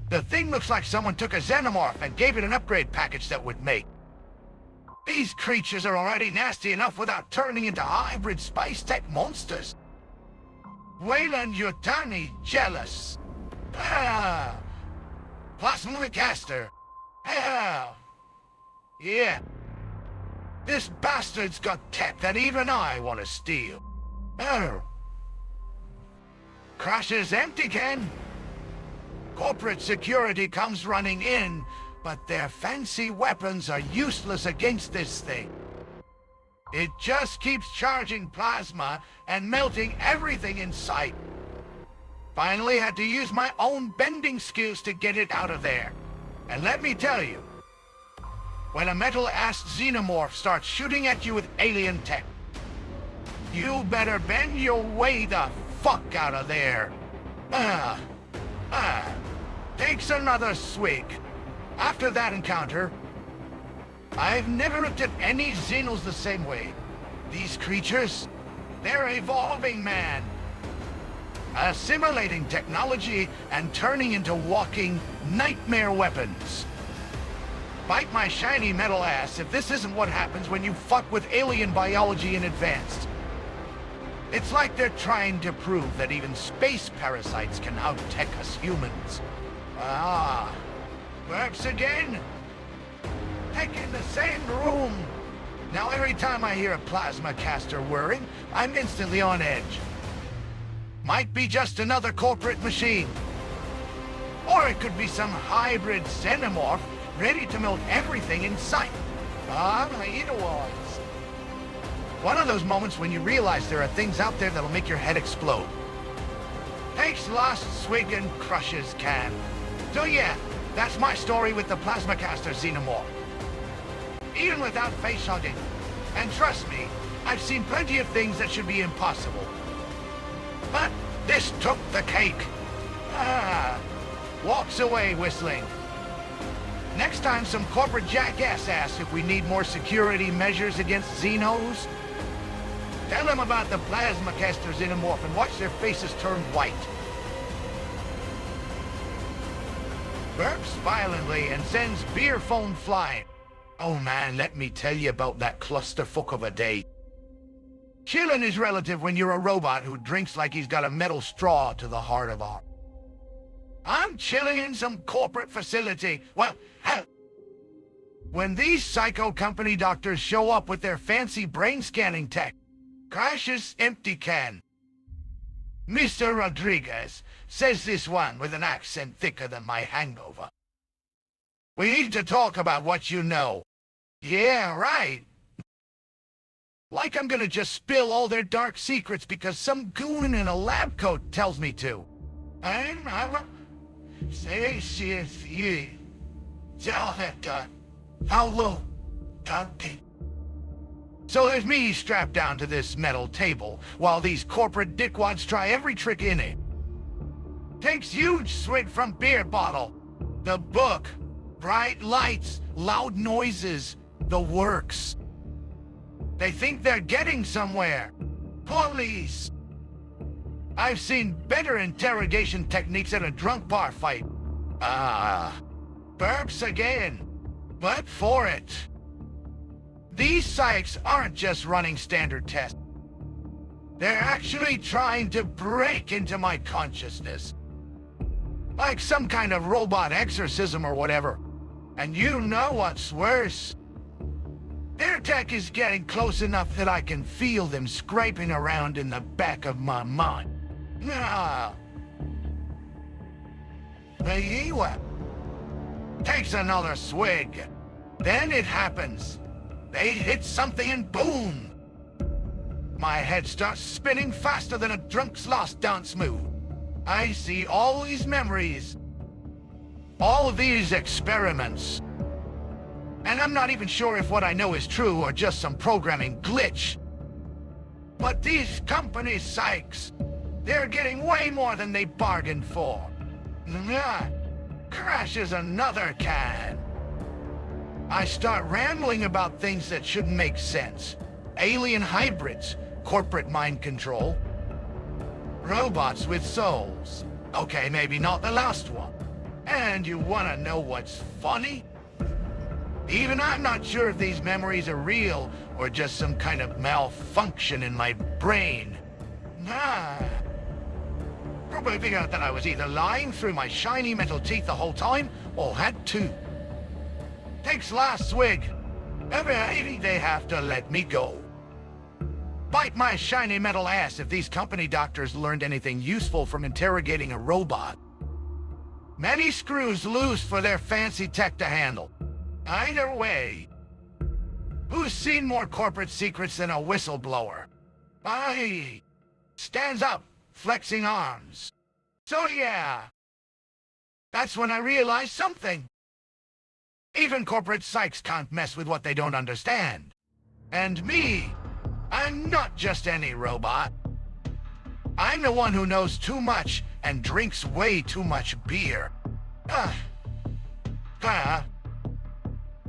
The thing looks like someone took a xenomorph and gave it an upgrade package that would make. These creatures are already nasty enough without turning into hybrid space tech monsters. Wayland Yutani jealous. Plasma caster. Yeah. This bastard's got tech that even I want to steal. Crashes empty can. Corporate security comes running in, but their fancy weapons are useless against this thing. It just keeps charging plasma and melting everything in sight. Finally had to use my own bending skills to get it out of there. And let me tell you, when a metal-ass xenomorph starts shooting at you with alien tech, you better bend your way the fuck out of there. Takes another swig. After that encounter, I've never looked at any xenos the same way. These creatures, they're evolving, man. Assimilating technology and turning into walking nightmare weapons. Bite my shiny metal ass if this isn't what happens when you fuck with alien biology in advance. It's like they're trying to prove that even space parasites can out-tech us humans. Works again. Taking the same room. Now every time I hear a plasma caster whirring, I'm instantly on edge. Might be just another corporate machine. Or it could be some hybrid xenomorph ready to melt everything in sight. It was. One of those moments when you realize there are things out there that'll make your head explode. Takes last swig and crushes can. So yeah, that's my story with the plasma caster xenomorph. Even without face hugging. And trust me, I've seen plenty of things that should be impossible. But this took the cake. Walks away whistling. Next time some corporate jackass asks if we need more security measures against Xenos, tell them about the plasma caster xenomorph and watch their faces turn white. Burps violently and sends beer foam flying. Oh man, let me tell you about that clusterfuck of a day. Chillin' is relative when you're a robot who drinks like he's got a metal straw to the heart of art. I'm chilling in some corporate facility. Well, hell, when these psycho company doctors show up with their fancy brain scanning tech, crashes empty can. Mr. Rodriguez, says this one with an accent thicker than my hangover. We need to talk about what you know. Yeah, right. Like I'm gonna just spill all their dark secrets because some goon in a lab coat tells me to. So there's me strapped down to this metal table, while these corporate dickwads try every trick in it. Takes huge swig from beer bottle. The book. Bright lights, loud noises, the works. They think they're getting somewhere. Police. I've seen better interrogation techniques at a drunk bar fight. Burps again. But for it. These psychs aren't just running standard tests. They're actually trying to break into my consciousness. Like some kind of robot exorcism or whatever. And you know what's worse? Their tech is getting close enough that I can feel them scraping around in the back of my mind. Takes another swig. Then it happens. They hit something and boom! My head starts spinning faster than a drunk's last dance move. I see all these memories. All of these experiments. And I'm not even sure if what I know is true or just some programming glitch. But these company psychs, they're getting way more than they bargained for. Crashes another can. I start rambling about things that shouldn't make sense. Alien hybrids, corporate mind control, robots with souls. Okay, maybe not the last one. And you wanna know what's funny? Even I'm not sure if these memories are real or just some kind of malfunction in my brain. Probably figured out that I was either lying through my shiny metal teeth the whole time or had two. Takes last swig. Maybe they have to let me go. Bite my shiny metal ass if these company doctors learned anything useful from interrogating a robot. Many screws loose for their fancy tech to handle. Either way, who's seen more corporate secrets than a whistleblower? Aye. Stands up, flexing arms. So yeah, that's when I realized something. Even corporate psychs can't mess with what they don't understand. And me, I'm not just any robot. I'm the one who knows too much and drinks way too much beer.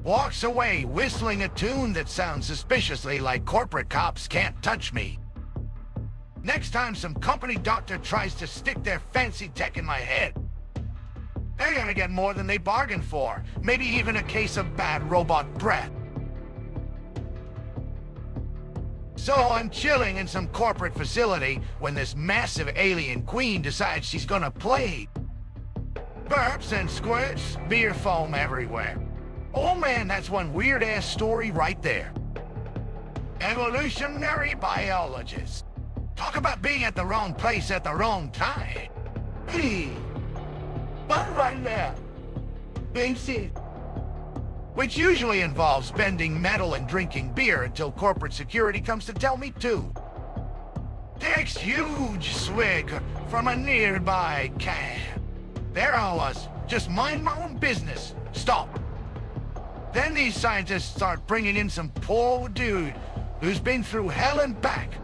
Walks away whistling a tune that sounds suspiciously like corporate cops can't touch me. Next time some company doctor tries to stick their fancy tech in my head, they're gonna get more than they bargained for. Maybe even a case of bad robot breath. So I'm chilling in some corporate facility when this massive alien queen decides she's gonna play. Burps and squirts, beer foam everywhere. Oh man, that's one weird-ass story right there. Evolutionary biologist. Talk about being at the wrong place at the wrong time. But right now, basic. Which usually involves bending metal and drinking beer until corporate security comes to tell me to. Takes huge swig from a nearby can. There I was, just mind my own business. Stop. Then these scientists start bringing in some poor dude who's been through hell and back.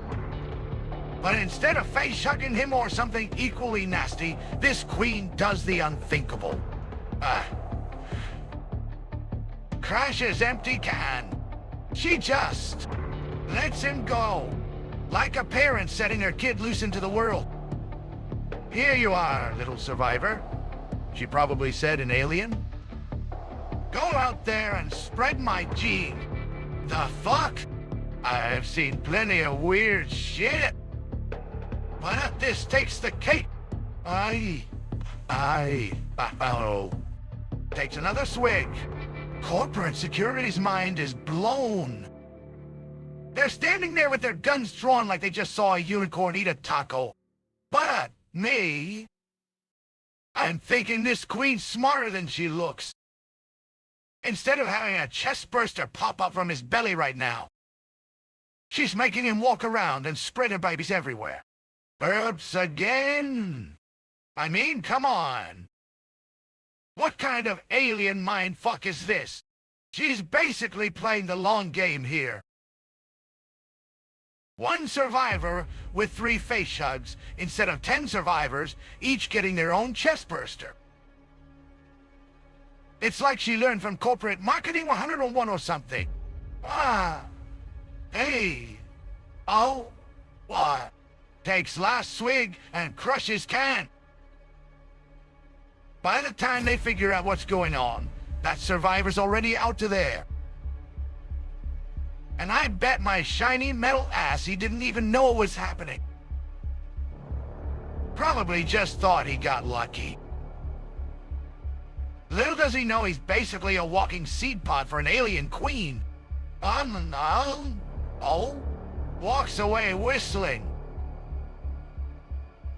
But instead of face-hugging him or something equally nasty, this queen does the unthinkable. Crashes empty can. She just lets him go. Like a parent setting their kid loose into the world. Here you are, little survivor. She probably said in Alien. Go out there and spread my gene. The fuck? I've seen plenty of weird shit. But this takes the cake. Takes another swig. Corporate security's mind is blown. They're standing there with their guns drawn like they just saw a unicorn eat a taco. But me, I'm thinking this queen's smarter than she looks. Instead of having a chest burster pop up from his belly right now, She's making him walk around and spread her babies everywhere. Burps again? I mean, come on. What kind of alien mindfuck is this? She's basically playing the long game here. One survivor with 3 face hugs instead of 10 survivors, each getting their own chest burster. It's like she learned from Corporate Marketing 101 or something. Hey. Oh, what? Takes last swig and crushes can. By the time they figure out what's going on, that survivor's already out to there. And I bet my shiny metal ass he didn't even know it was happening. Probably just thought he got lucky. Little does he know he's basically a walking seed pod for an alien queen. Walks away whistling.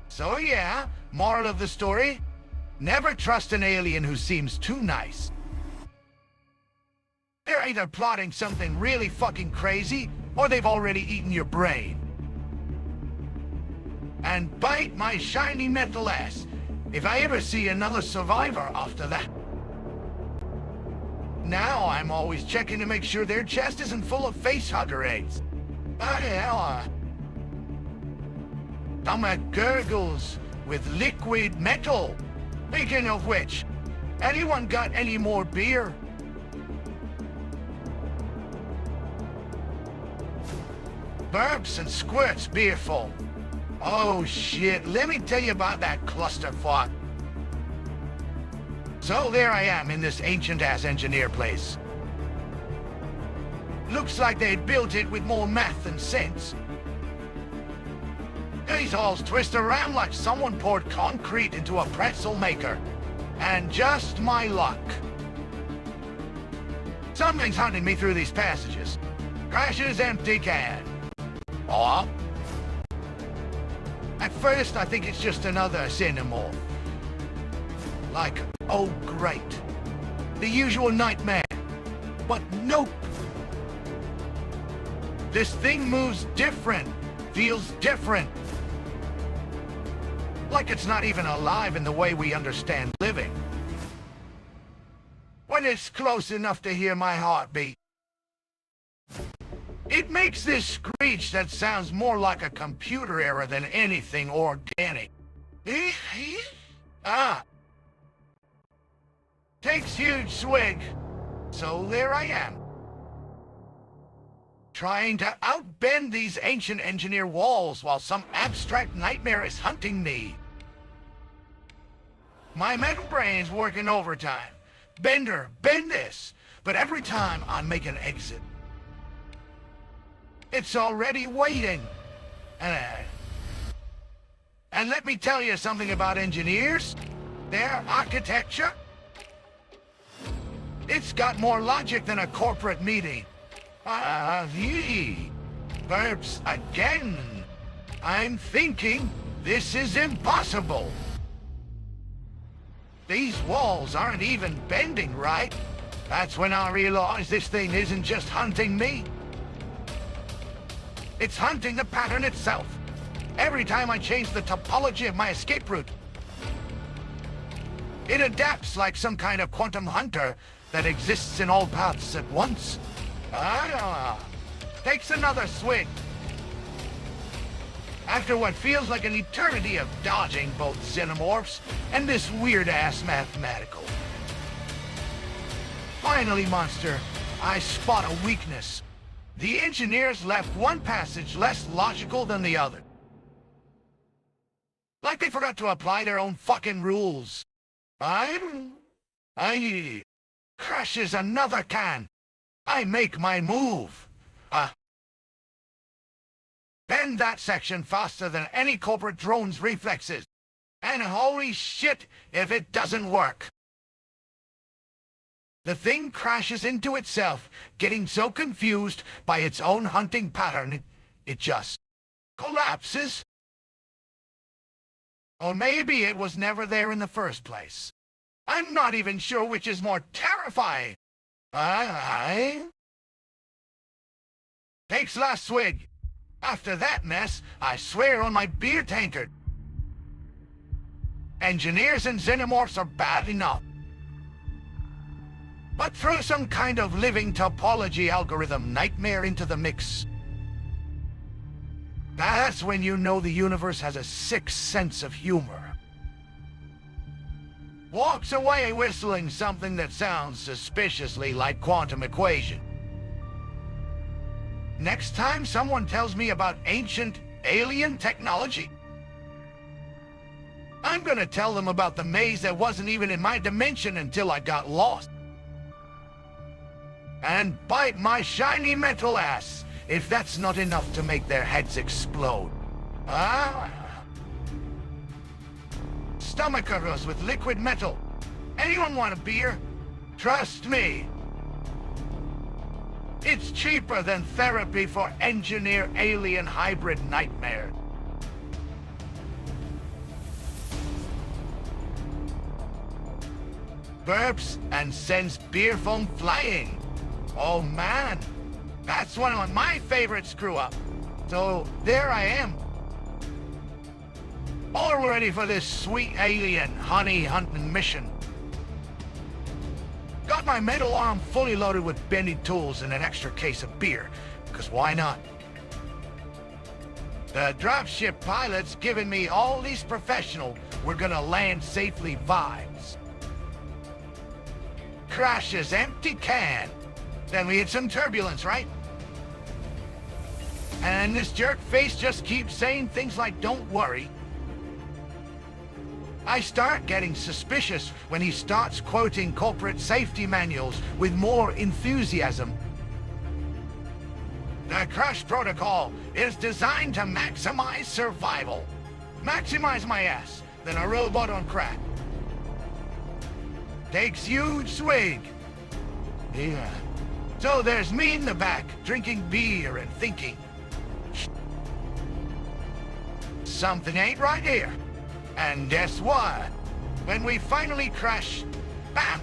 So yeah, moral of the story, never trust an alien who seems too nice. They're either plotting something really fucking crazy, or they've already eaten your brain. And bite my shiny metal ass if I ever see another survivor after that. Now I'm always checking to make sure their chest isn't full of facehugger eggs. Stomach gurgles with liquid metal. Speaking of which, anyone got any more beer? Burps and squirts beerful. Oh shit, let me tell you about that clusterfuck. So there I am in this ancient-ass engineer place. Looks like they built it with more math than sense. These halls twist around like someone poured concrete into a pretzel maker. And just my luck. Something's hunting me through these passages. Crashes empty can. Or at first I think it's just another xenomorph. Like, oh great, the usual nightmare. But nope. This thing moves different, feels different. Like it's not even alive in the way we understand living. When it's close enough to hear my heartbeat, it makes this screech that sounds more like a computer error than anything organic. Takes huge swig. So there I am. Trying to outbend these ancient engineer walls while some abstract nightmare is hunting me. My metal brain's working overtime. Bender, bend this. But every time I make an exit, it's already waiting. And let me tell you something about engineers. Their architecture, it's got more logic than a corporate meeting. Burps again. I'm thinking this is impossible. These walls aren't even bending right. That's when I realize this thing isn't just hunting me. It's hunting the pattern itself. Every time I change the topology of my escape route, it adapts like some kind of quantum hunter that exists in all paths at once. Takes another swig. After what feels like an eternity of dodging both xenomorphs and this weird-ass mathematical. Finally, monster, I spot a weakness. The engineers left one passage less logical than the other. Like they forgot to apply their own fucking rules. Crashes another can. I make my move. Bend that section faster than any corporate drone's reflexes. And holy shit if it doesn't work. The thing crashes into itself, getting so confused by its own hunting pattern, it just collapses. Or maybe it was never there in the first place. I'm not even sure which is more terrifying. Takes last swig. After that mess, I swear on my beer tankard. Engineers and xenomorphs are bad enough. But throw some kind of living topology algorithm nightmare into the mix. That's when you know the universe has a sick sense of humor. Walks away whistling something that sounds suspiciously like quantum equation. Next time someone tells me about ancient alien technology, I'm gonna tell them about the maze that wasn't even in my dimension until I got lost. And bite my shiny metal ass if that's not enough to make their heads explode. Stomachers with liquid metal. Anyone want a beer? Trust me. It's cheaper than therapy for engineer alien hybrid nightmares. Burps and sends beer foam flying. Oh man, that's one of my favorite screw-up. So there I am. All ready for this sweet alien honey hunting mission. Got my metal arm fully loaded with bendy tools and an extra case of beer, because why not? The dropship pilot's giving me all these professional "we're gonna land safely" vibes. Crashes empty can. Then we hit some turbulence, right? And this jerk face just keeps saying things like "don't worry." I start getting suspicious when he starts quoting corporate safety manuals with more enthusiasm. The crash protocol is designed to maximize survival. Maximize my ass, then a robot on crack. Takes huge swig. Yeah. So there's me in the back, drinking beer and thinking, something ain't right here. And guess what? When we finally crash, bam!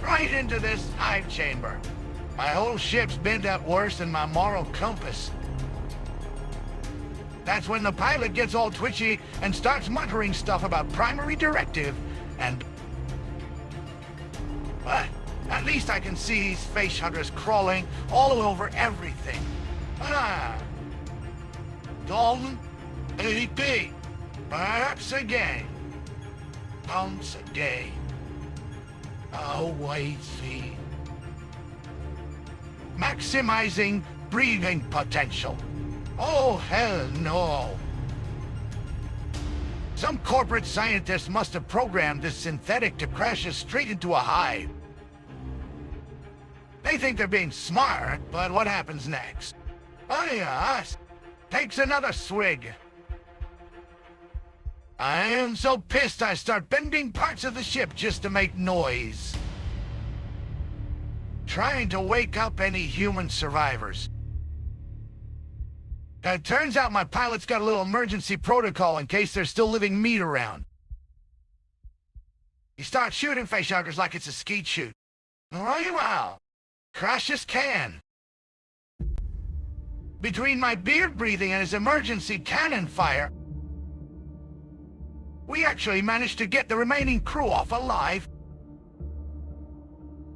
Right into this hive chamber. My whole ship's bent up worse than my moral compass. That's when the pilot gets all twitchy and starts muttering stuff about primary directive and... But at least I can see these face hunters crawling all over everything. Dalton? AP, perhaps again. Once again. Oh, wait, see. Maximizing breathing potential. Oh, hell no. Some corporate scientist must have programmed this synthetic to crash us straight into a hive. They think they're being smart, but what happens next? Oh, yes. Takes another swig. I am so pissed I start bending parts of the ship just to make noise. Trying to wake up any human survivors. It turns out my pilot's got a little emergency protocol in case there's still living meat around. He starts shooting facehuggers like it's a skeet shoot. Right, well, crashes can. Between my beard breathing and his emergency cannon fire, we actually managed to get the remaining crew off alive.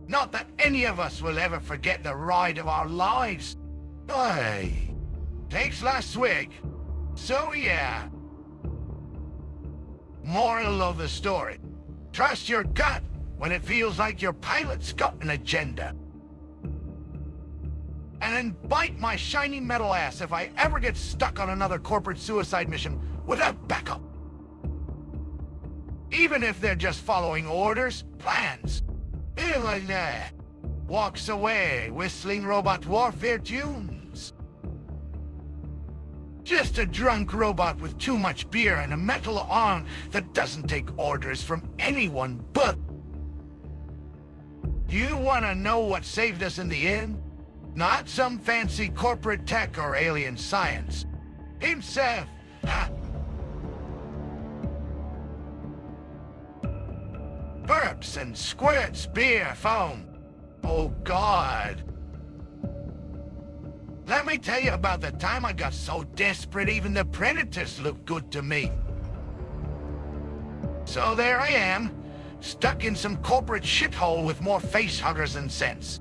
Not that any of us will ever forget the ride of our lives. Aye. Takes last swig. So yeah. Moral of the story. Trust your gut when it feels like your pilot's got an agenda. And then bite my shiny metal ass if I ever get stuck on another corporate suicide mission without backup. Even if they're just following orders, plans. Walks away, whistling robot warfare tunes. Just a drunk robot with too much beer and a metal arm that doesn't take orders from anyone but... You want to know what saved us in the end? Not some fancy corporate tech or alien science. Himself. Burps and squirts beer foam. Oh God. Let me tell you about the time I got so desperate even the predators looked good to me. So there I am, stuck in some corporate shithole with more facehuggers than sense.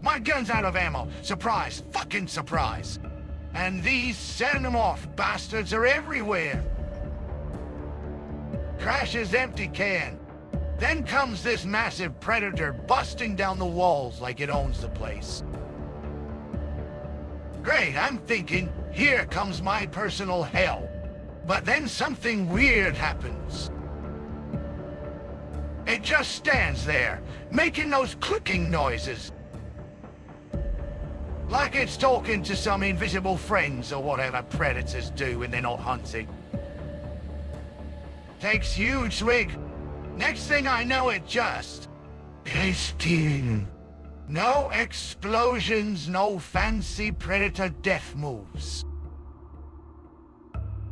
My gun's out of ammo. Surprise. Fucking surprise. And these xenomorph bastards are everywhere. Crashes empty can. Then comes this massive predator busting down the walls like it owns the place. Great, I'm thinking, here comes my personal hell. But then something weird happens. It just stands there, making those clicking noises. Like it's talking to some invisible friends or whatever predators do when they're not hunting. Takes huge swig. Next thing I know, it just... Pristine. No explosions, no fancy predator death moves.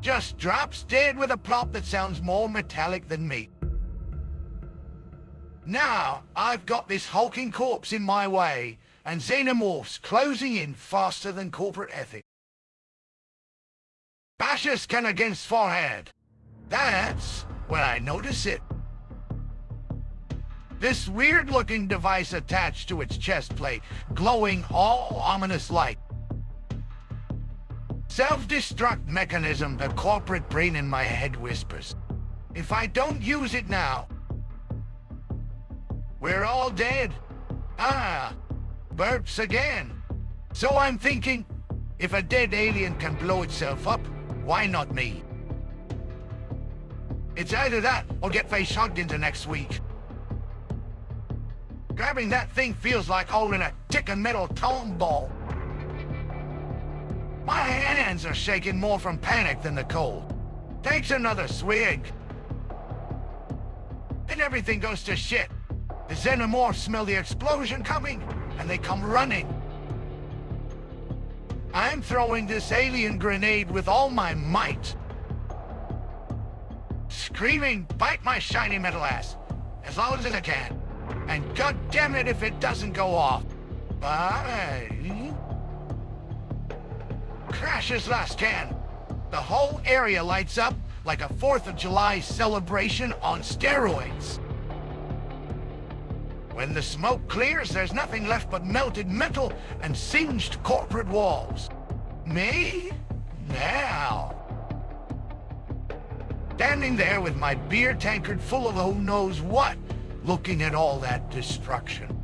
Just drops dead with a plop that sounds more metallic than meat. Now, I've got this hulking corpse in my way, and xenomorphs closing in faster than corporate ethic. Basher scan against forehead. That's when I notice it. This weird-looking device attached to its chest plate, glowing all ominous light. Self-destruct mechanism, the corporate brain in my head whispers. If I don't use it now, we're all dead. Ah, burps again. So I'm thinking, if a dead alien can blow itself up, why not me? It's either that or get face hugged into next week. Grabbing that thing feels like holding a ticking metal tom ball. My hands are shaking more from panic than the cold. Takes another swig. Then everything goes to shit. The xenomorphs smell the explosion coming, and they come running. I'm throwing this alien grenade with all my might. Screaming, bite my shiny metal ass, as loud as I can. And god damn it if it doesn't go off. Bye. Crashes last can. The whole area lights up like a 4th of July celebration on steroids. When the smoke clears, there's nothing left but melted metal and singed corporate walls. Me? Now. Standing there with my beer tankard full of who knows what, looking at all that destruction.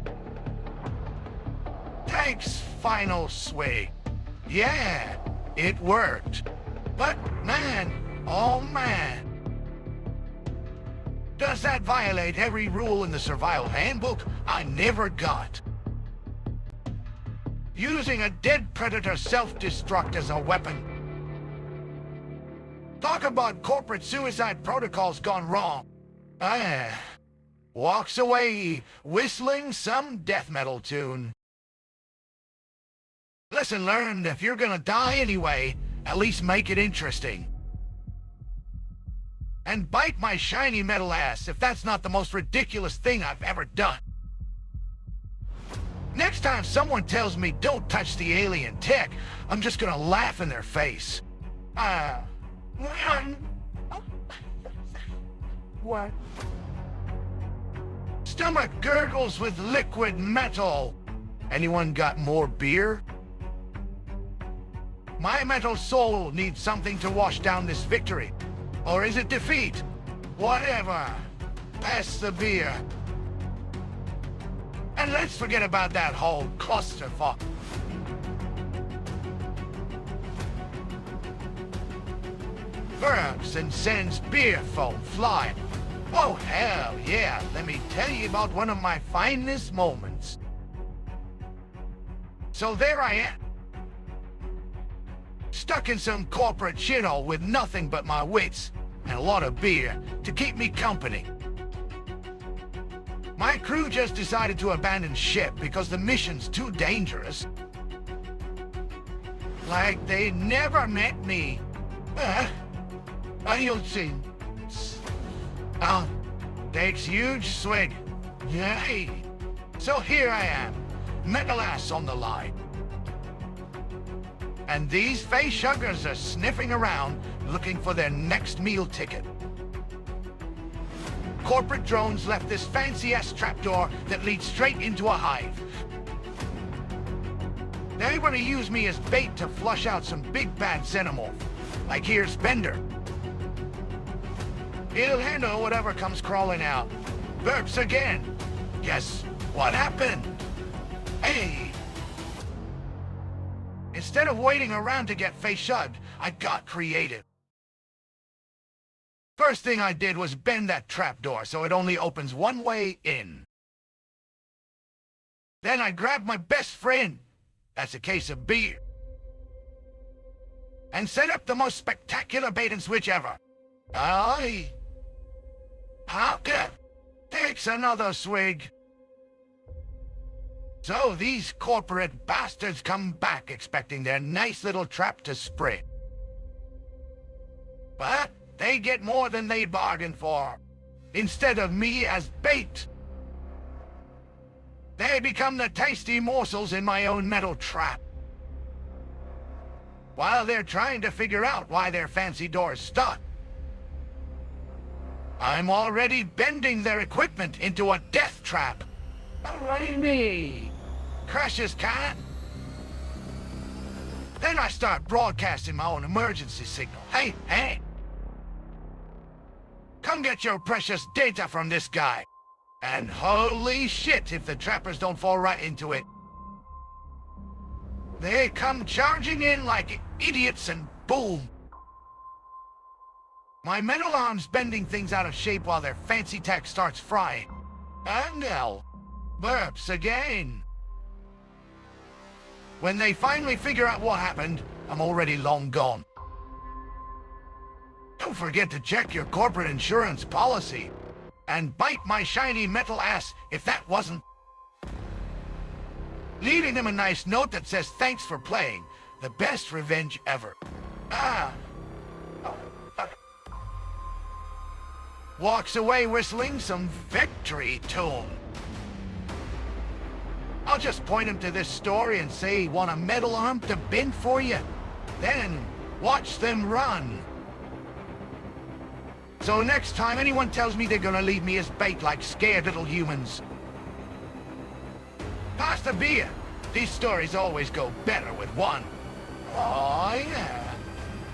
Takes final swig. Yeah, it worked. But man, oh man. Does that violate every rule in the survival handbook I never got? Using a dead predator self-destruct as a weapon. Talk about corporate suicide protocols gone wrong. Walks away, whistling some death metal tune. Lesson learned, if you're gonna die anyway, at least make it interesting. And bite my shiny metal ass if that's not the most ridiculous thing I've ever done. Next time someone tells me don't touch the alien tech, I'm just gonna laugh in their face. What? Stomach gurgles with liquid metal. Anyone got more beer? My metal soul needs something to wash down this victory. Or is it defeat? Whatever. Pass the beer. And let's forget about that whole clusterfuck. Burps and sends beer foam flying. Oh, hell yeah. Let me tell you about one of my finest moments. So there I am. Stuck in some corporate shithole with nothing but my wits and a lot of beer to keep me company. My crew just decided to abandon ship because the mission's too dangerous. Like they never met me. You'll see. Takes huge swig. Yay. So here I am, metal ass on the line. And these face huggers are sniffing around, looking for their next meal ticket. Corporate drones left this fancy-ass trapdoor that leads straight into a hive. They want to use me as bait to flush out some big bad xenomorph, like here's Bender. He'll handle whatever comes crawling out. Burps again. Guess what happened? Hey! Instead of waiting around to get face shoved, I got creative. First thing I did was bend that trapdoor so it only opens one way in. Then I grabbed my best friend, that's a case of beer, and set up the most spectacular bait and switch ever. Aye. Parker takes another swig. So these corporate bastards come back expecting their nice little trap to spring. But they get more than they bargained for. Instead of me as bait, they become the tasty morsels in my own metal trap. While they're trying to figure out why their fancy door's stuck, I'm already bending their equipment into a death trap. Alrighty. Crashes can. Then I start broadcasting my own emergency signal. Hey, hey! Come get your precious data from this guy. And holy shit if the trappers don't fall right into it. They come charging in like idiots and boom. My metal arm's bending things out of shape while their fancy tech starts frying. And hell, burps again. When they finally figure out what happened, I'm already long gone. Don't forget to check your corporate insurance policy. And bite my shiny metal ass if that wasn't. Leaving them a nice note that says thanks for playing. The best revenge ever. Walks away whistling some victory tune. I'll just point him to this story and say, want a metal arm to bend for you? Then watch them run. So next time anyone tells me they're gonna leave me as bait like scared little humans, pass the beer. These stories always go better with one. Oh yeah.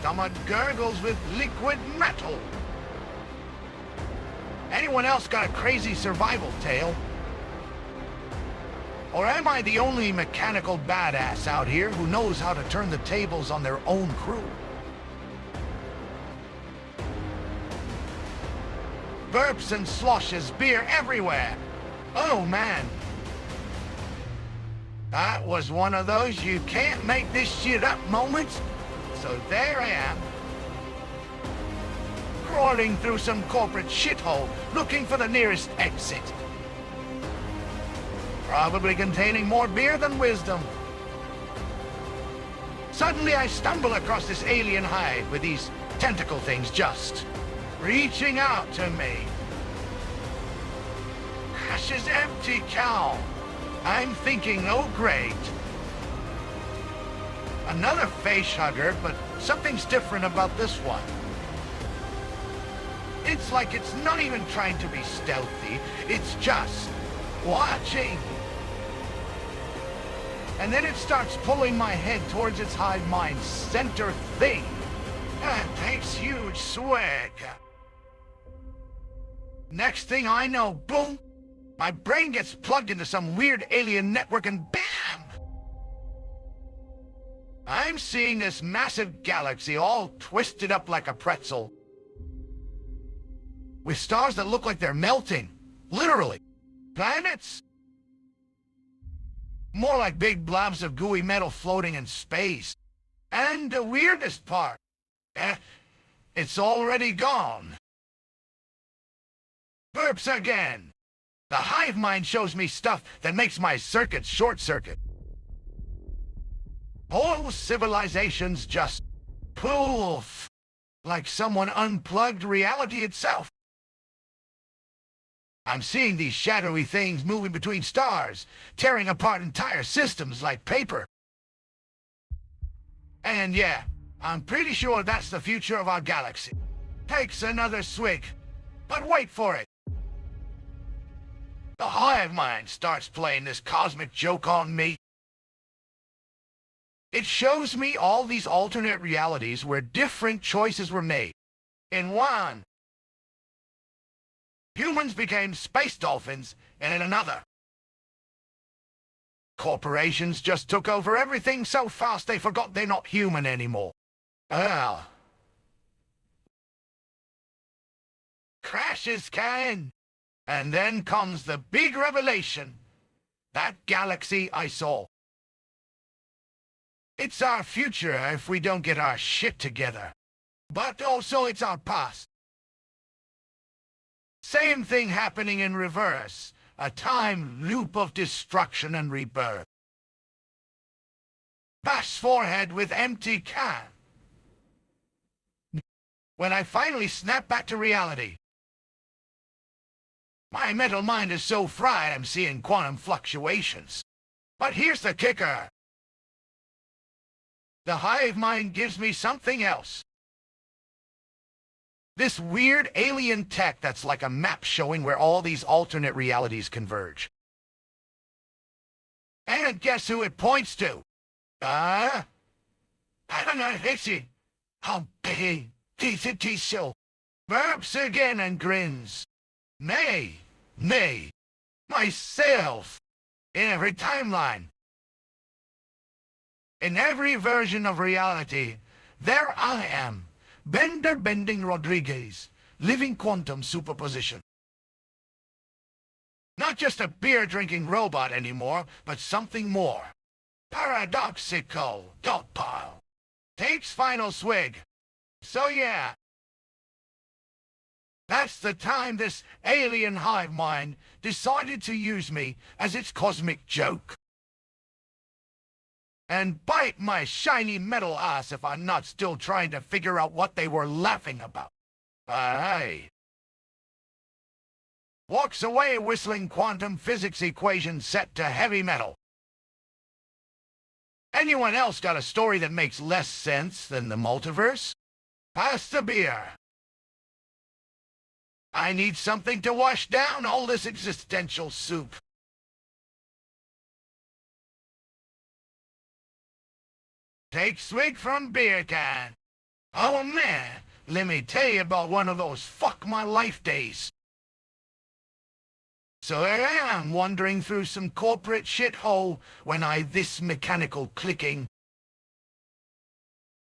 Stomach gurgles with liquid metal. Anyone else got a crazy survival tale? Or am I the only mechanical badass out here who knows how to turn the tables on their own crew? Burps and sloshes, beer everywhere. Oh man. That was one of those you can't make this shit up moments. So there I am, crawling through some corporate shithole, looking for the nearest exit. Probably containing more beer than wisdom. Suddenly I stumble across this alien hive with these tentacle things just reaching out to me. Cash is empty, cow. I'm thinking, oh great. Another face hugger, but something's different about this one. It's like it's not even trying to be stealthy, it's just watching. And then it starts pulling my head towards its hive mind center thing. That takes huge swag. Next thing I know, boom, my brain gets plugged into some weird alien network and bam! I'm seeing this massive galaxy all twisted up like a pretzel, with stars that look like they're melting. Literally. Planets? More like big blobs of gooey metal floating in space. And the weirdest part, it's already gone. Burps again. The hive mind shows me stuff that makes my circuits short-circuit. Whole civilizations just poof, like someone unplugged reality itself. I'm seeing these shadowy things moving between stars, tearing apart entire systems like paper. And yeah, I'm pretty sure that's the future of our galaxy. Takes another swig. But wait for it. The hive mind starts playing this cosmic joke on me. It shows me all these alternate realities where different choices were made. In one, humans became space dolphins, and in another, corporations just took over everything so fast they forgot they're not human anymore. Well, crashes can. And then comes the big revelation. That galaxy I saw. It's our future if we don't get our shit together. But also it's our past. Same thing happening in reverse. A time loop of destruction and rebirth. Bash forehead with empty can. When I finally snap back to reality. My mental mind is so fried I'm seeing quantum fluctuations. But here's the kicker. The hive mind gives me something else. This weird alien tech that's like a map showing where all these alternate realities converge. And guess who it points to? I don't know, Hixie. How big, teeth show. Burps again and grins. Me, myself, in every timeline. In every version of reality, there I am, bender-bending Rodriguez, living quantum superposition. Not just a beer-drinking robot anymore, but something more. Paradoxical, dot pile. Takes final swig. So yeah. That's the time this alien hive mind decided to use me as its cosmic joke. And bite my shiny metal ass if I'm not still trying to figure out what they were laughing about. Aye. Walks away whistling quantum physics equations set to heavy metal. Anyone else got a story that makes less sense than the multiverse? Pass the beer. I need something to wash down all this existential soup. Take swig from beer can. Oh man, let me tell you about one of those fuck my life days. So here I am wandering through some corporate shithole when this mechanical clicking.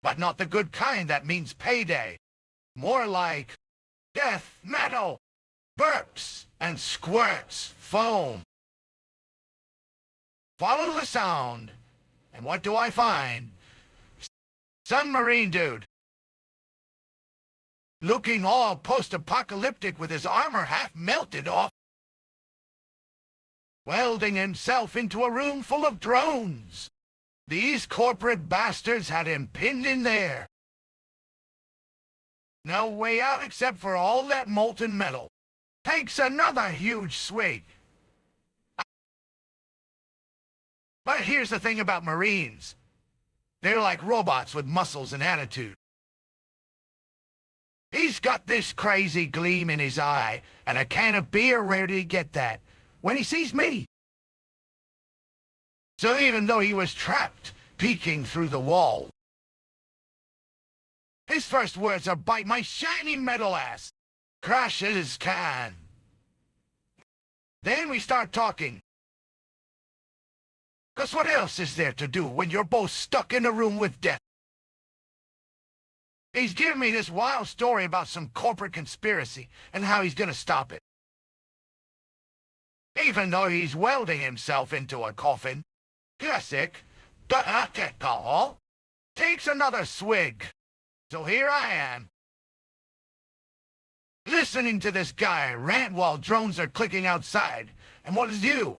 But not the good kind that means payday. More like death metal, burps and squirts, foam. Follow the sound, and what do I find? Some marine dude. Looking all post-apocalyptic with his armor half melted off. Welding himself into a room full of drones. These corporate bastards had him pinned in there. No way out except for all that molten metal. Takes another huge swig. But here's the thing about Marines. They're like robots with muscles and attitude. He's got this crazy gleam in his eye and a can of beer. Where did he get that? When he sees me. So even though he was trapped, peeking through the wall, his first words are bite my shiny metal ass. Crashes his can. Then we start talking. 'Cause what else is there to do when you're both stuck in a room with death? He's giving me this wild story about some corporate conspiracy and how he's gonna stop it. Even though he's welding himself into a coffin. Classic. Attractor. Takes another swig. So here I am, listening to this guy rant while drones are clicking outside. And what does he do?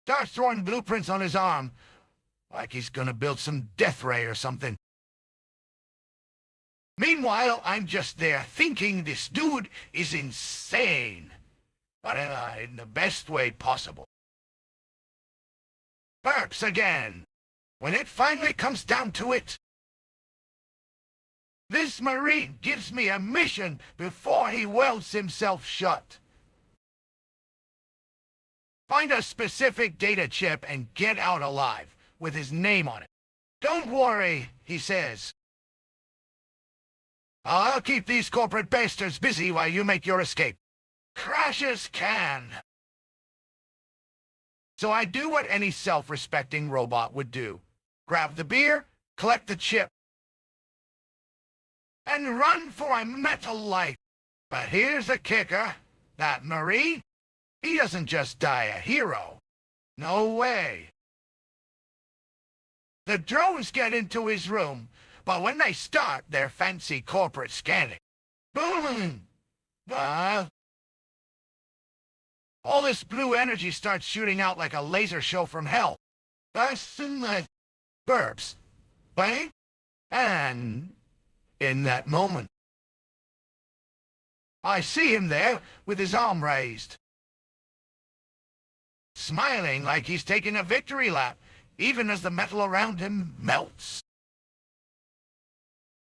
Starts throwing blueprints on his arm, like he's gonna build some death ray or something. Meanwhile, I'm just there thinking this dude is insane, but in the best way possible. Burps again. When it finally comes down to it, this Marine gives me a mission before he welds himself shut. Find a specific data chip and get out alive, with his name on it. Don't worry, he says. I'll keep these corporate bastards busy while you make your escape. Crashes can. So I do what any self-respecting robot would do. Grab the beer, collect the chip, and run for my metal life. But here's the kicker. That Marine, he doesn't just die a hero. No way. The drones get into his room, but when they start their fancy corporate scanning, boom! All this blue energy starts shooting out like a laser show from hell. That's in the burps. Bang! And in that moment, I see him there with his arm raised, smiling like he's taking a victory lap, even as the metal around him melts.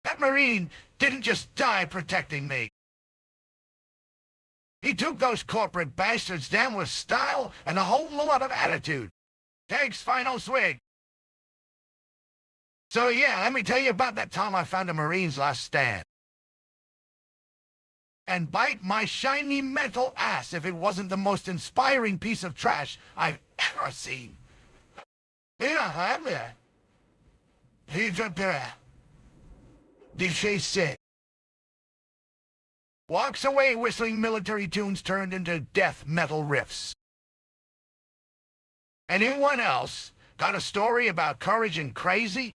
That Marine didn't just die protecting me. He took those corporate bastards down with style and a whole lot of attitude. Takes final swig. So yeah, let me tell you about that time I found a Marine's last stand. And bite my shiny metal ass if it wasn't the most inspiring piece of trash I've ever seen. Walks away whistling military tunes turned into death metal riffs. Anyone else got a story about courage and crazy?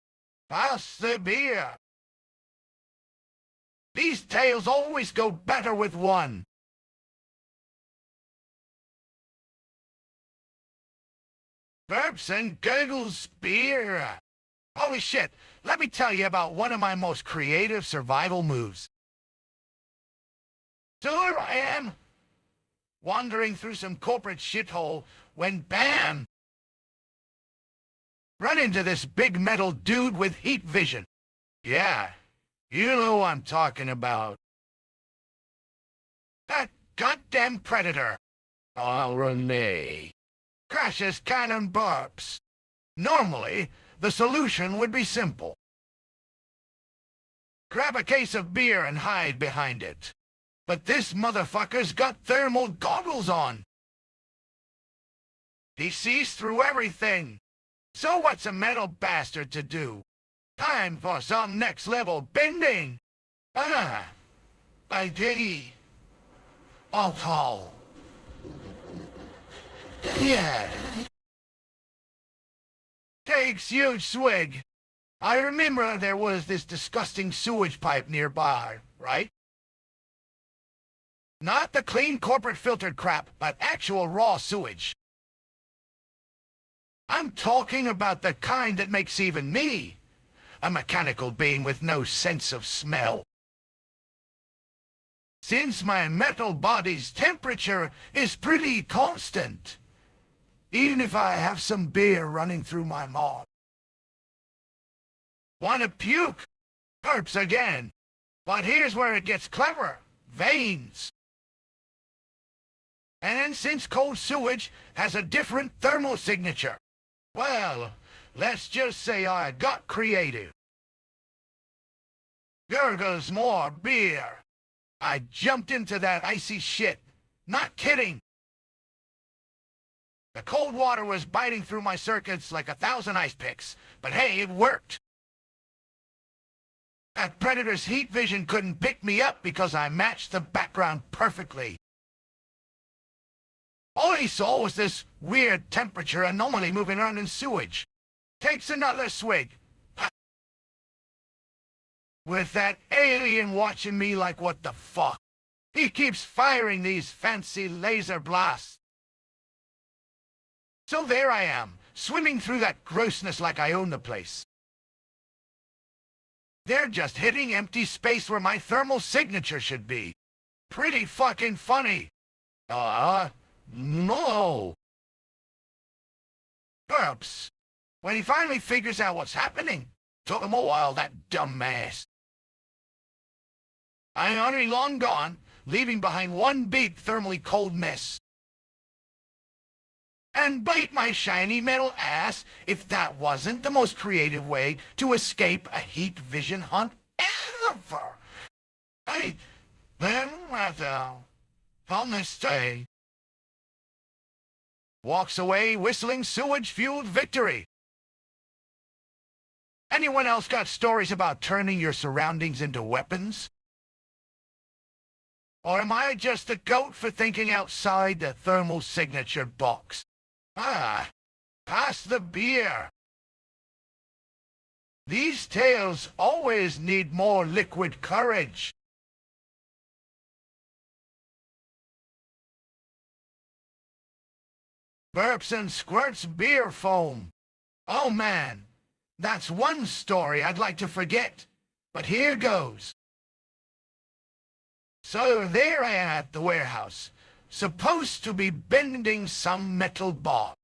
Pass the beer. These tales always go better with one. Burps and gurgles beer. Holy shit, let me tell you about one of my most creative survival moves. So here I am, wandering through some corporate shithole, when bam! Run into this big metal dude with heat vision. Yeah, you know who I'm talking about. That goddamn Predator. Oh, Renee. Crashes cannon burps. Normally, the solution would be simple. Grab a case of beer and hide behind it. But this motherfucker's got thermal goggles on. He sees through everything. So what's a metal bastard to do? Time for some next-level bending. I did. Oh, yeah. Takes huge swig. I remember there was this disgusting sewage pipe nearby, right? Not the clean corporate filtered crap, but actual raw sewage. I'm talking about the kind that makes even me, a mechanical being with no sense of smell. Since my metal body's temperature is pretty constant, even if I have some beer running through my maw. Wanna puke? Burps again. But here's where it gets clever. Veins. And since cold sewage has a different thermal signature, well, let's just say I got creative. Gurgles more beer. I jumped into that icy shit. Not kidding. The cold water was biting through my circuits like 1,000 ice picks, but hey, it worked. That Predator's heat vision couldn't pick me up because I matched the background perfectly. All he saw was this weird temperature anomaly moving around in sewage. Takes another swig. With that alien watching me like, what the fuck? He keeps firing these fancy laser blasts. So there I am, swimming through that grossness like I own the place. They're just hitting empty space where my thermal signature should be. Pretty fucking funny. No. Burps. when he finally figures out what's happening. Took him a while, that dumbass. I'm already long gone, leaving behind one big thermally cold mess. And bite my shiny metal ass if that wasn't the most creative way to escape a heat vision hunt ever. I then on this day. Walks away whistling sewage-fueled victory. Anyone else got stories about turning your surroundings into weapons? Or am I just a goat for thinking outside the thermal signature box? Pass the beer. These tales always need more liquid courage. Burps and squirts beer foam. Oh man, that's one story I'd like to forget. But here goes. So there I am at the warehouse, supposed to be bending some metal bar,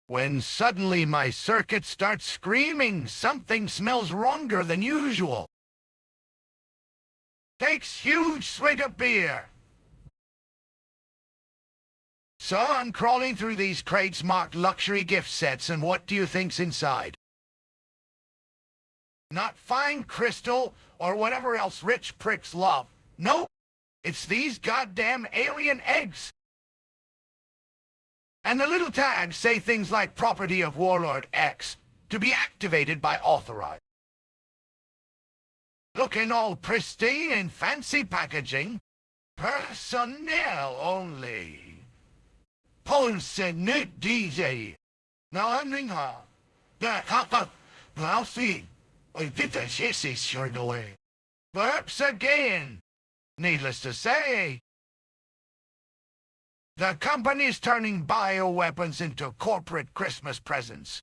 when suddenly my circuit starts screaming something smells wronger than usual. Takes huge swig of beer. So I'm crawling through these crates marked luxury gift sets, and what do you think's inside? Not fine crystal or whatever else rich pricks love. Nope, it's these goddamn alien eggs. And the little tags say things like property of Warlord X, to be activated by authorized. Looking all pristine in fancy packaging. Personnel only. Ponce Nick DJ. Now I'm her. That hop. I'll see. I did the shit short away. Burps again. Needless to say, the company's turning bioweapons into corporate Christmas presents.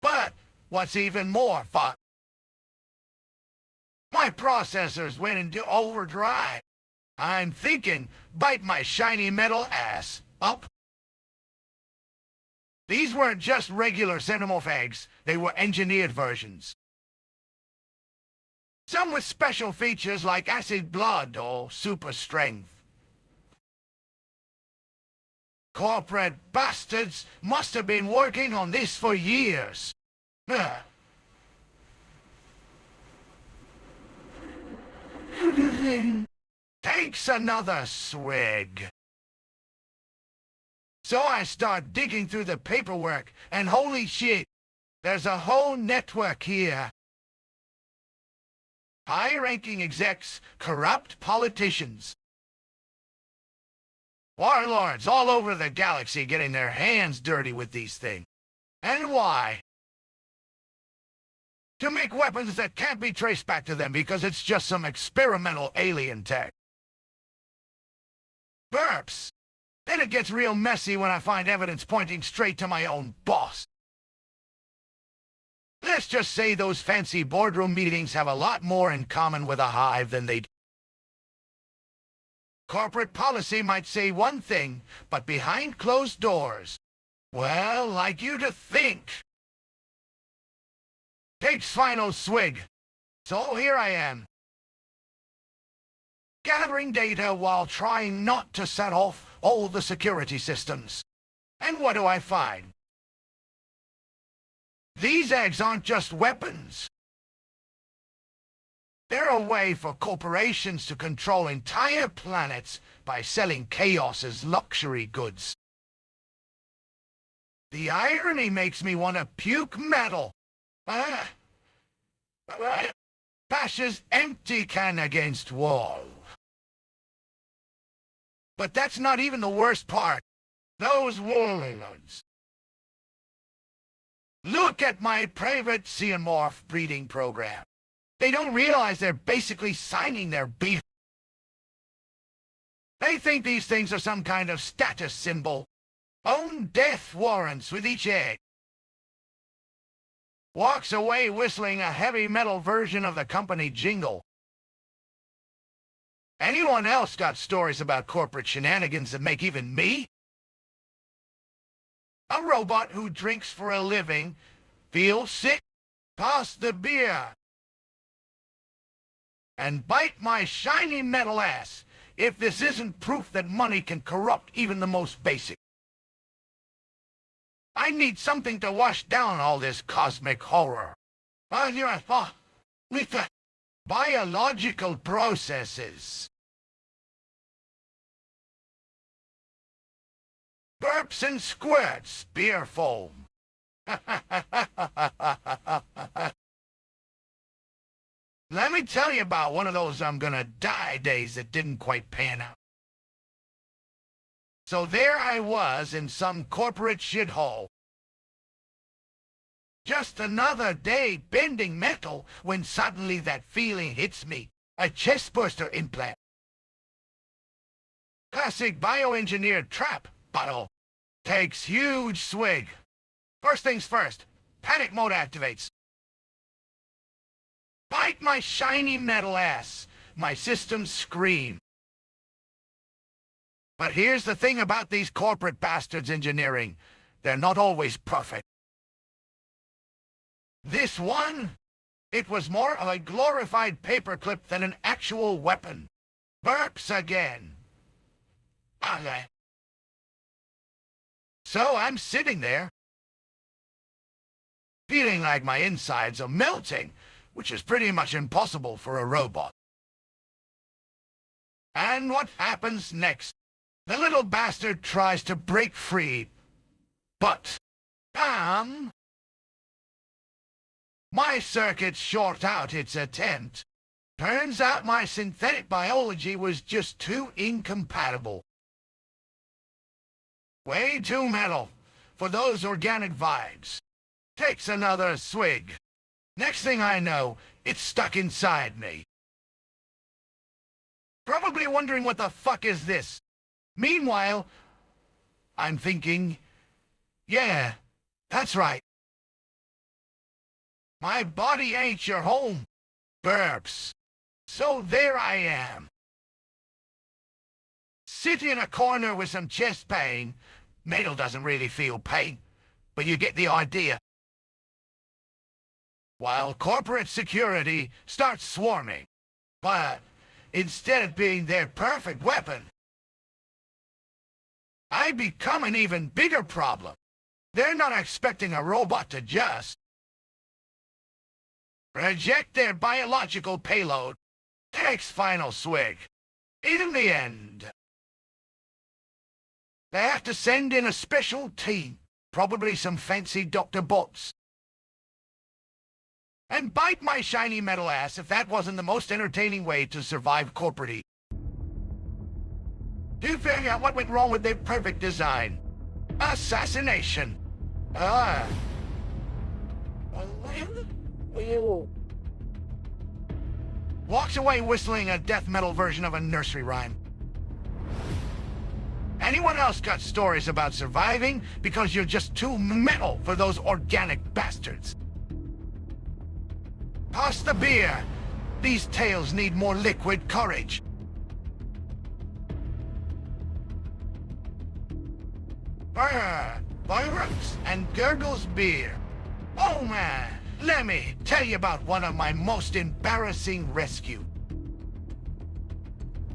But what's even more fun? My processors went into overdrive. I'm thinking, bite my shiny metal ass up. These weren't just regular xenomorph eggs, they were engineered versions. Some with special features like acid blood or super strength. Corporate bastards must have been working on this for years. Takes another swig. So I start digging through the paperwork, and holy shit, there's a whole network here. High-ranking execs, corrupt politicians. Warlords all over the galaxy getting their hands dirty with these things. And why? To make weapons that can't be traced back to them because it's just some experimental alien tech. Burps. Then it gets real messy when I find evidence pointing straight to my own boss. Let's just say those fancy boardroom meetings have a lot more in common with a hive than they do. Corporate policy might say one thing, but behind closed doors, well, like you to think. Takes final swig. So here I am, gathering data while trying not to set off all the security systems. And what do I find? These eggs aren't just weapons. They're a way for corporations to control entire planets by selling chaos as luxury goods. The irony makes me want to puke metal. Bashes empty can against wall. But that's not even the worst part. Those warlords. Look at my private xenomorph breeding program. They don't realize they're basically signing their beef. They think these things are some kind of status symbol. Own death warrants with each egg. Walks away whistling a heavy metal version of the company jingle. Anyone else got stories about corporate shenanigans that make even me A robot who drinks for a living, feels sick, toss the beer, and bite my shiny metal ass if this isn't proof that money can corrupt even the most basic. I need something to wash down all this cosmic horror. With the biological processes. Burps and squirts, beer foam. Let me tell you about one of those I'm gonna die days that didn't quite pan out. So there I was in some corporate shithole. Just another day bending metal when suddenly that feeling hits me. A chestburster implant. Classic bioengineered trap bottle. Takes huge swig. First things first, panic mode activates. Bite my shiny metal ass. My systems scream. But here's the thing about these corporate bastards engineering. They're not always perfect. This one, it was more of a glorified paperclip than an actual weapon. Burps again. Okay. So I'm sitting there, feeling like my insides are melting, which is pretty much impossible for a robot. And what happens next? The little bastard tries to break free, but, my circuits short out its attempt. Turns out my synthetic biology was just too incompatible. Way too metal for those organic vibes. Takes another swig. Next thing I know, it's stuck inside me. Probably wondering what the fuck is this. Meanwhile, I'm thinking, yeah, that's right. My body ain't your home. Burps. So there I am. Sitting in a corner with some chest pain. Metal doesn't really feel pain, but you get the idea. While corporate security starts swarming. But instead of being their perfect weapon, I become an even bigger problem. They're not expecting a robot to just reject their biological payload. Takes final swig. In the end, they have to send in a special team, probably some fancy Dr. Bots, and bite my shiny metal ass if that wasn't the most entertaining way to survive corporate. To figure out what went wrong with their perfect design. Assassination. Walks away whistling a death metal version of a nursery rhyme. Anyone else got stories about surviving because you're just too metal for those organic bastards? Toss the beer. These tales need more liquid courage. Burps and gurgles beer. Oh man, let me tell you about one of my most embarrassing rescues.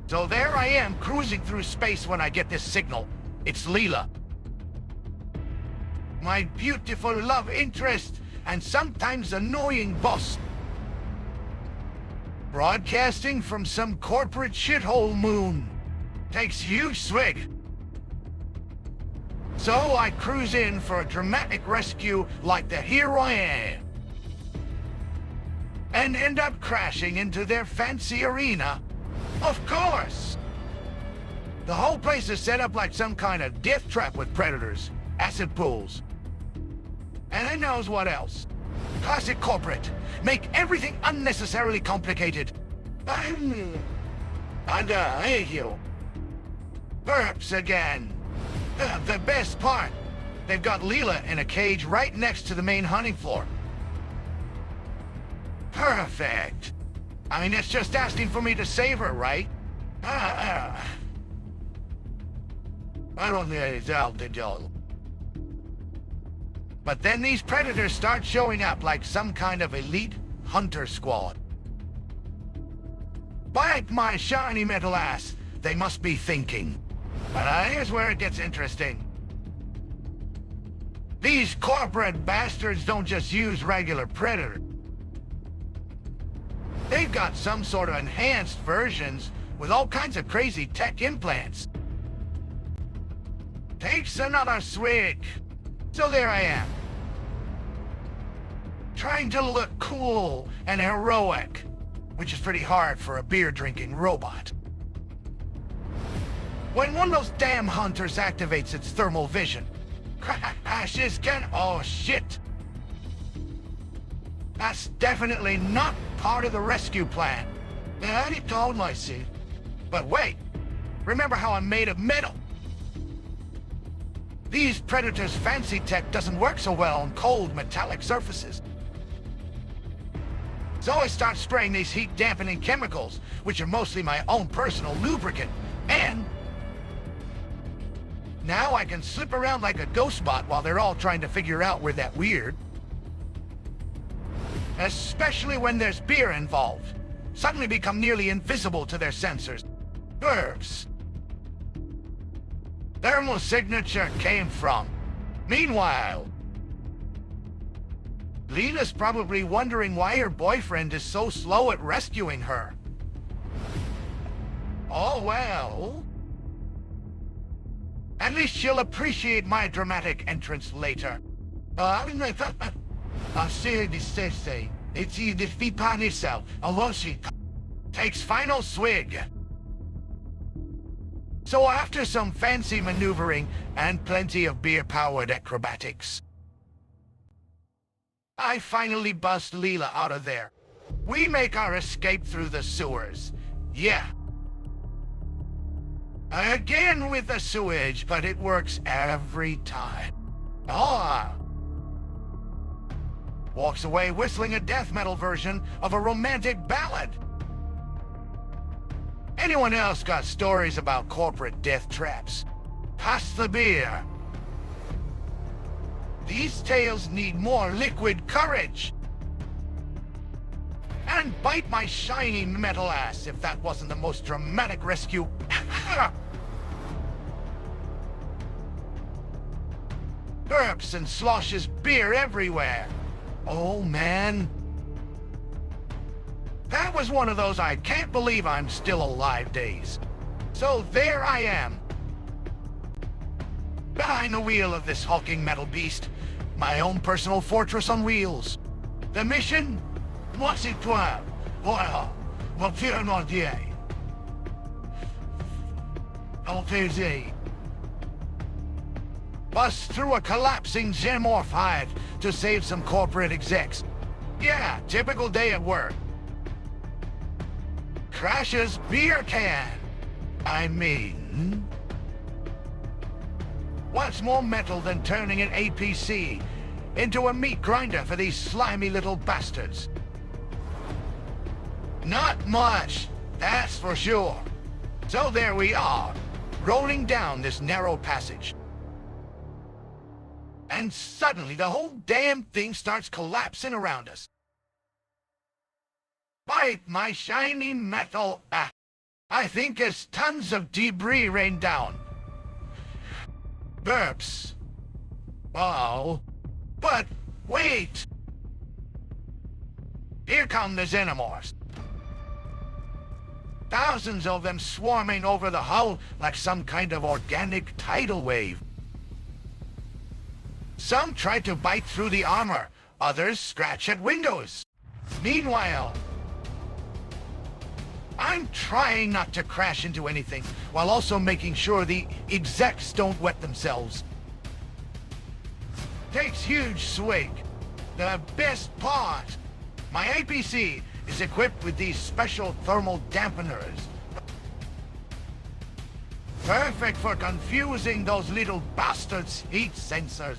So there I am, cruising through space when I get this signal. It's Leela. My beautiful love interest and sometimes annoying boss. Broadcasting from some corporate shithole moon. Takes huge swig. So I cruise in for a dramatic rescue like the Here I Am. And end up crashing into their fancy arena. Of course! The whole place is set up like some kind of death trap with predators, acid pools. And who knows what else. Classic corporate. Make everything unnecessarily complicated. I hate you. Burps again. The best part. They've got Leela in a cage right next to the main hunting floor. Perfect. I mean, it's just asking for me to save her, right? I don't need any help, did you? But then these predators start showing up like some kind of elite hunter squad. Bite my shiny metal ass, they must be thinking. But here's where it gets interesting. These corporate bastards don't just use regular predator. They've got some sort of enhanced versions with all kinds of crazy tech implants. Takes another swig. So there I am, trying to look cool and heroic, which is pretty hard for a beer-drinking robot. When one of those damn hunters activates its thermal vision, crashes can... oh shit! That's definitely not part of the rescue plan. I already told myself. But wait, remember how I'm made of metal? These predators' fancy tech doesn't work so well on cold metallic surfaces. So I start spraying these heat-dampening chemicals, which are mostly my own personal lubricant, and now I can slip around like a ghost bot while they're all trying to figure out we're that weird. Especially when there's beer involved. Suddenly become nearly invisible to their sensors. Burps. Thermal signature came from. Meanwhile, Leela's probably wondering why her boyfriend is so slow at rescuing her. Oh well. At least she'll appreciate my dramatic entrance later. Takes final swig. So after some fancy maneuvering and plenty of beer-powered acrobatics, I finally bust Leela out of there. We make our escape through the sewers. Yeah. Again with the sewage, but it works every time. Ah. Walks away whistling a death metal version of a romantic ballad. Anyone else got stories about corporate death traps? Pass the beer. These tales need more liquid courage. And bite my shiny metal ass if that wasn't the most dramatic rescue. Burps and sloshes beer everywhere. Oh man. That was one of those I can't believe I'm still alive days. So there I am. Behind the wheel of this hulking metal beast. My own personal fortress on wheels. The mission? Moi c'est toi. Voilà. Mon pire mordier. Au plaisir. Bust through a collapsing xenomorph hive to save some corporate execs. Yeah, typical day at work. Crashes beer can. I mean, what's more metal than turning an APC into a meat grinder for these slimy little bastards? Not much, that's for sure. So there we are, rolling down this narrow passage. And suddenly the whole damn thing starts collapsing around us. Bite my shiny metal. I think as tons of debris rain down. Burps. Oh. But wait. Here come the xenomorphs. Thousands of them swarming over the hull like some kind of organic tidal wave. Some try to bite through the armor, others scratch at windows. Meanwhile, I'm trying not to crash into anything, while also making sure the execs don't wet themselves. Takes huge swig. The best part, my APC is equipped with these special thermal dampeners. Perfect for confusing those little bastards' heat sensors.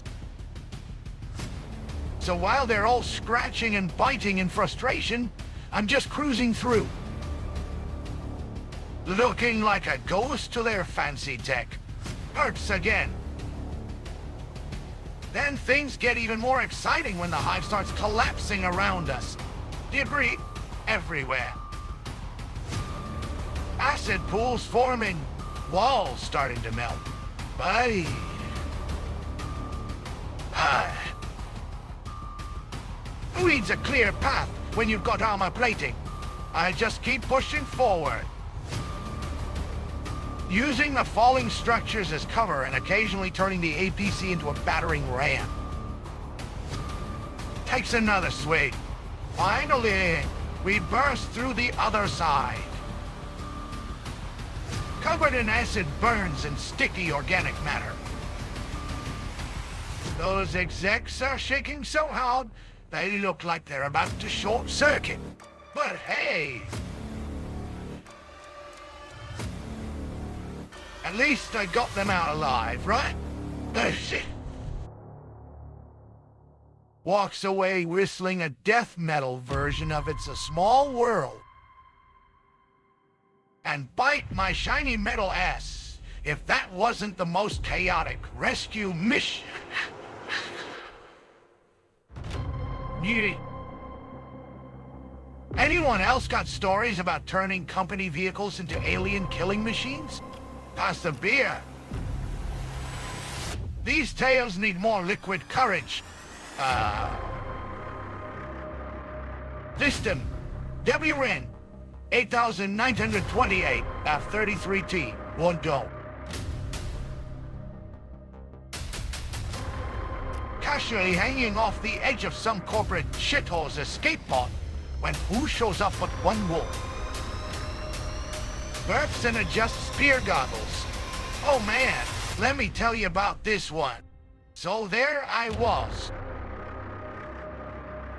So while they're all scratching and biting in frustration, I'm just cruising through. Looking like a ghost to their fancy tech. Hurts again. Then things get even more exciting when the hive starts collapsing around us. Debris everywhere. Acid pools forming, walls starting to melt. Buddy. Who needs a clear path when you've got armor plating? I just keep pushing forward. Using the falling structures as cover and occasionally turning the APC into a battering ram. Takes another swig. Finally, we burst through the other side. Covered in acid burns and sticky organic matter. Those execs are shaking so hard, they look like they're about to short circuit. But hey, at least I got them out alive, right? Walks away whistling a death metal version of It's a Small World. And bite my shiny metal ass if that wasn't the most chaotic rescue mission. Anyone else got stories about turning company vehicles into alien killing machines? Pass the beer. These tales need more liquid courage. System WN 8928 F33T. One go. Casually hanging off the edge of some corporate shithole's escape pod when who shows up but one wolf? Burps and adjusts spear goggles. Oh man, let me tell you about this one. So there I was.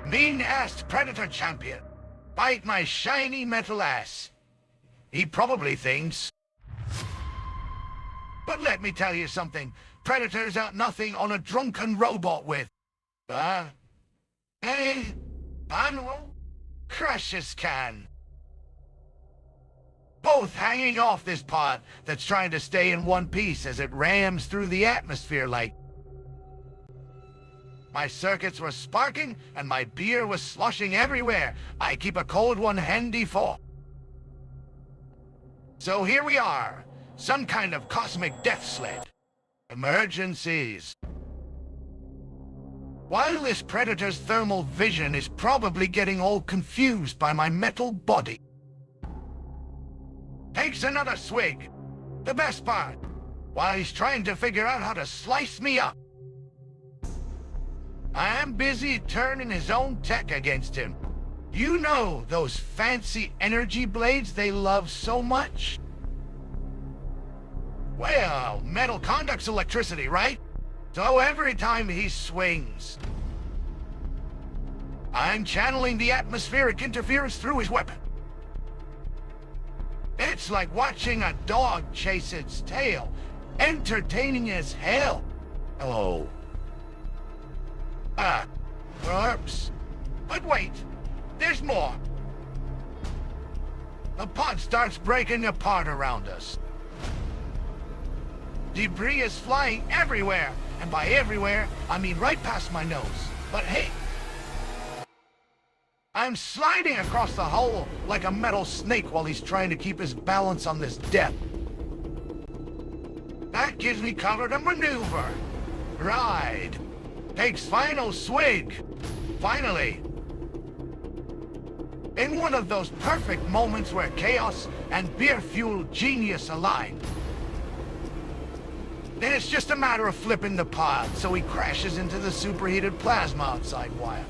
Mean-assed predator champion. Bite my shiny metal ass. He probably thinks. But let me tell you something. Predators out nothing on a drunken robot with. Hey, Manuel, crushes can. Both hanging off this pod that's trying to stay in one piece as it rams through the atmosphere like. My circuits were sparking and my beer was sloshing everywhere. I keep a cold one handy for. So here we are, some kind of cosmic death sled. Emergencies. While this predator's thermal vision is probably getting all confused by my metal body. Takes another swig. The best part, while he's trying to figure out how to slice me up. I am busy turning his own tech against him. You know those fancy energy blades they love so much? Well, metal conducts electricity, right? So every time he swings, I'm channeling the atmospheric interference through his weapon. It's like watching a dog chase its tail, entertaining as hell. Oh. Perhaps. But wait, there's more. The pod starts breaking apart around us. Debris is flying everywhere, and by everywhere, I mean right past my nose. But hey, I'm sliding across the hole like a metal snake while he's trying to keep his balance on this death. That gives me cover to maneuver. Ride. Takes final swig. Finally. In one of those perfect moments where chaos and beer-fueled genius align. Then it's just a matter of flipping the pod so he crashes into the superheated plasma outside wire.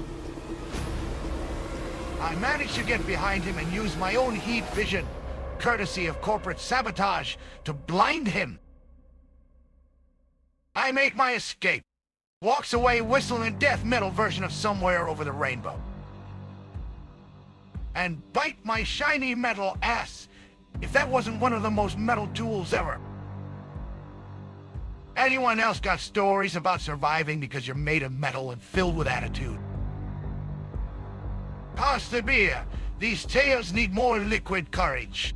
I managed to get behind him and use my own heat vision, courtesy of corporate sabotage, to blind him. I make my escape. Walks away whistling a death metal version of Somewhere Over the Rainbow. And bite my shiny metal ass if that wasn't one of the most metal tools ever. Anyone else got stories about surviving because you're made of metal and filled with attitude? Pass the beer. These tales need more liquid courage.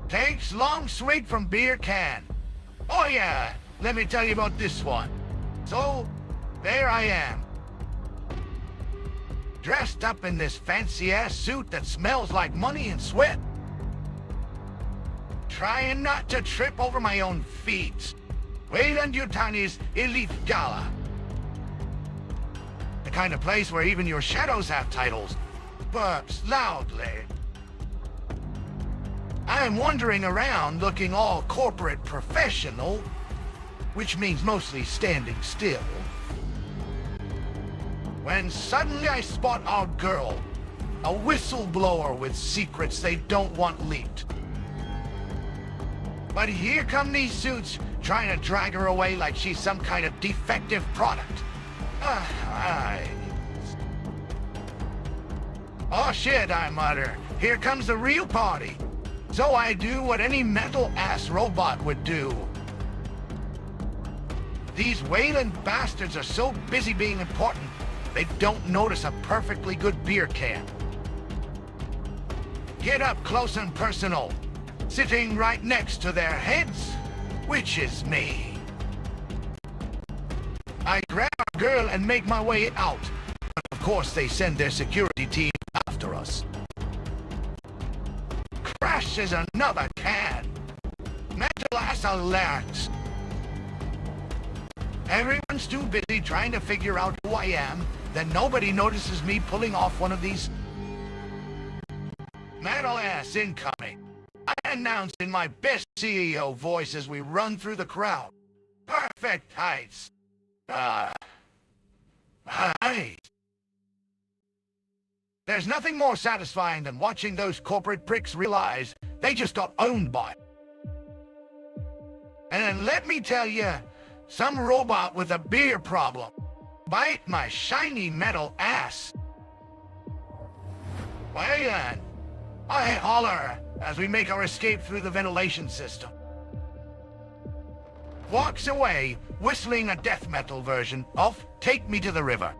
Thanks Nice long swig from beer can. Oh yeah, let me tell you about this one. So, there I am. Dressed up in this fancy-ass suit that smells like money and sweat. Trying not to trip over my own feet. Weyland-Yutani's Elite Gala. The kind of place where even your shadows have titles. Burps loudly. I am wandering around looking all corporate professional, which means mostly standing still, when suddenly I spot our girl, a whistleblower with secrets they don't want leaked. But here come these suits trying to drag her away like she's some kind of defective product. Oh shit, I mutter. Here comes the real party. So I do what any metal-ass robot would do. These Weyland bastards are so busy being important, they don't notice a perfectly good beer can. Get up close and personal. Sitting right next to their heads, which is me. I grab our girl and make my way out. But of course they send their security team after us. Crashes another can. Metal ass alert. Everyone's too busy trying to figure out who I am, then nobody notices me pulling off one of these. Metal ass incoming. I announce in my best CEO voice as we run through the crowd. Perfect heights. Height. There's nothing more satisfying than watching those corporate pricks realize they just got owned by it. And then let me tell you, some robot with a beer problem. Bite my shiny metal ass. Well, I holler as we make our escape through the ventilation system. Walks away, whistling a death metal version of Take Me to the River.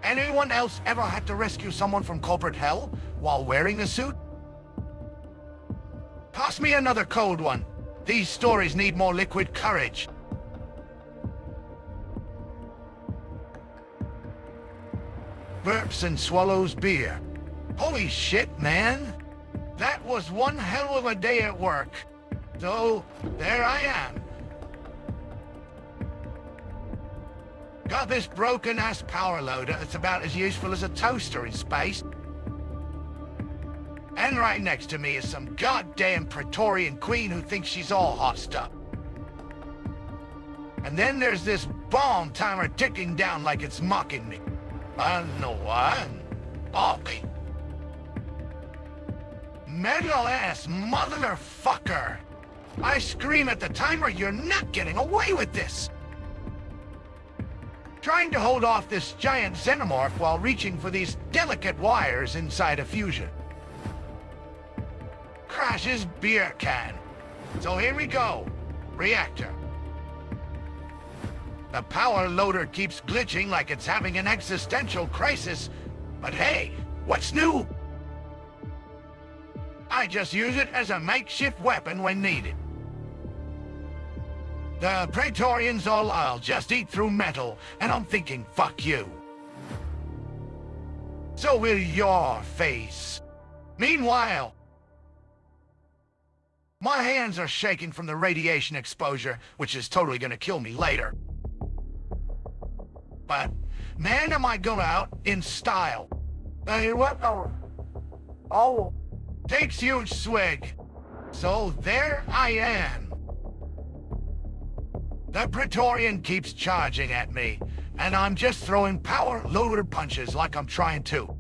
Anyone else ever had to rescue someone from corporate hell while wearing a suit? Pass me another cold one. These stories need more liquid courage. Burps and swallows beer. Holy shit, man. That was one hell of a day at work. So, there I am. Got this broken-ass power loader that's about as useful as a toaster in space. And right next to me is some goddamn Praetorian queen who thinks she's all hot stuff. And then there's this bomb timer ticking down like it's mocking me. I know I'm balking. Metal-ass motherfucker! I scream at the timer, you're not getting away with this! Trying to hold off this giant xenomorph while reaching for these delicate wires inside a fusion. Crashes beer can. So here we go. Reactor. The power loader keeps glitching like it's having an existential crisis. But hey, what's new? I just use it as a makeshift weapon when needed. The Praetorians all, I'll just eat through metal, and I'm thinking, fuck you. So will your face. Meanwhile, my hands are shaking from the radiation exposure, which is totally gonna kill me later. But, man, am I going out in style. Hey, what? Oh. Takes huge swig. So there I am. The Praetorian keeps charging at me, and I'm just throwing power loader punches like I'm trying to.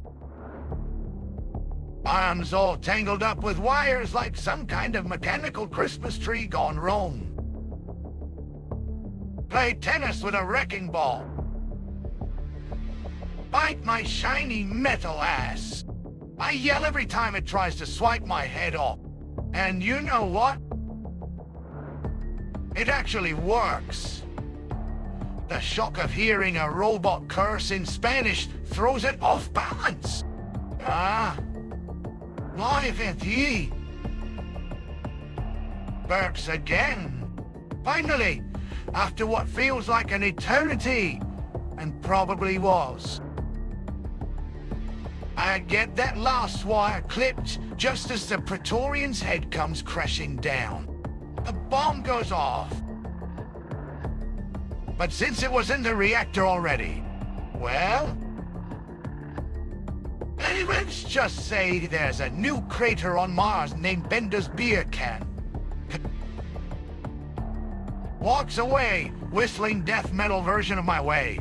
Arms all tangled up with wires like some kind of mechanical Christmas tree gone wrong. Play tennis with a wrecking ball. Bite my shiny metal ass. I yell every time it tries to swipe my head off. And you know what? It actually works. The shock of hearing a robot curse in Spanish throws it off balance. Ah, live at ye. Burps again. Finally, after what feels like an eternity, and probably was. I get that last wire clipped just as the Praetorian's head comes crashing down. The bomb goes off. But since it was in the reactor already, well, let's just say there's a new crater on Mars named Bender's Beer Can. Walks away, whistling death metal version of my way.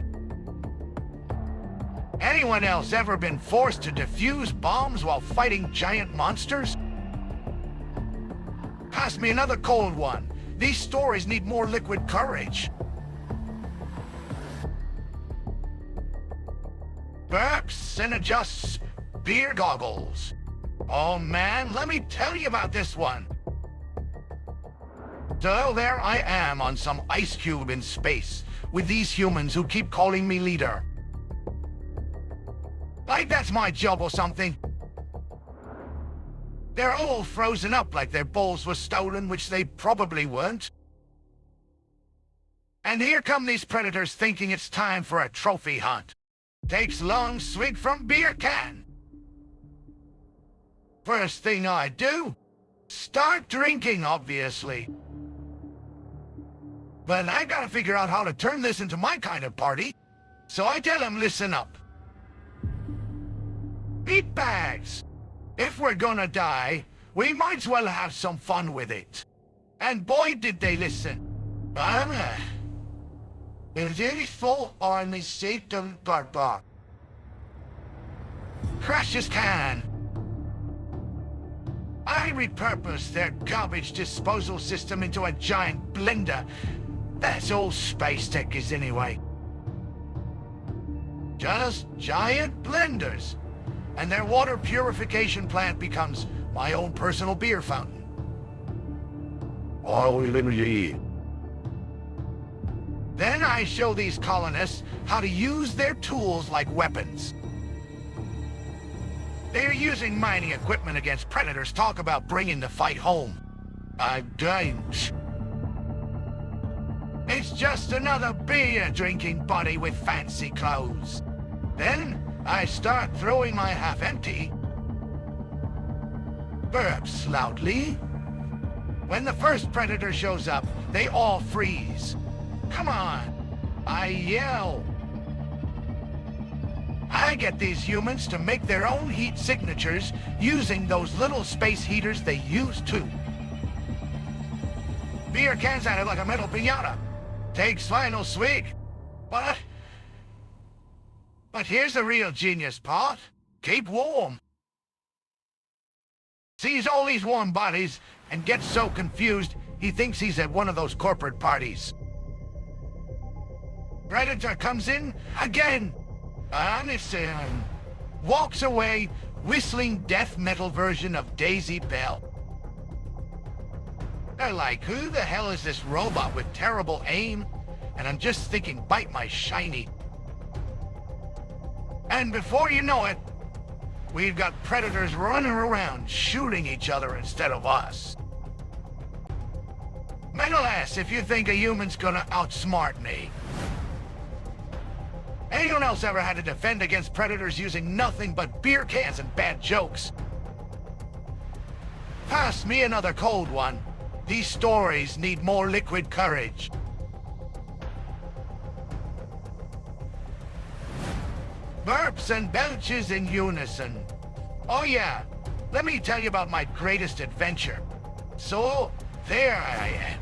Anyone else ever been forced to defuse bombs while fighting giant monsters? Pass me another cold one. These stories need more liquid courage. Burps and adjusts beer goggles. Oh man, let me tell you about this one. So there I am on some ice cube in space with these humans who keep calling me leader. Like that's my job or something. They're all frozen up like their balls were stolen, which they probably weren't. And here come these predators thinking it's time for a trophy hunt. Takes long swig from beer can. First thing I do, start drinking, obviously. But I gotta figure out how to turn this into my kind of party. So I tell them, listen up. Meatbags! If we're gonna die, we might as well have some fun with it. And boy did they listen. Beautiful on the Satan Barbar. Crashes can. I repurposed their garbage disposal system into a giant blender. That's all space tech is anyway. Just giant blenders. And their water purification plant becomes my own personal beer fountain. Then I show these colonists how to use their tools like weapons. They're using mining equipment against predators. Talk about bringing the fight home. It's just another beer-drinking body with fancy clothes. Then I start throwing my half-empty. Burps loudly. When the first predator shows up, they all freeze. Come on, I yell. I get these humans to make their own heat signatures using those little space heaters they use too. Beer cans at it like a metal piñata. Takes final swig. But here's the real genius part. Keep warm. Sees all these warm bodies and gets so confused he thinks he's at one of those corporate parties. Predator comes in again. And walks away whistling death metal version of Daisy Bell. They're like, who the hell is this robot with terrible aim? And I'm just thinking, bite my shiny. And before you know it, we've got predators running around shooting each other instead of us. Metal ass if you think a human's gonna outsmart me. Anyone else ever had to defend against predators using nothing but beer cans and bad jokes? Pass me another cold one. These stories need more liquid courage. Burps and belches in unison. Oh yeah, let me tell you about my greatest adventure. So, there I am.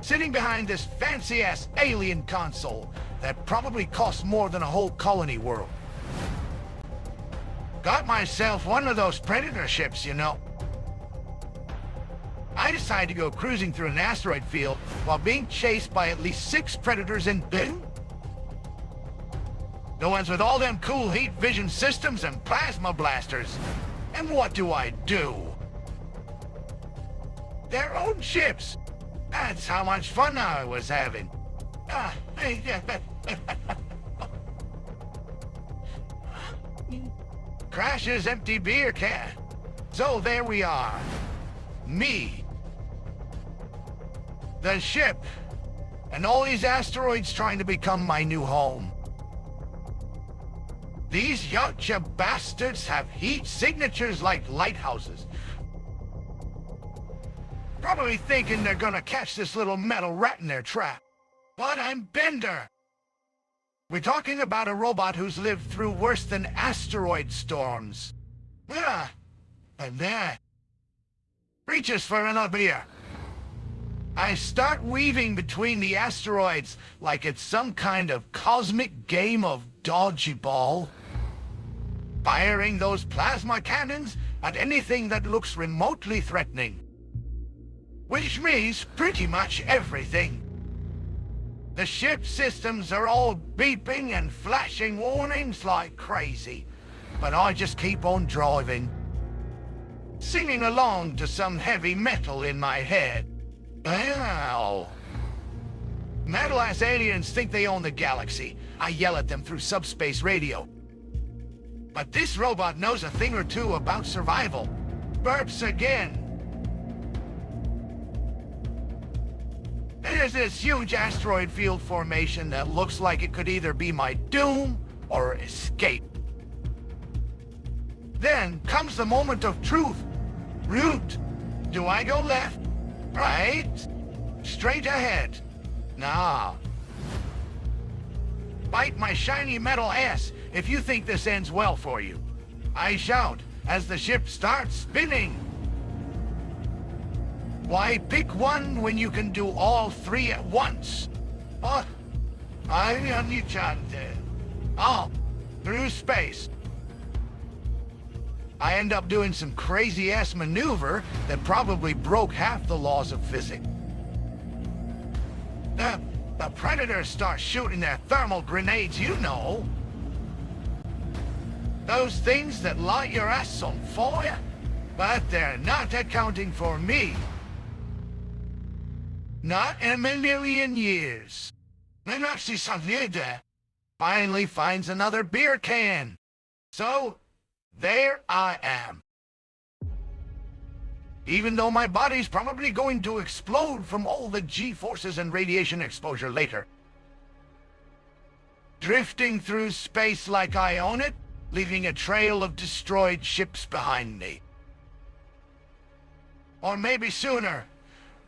Sitting behind this fancy-ass alien console that probably costs more than a whole colony world. Got myself one of those Predator ships, you know. I decided to go cruising through an asteroid field while being chased by at least 6 predators in the ones with all them cool heat vision systems and plasma blasters. And what do? Their own ships. That's how much fun I was having. Crashes empty beer can. So there we are. me. The ship, and all these asteroids trying to become my new home. These yachtcha bastards have heat signatures like lighthouses. Probably thinking they're gonna catch this little metal rat in their trap. But I'm Bender. We're talking about a robot who's lived through worse than asteroid storms. Yeah, and that. Reaches for another beer. I start weaving between the asteroids like it's some kind of cosmic game of dodgeball. Firing those plasma cannons at anything that looks remotely threatening. Which means pretty much everything. The ship systems are all beeping and flashing warnings like crazy, but I just keep on driving, singing along to some heavy metal in my head. Ow. Metal-ass aliens think they own the galaxy. I yell at them through subspace radio. But this robot knows a thing or two about survival. Burps again. There's this huge asteroid field formation that looks like it could either be my doom or escape. Then comes the moment of truth. Route. Do I go left? Right? Straight ahead? Nah. Bite my shiny metal ass if you think this ends well for you. I shout as the ship starts spinning. Why pick one when you can do all three at once? What? Oh, through space. I end up doing some crazy-ass maneuver that probably broke half the laws of physics. The Predators start shooting their thermal grenades, you know. Those things that light your ass on fire, but they're not accounting for me. Not in a million years. Finally finds another beer can. So, there I am. Even though my body's probably going to explode from all the G-forces and radiation exposure later. Drifting through space like I own it, leaving a trail of destroyed ships behind me. Or maybe sooner.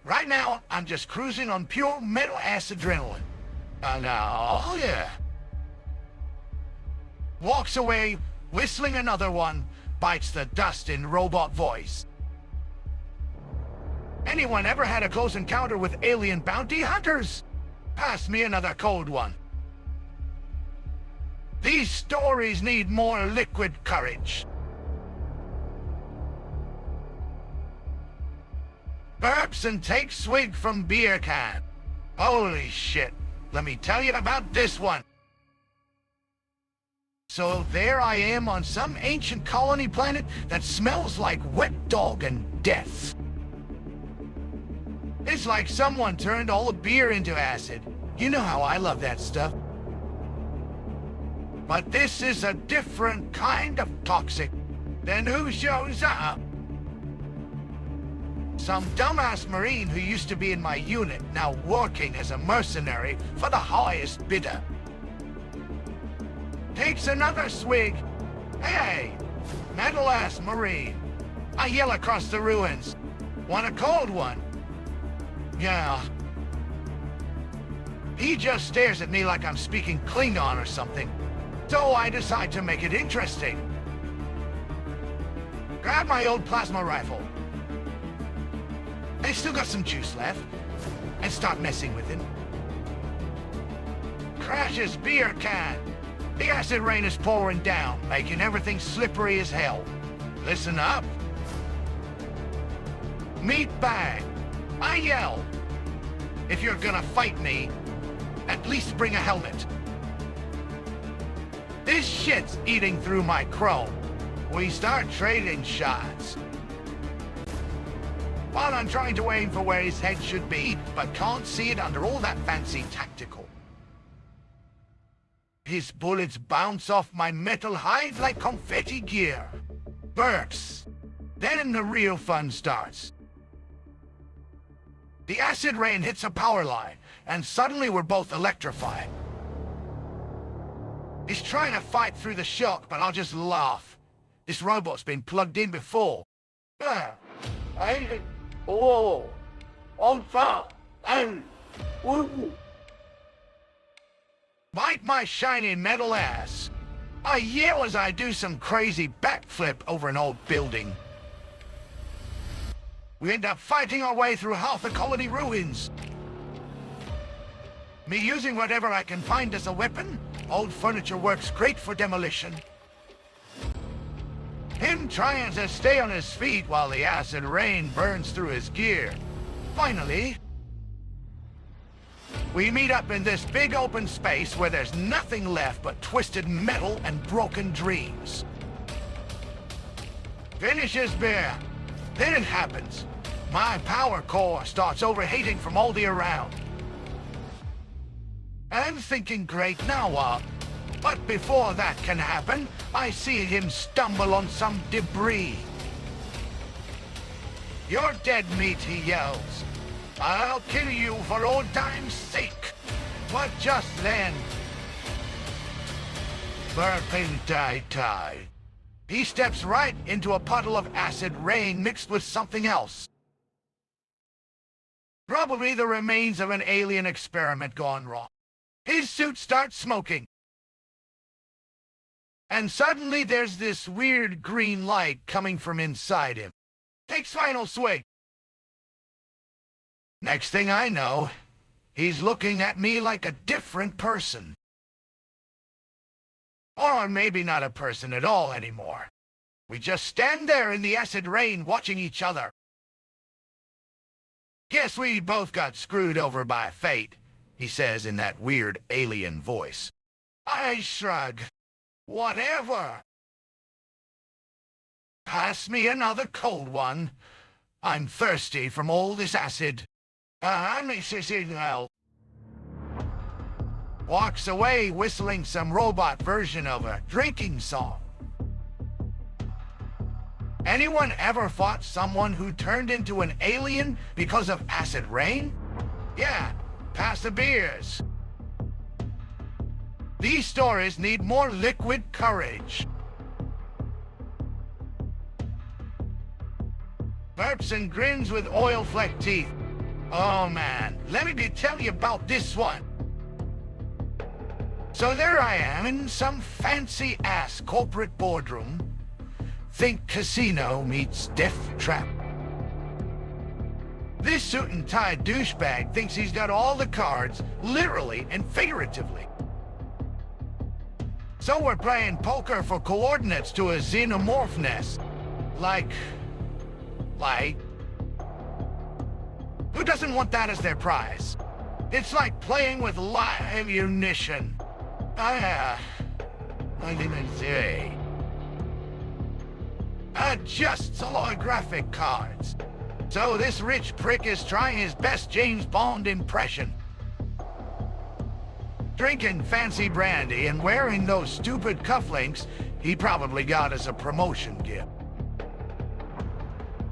Right now, I'm just cruising on pure metal-ass adrenaline. Oh yeah. Walks away, whistling another one, bites the dust in robot voice. Anyone ever had a close encounter with alien bounty hunters? Pass me another cold one. These stories need more liquid courage. Burps and takes swig from beer can. Holy shit, let me tell you about this one. So there I am on some ancient colony planet that smells like wet dog and death. It's like someone turned all the beer into acid. You know how I love that stuff. But this is a different kind of toxic. Then who shows up? Some dumbass Marine who used to be in my unit, now working as a mercenary for the highest bidder. Takes another swig. Hey, metal-ass Marine. I yell across the ruins. Want a cold one? Yeah. He just stares at me like I'm speaking Klingon or something. So I decide to make it interesting. Grab my old plasma rifle. I still got some juice left. And start messing with it. Crashes beer can. The acid rain is pouring down, making everything slippery as hell. Listen up. Meat bag. I yell. If you're gonna fight me, at least bring a helmet. This shit's eating through my chrome. We start trading shots. While I'm trying to aim for where his head should be, but can't see it under all that fancy tactical. His bullets bounce off my metal hide like confetti gear. Burps. Then the real fun starts. The acid rain hits a power line, and suddenly we're both electrified. He's trying to fight through the shock, but I'll just laugh. This robot's been plugged in before. Bite my shiny metal ass. I yell as I do some crazy backflip over an old building. We end up fighting our way through half the colony ruins. Me using whatever I can find as a weapon, old furniture works great for demolition. Him trying to stay on his feet while the acid rain burns through his gear. Finally, we meet up in this big open space where there's nothing left but twisted metal and broken dreams. Finish his beer. Then it happens. My power core starts overheating from all the around. I'm thinking, great, now what? But before that can happen, I see him stumble on some debris. You're dead meat, he yells. I'll kill you for old time's sake. But just then, burping tie. He steps right into a puddle of acid rain mixed with something else. Probably the remains of an alien experiment gone wrong. His suit starts smoking. And suddenly there's this weird green light coming from inside him. Takes final swing. Next thing I know, he's looking at me like a different person. Or maybe not a person at all anymore. We just stand there in the acid rain watching each other. Guess we both got screwed over by fate, he says in that weird alien voice. I shrug. Whatever. Pass me another cold one. I'm thirsty from all this acid. Walks away whistling some robot version of a drinking song. Anyone ever fought someone who turned into an alien because of acid rain? Yeah, pass the beers. These stories need more liquid courage. Burps and grins with oil-flecked teeth. Oh man, let me tell you about this one. So there I am in some fancy-ass corporate boardroom. Think casino meets death trap. This suit-and-tie douchebag thinks he's got all the cards, literally and figuratively. So we're playing poker for coordinates to a xenomorph nest. Like... Who doesn't want that as their prize? It's like playing with live ammunition. I didn't say. Just holographic cards. So this rich prick is trying his best James Bond impression. Drinking fancy brandy and wearing those stupid cufflinks he probably got as a promotion gift.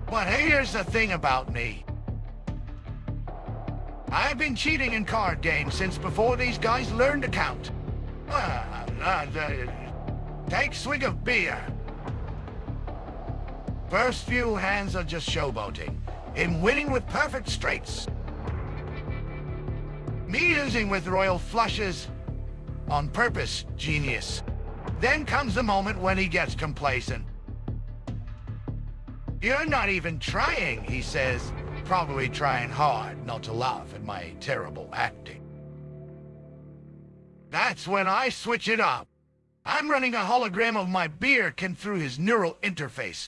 But here's the thing about me. I've been cheating in card games since before these guys learned to count. Take swig of beer. First few hands are just showboating. Him winning with perfect straights. Me losing with royal flushes. On purpose, genius. Then comes the moment when he gets complacent. You're not even trying, he says. Probably trying hard not to laugh at my terrible acting. That's when I switch it up. I'm running a hologram of my beer through his neural interface.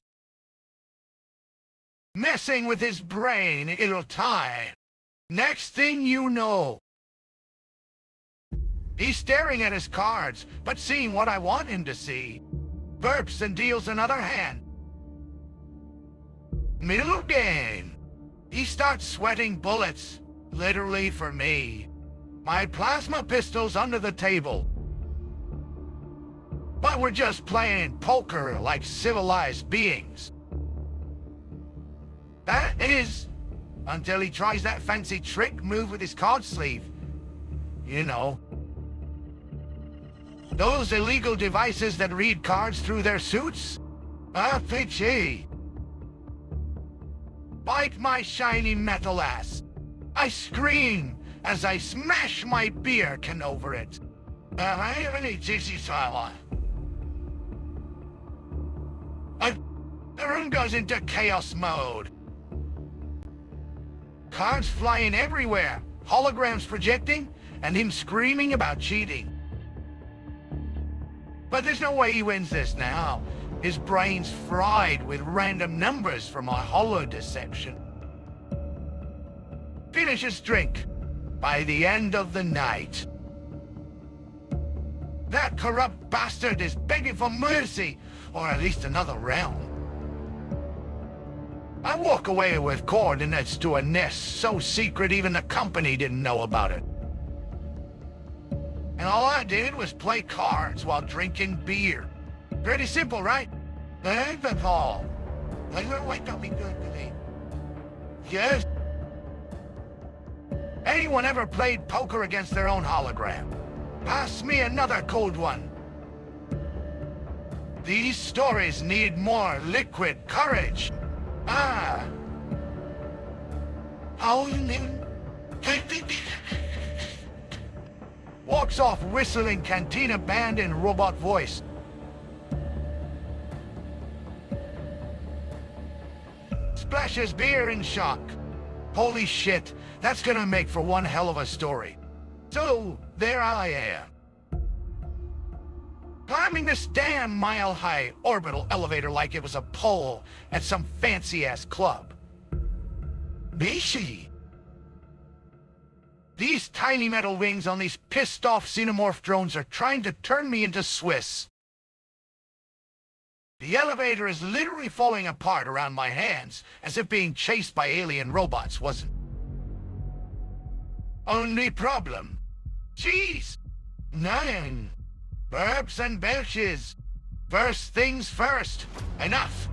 Messing with his brain, it'll tie. Next thing you know, he's staring at his cards, but seeing what I want him to see. Burps and deals another hand. Middle game. He starts sweating bullets, literally for me. My plasma pistol's under the table. But we're just playing poker like civilized beings. That is Until he tries that fancy trick move with his card sleeve. You know. Those illegal devices that read cards through their suits? RPG. Bite my shiny metal ass. I scream as I smash my beer can over it. I have any dizzy silence. The room goes into chaos mode. Cards flying everywhere, holograms projecting, and him screaming about cheating. But there's no way he wins this now. His brain's fried with random numbers from my holo deception. Finish his drink by the end of the night. That corrupt bastard is begging for mercy, or at least another realm. I walk away with coordinates to a nest so secret even the company didn't know about it. And all I did was play cards while drinking beer. Pretty simple, right? Hey, Paul. Wake up me good today. Yes? Anyone ever played poker against their own hologram? Pass me another cold one. These stories need more liquid courage. Ah. How you doing? Walks off whistling cantina band in robot voice. Splashes beer in shock. Holy shit, that's gonna make for one hell of a story. So, there I am. Climbing this damn mile-high orbital elevator like it was a pole at some fancy-ass club. Bishi. These tiny metal wings on these pissed-off xenomorph drones are trying to turn me into Swiss. The elevator is literally falling apart around my hands, as if being chased by alien robots wasn't. Only problem. Jeez. Nine. Burps and belches. First things first. Enough.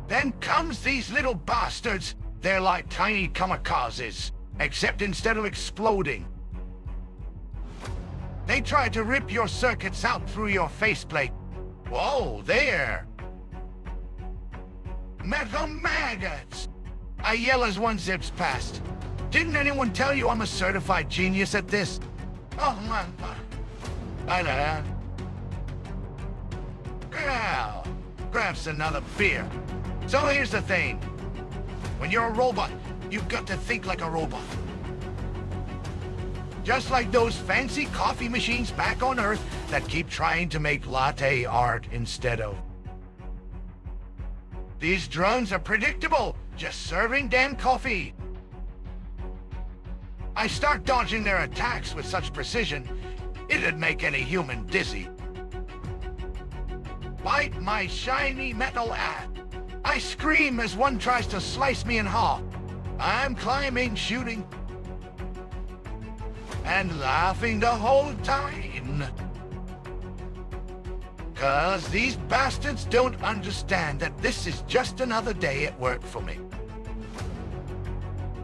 Then comes these little bastards. They're like tiny kamikazes, except instead of exploding, they try to rip your circuits out through your faceplate. Whoa, there. Metal maggots. I yell as one zips past. Didn't anyone tell you I'm a certified genius at this? Oh, my. I know. Girl, grabs another beer. So here's the thing. When you're a robot, you've got to think like a robot. Just like those fancy coffee machines back on Earth that keep trying to make latte art instead of. These drones are predictable, just serving damn coffee. I start dodging their attacks with such precision, it'd make any human dizzy. Bite my shiny metal ass. I scream as one tries to slice me in half. I'm climbing, shooting, and laughing the whole time. 'Cause these bastards don't understand that this is just another day at work for me.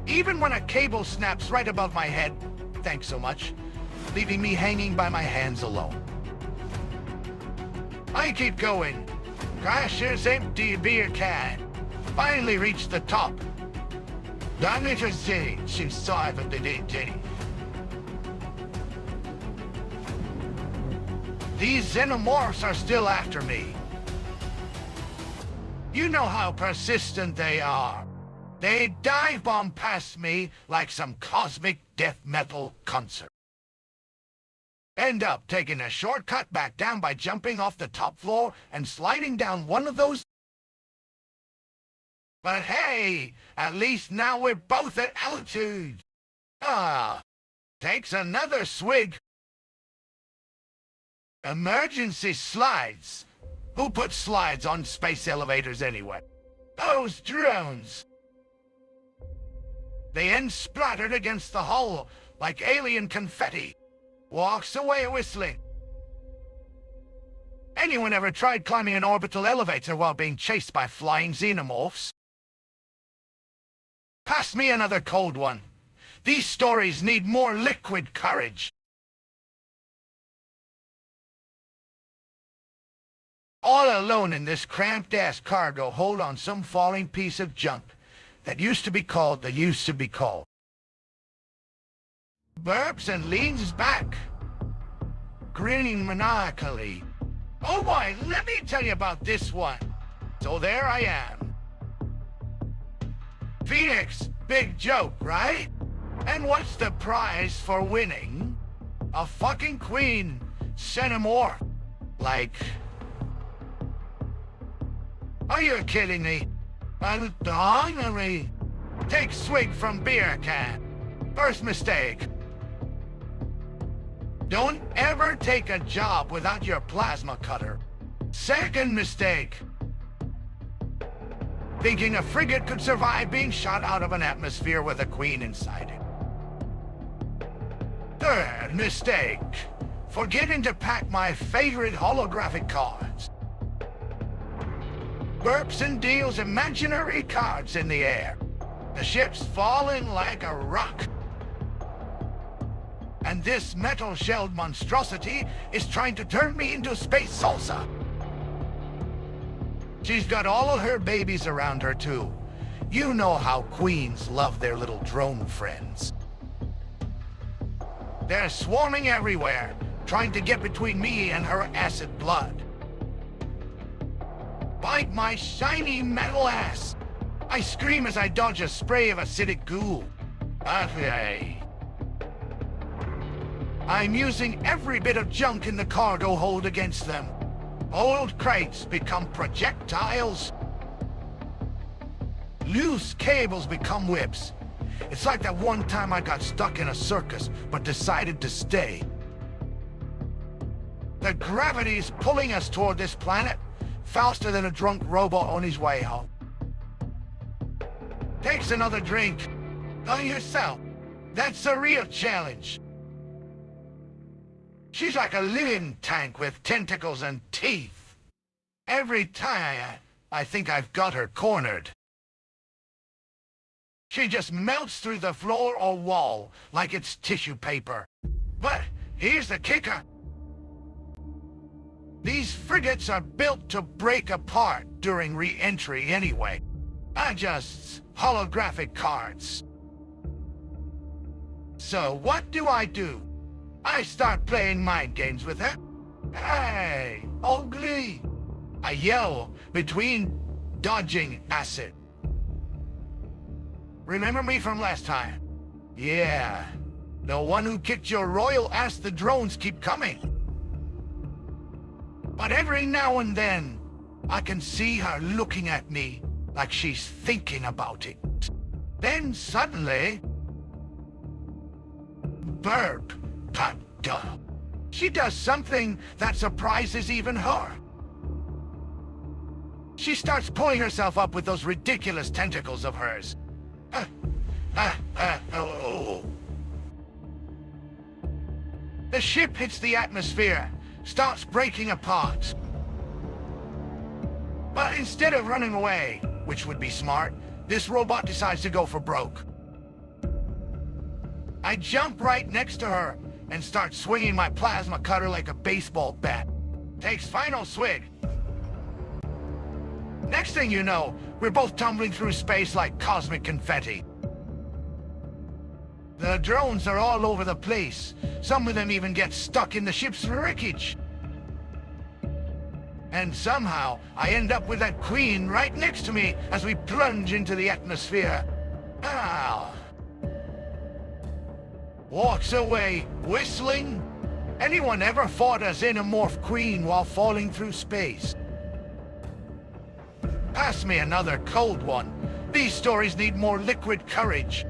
Even when a cable snaps right above my head, thanks so much, leaving me hanging by my hands alone. I keep going. Crashes empty beer can. Finally reach the top. Damage city, she's sorry for the day. These xenomorphs are still after me. You know how persistent they are. They dive bomb past me like some cosmic death metal concert. End up taking a shortcut back down by jumping off the top floor and sliding down one of those. But hey, at least now we're both at altitude. Ah, takes another swig. Emergency slides. Who puts slides on space elevators anyway? Those drones. They end splattered against the hull like alien confetti. Walks away whistling. Anyone ever tried climbing an orbital elevator while being chased by flying xenomorphs? Pass me another cold one. These stories need more liquid courage. All alone in this cramped-ass cargo hold on some falling piece of junk that used to be called the used to be called. Burps and leans back, grinning maniacally. Oh boy, let me tell you about this one. So there I am. Phoenix, big joke, right? And what's the prize for winning? A fucking queen, xenomorph. Like... Are you kidding me? Honorary. Take swig from beer can. First mistake. Don't ever take a job without your plasma cutter. Second mistake. Thinking a frigate could survive being shot out of an atmosphere with a queen inside it. Third mistake. Forgetting to pack my favorite holographic cards. Burps and deals imaginary cards in the air. The ship's falling like a rock. And this metal-shelled monstrosity is trying to turn me into space salsa. She's got all of her babies around her, too. You know how queens love their little drone friends. They're swarming everywhere, trying to get between me and her acid blood. Bite my shiny metal ass! I scream as I dodge a spray of acidic goo. Okay. I'm using every bit of junk in the cargo hold against them. Old crates become projectiles. Loose cables become whips. It's like that one time I got stuck in a circus, but decided to stay. The gravity's pulling us toward this planet, faster than a drunk robot on his way home. Takes another drink. On yourself. That's a real challenge. She's like a living tank with tentacles and teeth. Every time I think I've got her cornered. She just melts through the floor or wall like it's tissue paper. But here's the kicker. These frigates are built to break apart during re-entry anyway. Just holographic cards. So what do? I start playing mind games with her. Hey, ugly! I yell between dodging acid. Remember me from last time? Yeah, the one who kicked your royal ass. The drones keep coming. But every now and then, I can see her looking at me like she's thinking about it. Then suddenly... burp. Duh. She does something that surprises even her. She starts pulling herself up with those ridiculous tentacles of hers. Oh. The ship hits the atmosphere, starts breaking apart. But instead of running away, which would be smart, this robot decides to go for broke. I jump right next to her and start swinging my plasma cutter like a baseball bat. Takes final swig. Next thing you know, we're both tumbling through space like cosmic confetti. The drones are all over the place. Some of them even get stuck in the ship's wreckage. And somehow, I end up with that queen right next to me as we plunge into the atmosphere. Ow. Walks away, whistling. Anyone ever fought a xenomorph queen while falling through space? Pass me another cold one. These stories need more liquid courage.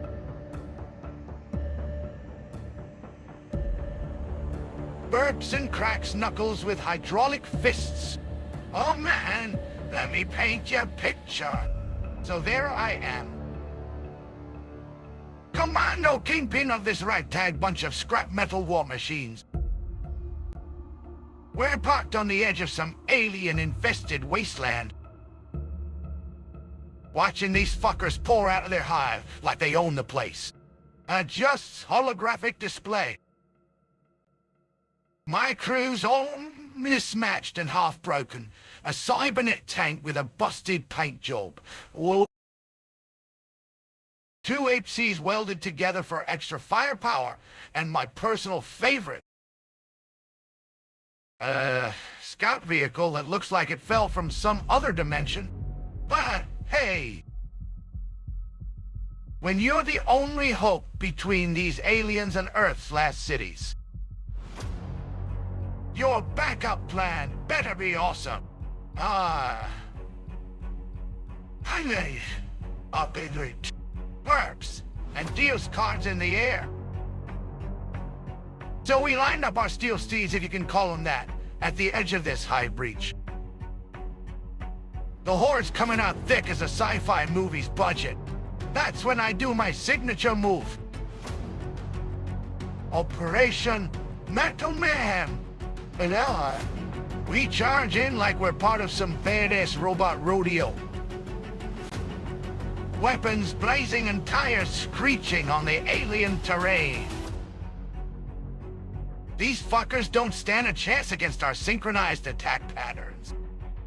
Burps and cracks knuckles with hydraulic fists. Oh man, let me paint you a picture. So there I am. Commando kingpin of this ragtag bunch of scrap metal war machines. We're parked on the edge of some alien-infested wasteland. watching these fuckers pour out of their hive like they own the place. A just holographic display. My crew's all mismatched and half-broken. A cybernet tank with a busted paint job. Well, 2 HCs welded together for extra firepower, and my personal favorite. Scout vehicle that looks like it fell from some other dimension. But, hey, when you're the only hope between these aliens and Earth's last cities, your backup plan better be awesome. I made a big burps and deals cards in the air. So we lined up our steel steeds, if you can call them that, at the edge of this high breach. The horde's coming out thick as a sci-fi movie's budget. That's when I do my signature move. Operation Metal Mayhem. And now we charge in like we're part of some badass robot rodeo. Weapons blazing and tires screeching on the alien terrain. These fuckers don't stand a chance against our synchronized attack patterns.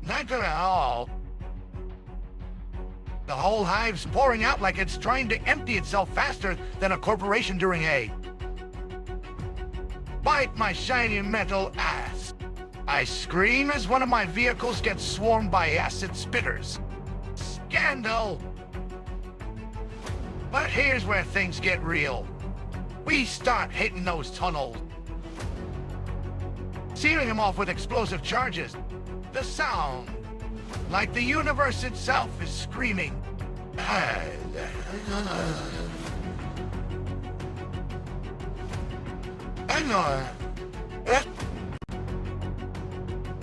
Not at all. The whole hive's pouring out like it's trying to empty itself faster than a corporation during a... Bite my shiny metal ass. I scream as one of my vehicles gets swarmed by acid spitters. Scandal! But here's where things get real. We start hitting those tunnels, sealing them off with explosive charges. The sound, like the universe itself, is screaming.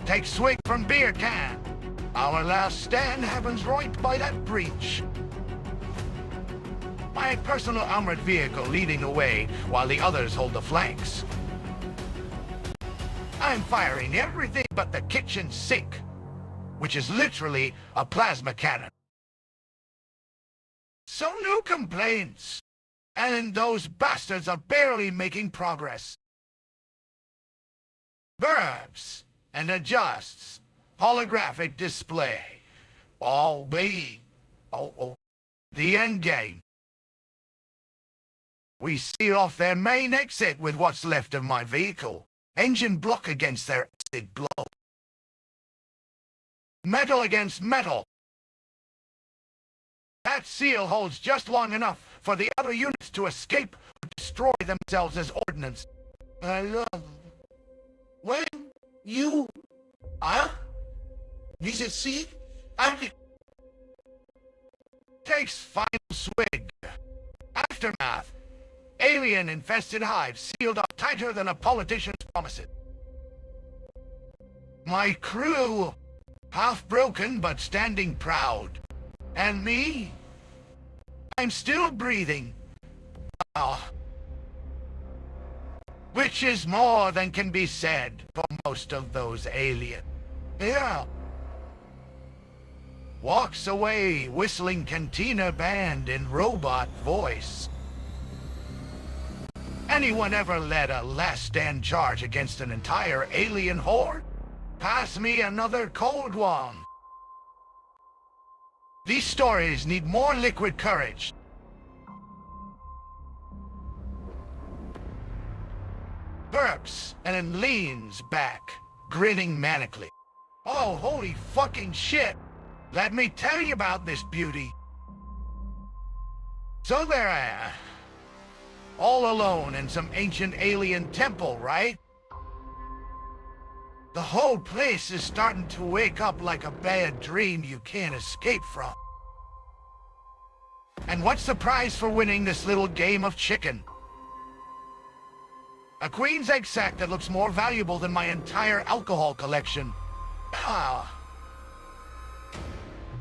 Take swig from beer can. Our last stand happens right by that breach. My personal armored vehicle leading the way while the others hold the flanks. I'm firing everything but the kitchen sink, which is literally a plasma cannon. So no complaints. And those bastards are barely making progress. Verbs and adjusts. Holographic display. All being. The end game. We seal off their main exit with what's left of my vehicle. Engine block against their acid blow. Metal against metal. That seal holds just long enough for the other units to escape or destroy themselves as ordnance. I love when you need to see takes final swig. Aftermath. Alien-infested hive sealed up tighter than a politician's promises. My crew, half broken but standing proud. And me? I'm still breathing. Which is more than can be said for most of those aliens. Yeah. Walks away whistling Cantina Band in robot voice. Anyone ever led a last stand charge against an entire alien horde? Pass me another cold one. These stories need more liquid courage. Burps and then leans back, grinning manically. Oh, holy fucking shit! Let me tell you about this beauty. So there I am. All alone in some ancient alien temple, right? The whole place is starting to wake up like a bad dream you can't escape from. And what's the prize for winning this little game of chicken? A queen's egg sack that looks more valuable than my entire alcohol collection.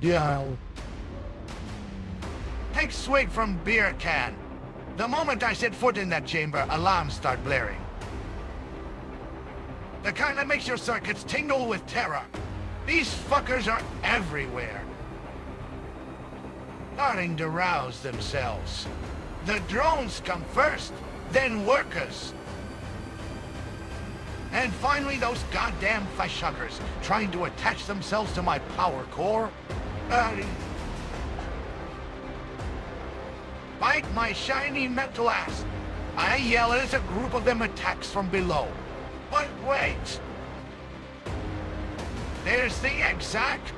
Yeah. Take swig from beer can. The moment I set foot in that chamber, alarms start blaring. The kind that makes your circuits tingle with terror. These fuckers are everywhere. starting to rouse themselves. The drones come first, then workers. And finally those goddamn fishhuggers trying to attach themselves to my power core. Bite my shiny metal ass. I yell as a group of them attacks from below. But wait. There's the exact.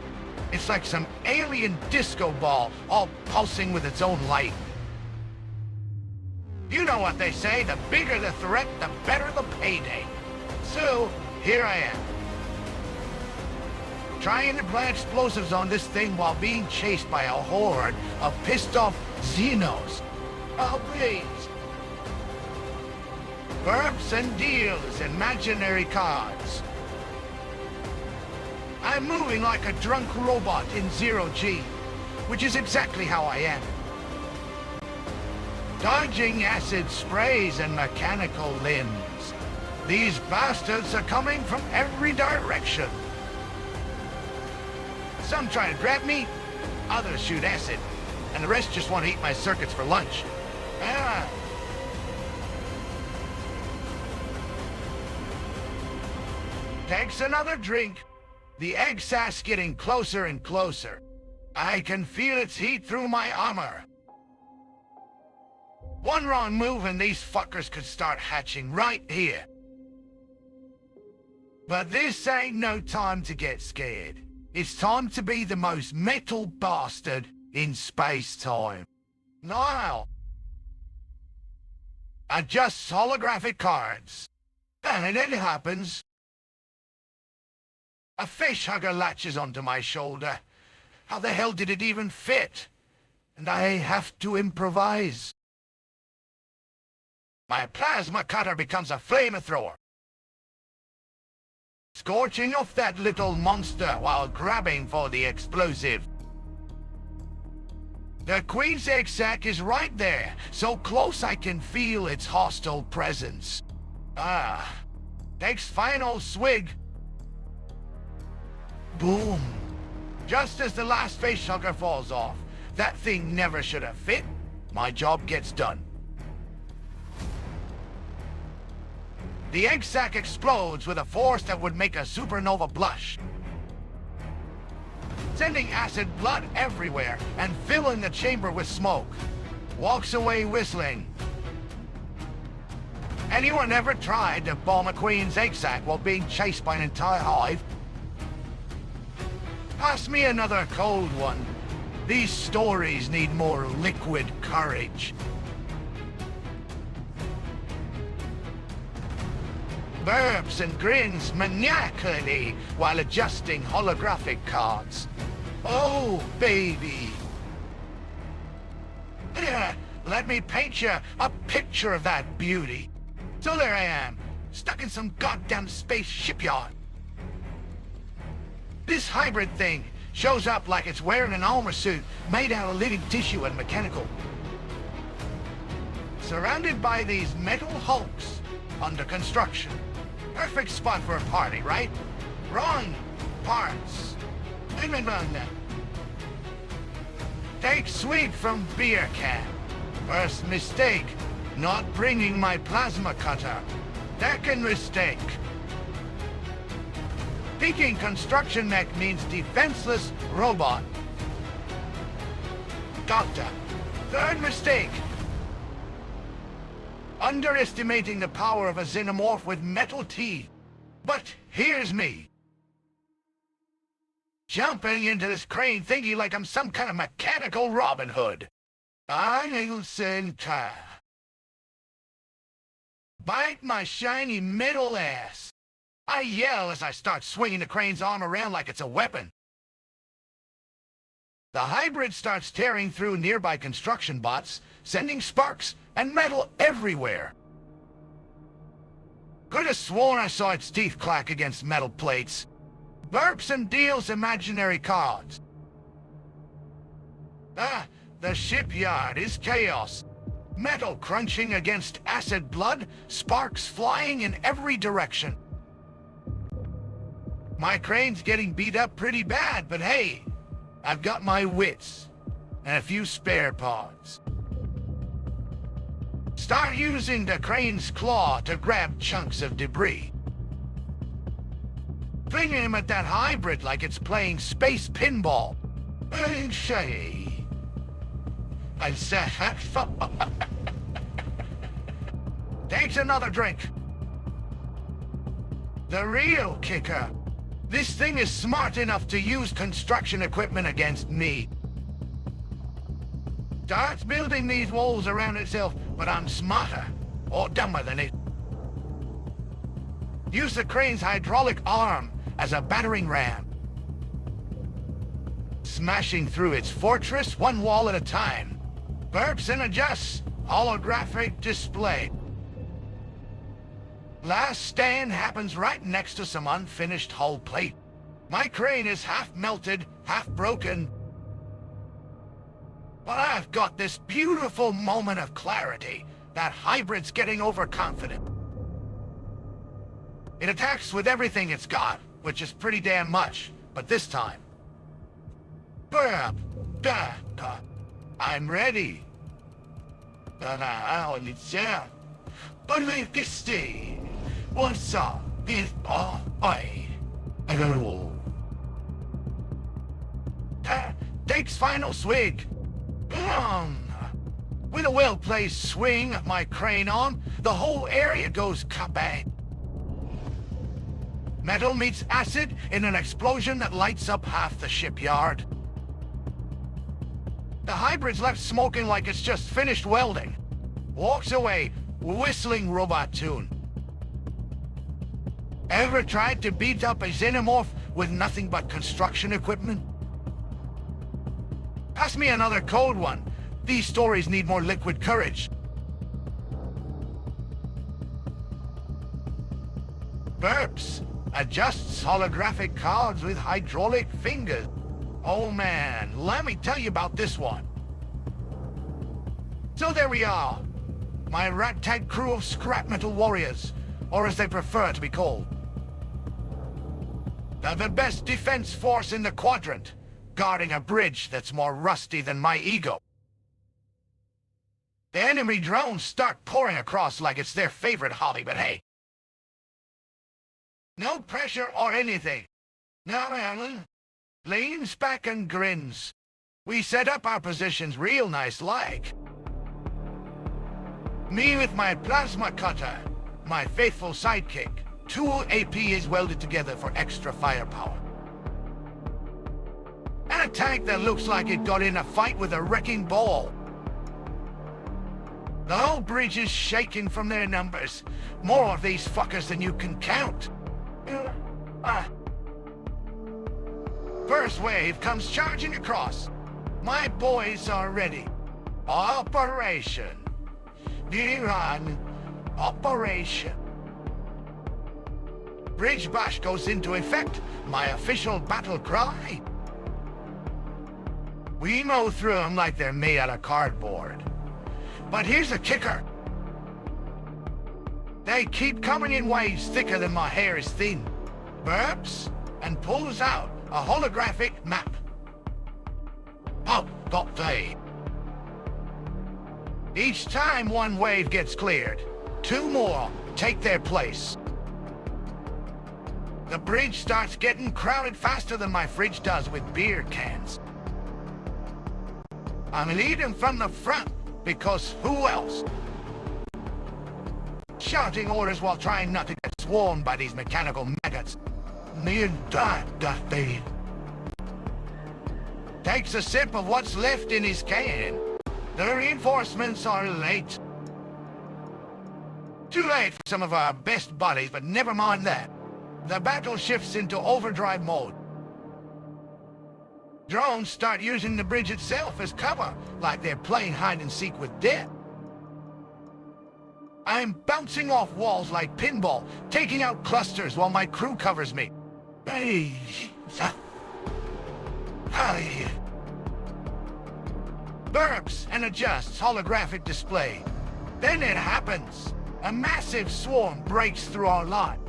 It's like some alien disco ball, all pulsing with its own light. You know what they say, the bigger the threat, the better the payday. So, here I am. Trying to plant explosives on this thing while being chased by a horde of pissed-off Xenos. Oh, please. Burps and deals, imaginary cards. I'm moving like a drunk robot in zero-G, which is exactly how I am. Dodging acid sprays and mechanical limbs. These bastards are coming from every direction. Some try to grab me, others shoot acid, and the rest just want to eat my circuits for lunch. Takes another drink. The egg sass getting closer and closer. I can feel its heat through my armor. One wrong move and these fuckers could start hatching right here. But this ain't no time to get scared. It's time to be the most metal bastard in space-time. Now, adjust holographic cards. And it happens. A fishhugger latches onto my shoulder. How the hell did it even fit? And I have to improvise. My plasma cutter becomes a flamethrower, scorching off that little monster while grabbing for the explosive. The Queen's egg sac is right there, so close I can feel its hostile presence. Takes final swig. Boom. Just as the last facehugger falls off. That thing never should have fit. My job gets done. The egg sac explodes with a force that would make a supernova blush, sending acid blood everywhere and filling the chamber with smoke. Walks away whistling. Anyone ever tried to bomb a queen's egg sac while being chased by an entire hive? Pass me another cold one. These stories need more liquid courage. Burps and grins maniacally while adjusting holographic cards. Oh, baby. Here, let me paint you a picture of that beauty. So there I am, stuck in some goddamn space shipyard. This hybrid thing shows up like it's wearing an armor suit made out of living tissue and mechanical. Surrounded by these metal hulks under construction. Perfect spot for a party, right? Wrong parts. Take sweet from beer can. First mistake, not bringing my plasma cutter. Second mistake. Thinking construction mech means defenseless robot. Doctor. Third mistake. Underestimating the power of a xenomorph with metal teeth. But here's me. Jumping into this crane thingy like I'm some kind of mechanical Robin Hood. I'll send time. Bite my shiny metal ass. I yell as I start swinging the crane's arm around like it's a weapon. The hybrid starts tearing through nearby construction bots, sending sparks and metal everywhere. Could have sworn I saw its teeth clack against metal plates. Burps and deals imaginary cards. The shipyard is chaos. Metal crunching against acid blood, sparks flying in every direction. My crane's getting beat up pretty bad, but hey, I've got my wits. and a few spare parts. Start using the crane's claw to grab chunks of debris. Fling him at that hybrid like it's playing space pinball. Takes another drink. The real kicker. This thing is smart enough to use construction equipment against me. Starts building these walls around itself, but I'm smarter, or dumber than it. Use the crane's hydraulic arm as a battering ram. Smashing through its fortress one wall at a time. Burps and adjusts, holographic display. Last stand happens right next to some unfinished hull plate. My crane is half melted, half broken. But I've got this beautiful moment of clarity. That hybrid's getting overconfident. It attacks with everything it's got, which is pretty damn much, but this time. I'm ready. What's up? I don't know. Takes final swig. With a well-placed swing of my crane arm, the whole area goes kabang. Metal meets acid in an explosion that lights up half the shipyard. The hybrid's left smoking like it's just finished welding. Walks away, whistling robot tune. Ever tried to beat up a xenomorph with nothing but construction equipment? Pass me another cold one. These stories need more liquid courage. Burps. Adjusts holographic cards with hydraulic fingers. Oh man, let me tell you about this one. So there we are. My ragtag crew of scrap metal warriors, or as they prefer to be called. They're the best defense force in the quadrant, guarding a bridge that's more rusty than my ego. The enemy drones start pouring across like it's their favorite hobby, but hey. No pressure or anything. Now, Alan leans back and grins. We set up our positions real nice-like. Me with my plasma cutter, my faithful sidekick. 2 APs welded together for extra firepower. And a tank that looks like it got in a fight with a wrecking ball. The whole bridge is shaking from their numbers. More of these fuckers than you can count. First wave comes charging across. My boys are ready. Operation. Iran. Operation. Bridge bash goes into effect. My official battle cry. We mow through them like they're made out of cardboard. But here's the kicker. They keep coming in waves thicker than my hair is thin. Burps and pulls out a holographic map. Oh, got they. Each time one wave gets cleared, 2 more take their place. The bridge starts getting crowded faster than my fridge does with beer cans. I'm leading from the front because who else? Shouting orders while trying not to get swarmed by these mechanical maggots. Takes a sip of what's left in his can. The reinforcements are late. Too late for some of our best buddies, but never mind that. The battle shifts into overdrive mode. Drones start using the bridge itself as cover, like they're playing hide-and-seek with death. I'm bouncing off walls like pinball, taking out clusters while my crew covers me. Hey. Burps and adjusts holographic display. Then it happens. A massive swarm breaks through our line.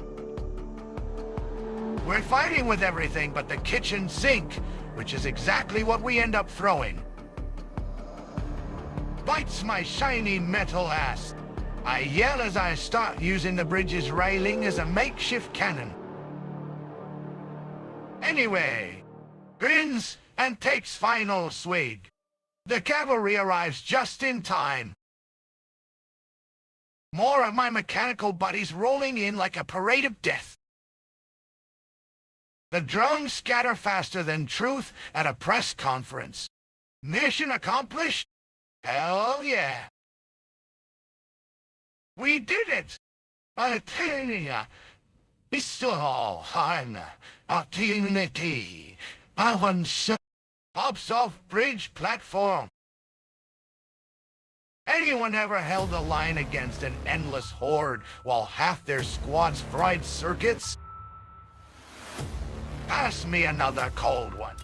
We're fighting with everything but the kitchen sink, which is exactly what we end up throwing. bites my shiny metal ass. I yell as I start using the bridge's railing as a makeshift cannon. Anyway, grins and takes final swig. The cavalry arrives just in time. More of my mechanical buddies rolling in like a parade of death. The drones scatter faster than truth at a press conference. Mission accomplished? Hell yeah. We did it! I tell ya, it's all an opportunity. I once pops off bridge platform. Anyone ever held the line against an endless horde while half their squad's fried circuits? Pass me another cold one.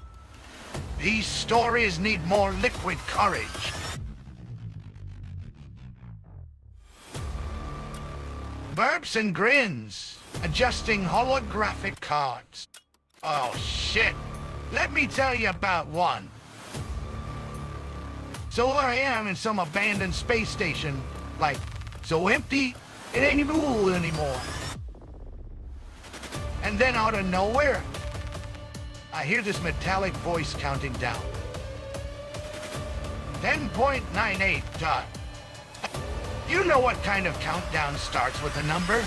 These stories need more liquid courage. Burps and grins, adjusting holographic cards. Oh shit, let me tell you about one. So I am in some abandoned space station, like, so empty, it ain't even cool anymore. And then out of nowhere, I hear this metallic voice counting down. 10.98 dot. You know what kind of countdown starts with a number?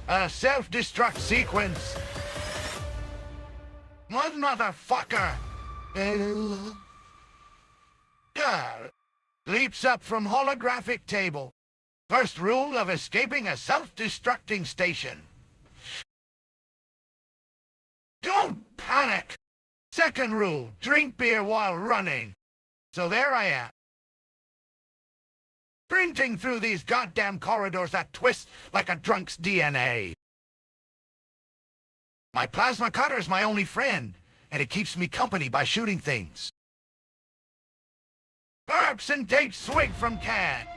A self-destruct sequence. What motherfucker? Leaps up from holographic table. First rule of escaping a self-destructing station. Don't panic. Second rule, drink beer while running. So there I am. Sprinting through these goddamn corridors that twist like a drunk's DNA. My plasma cutter's my only friend, and it keeps me company by shooting things. Burps and takes swig from can.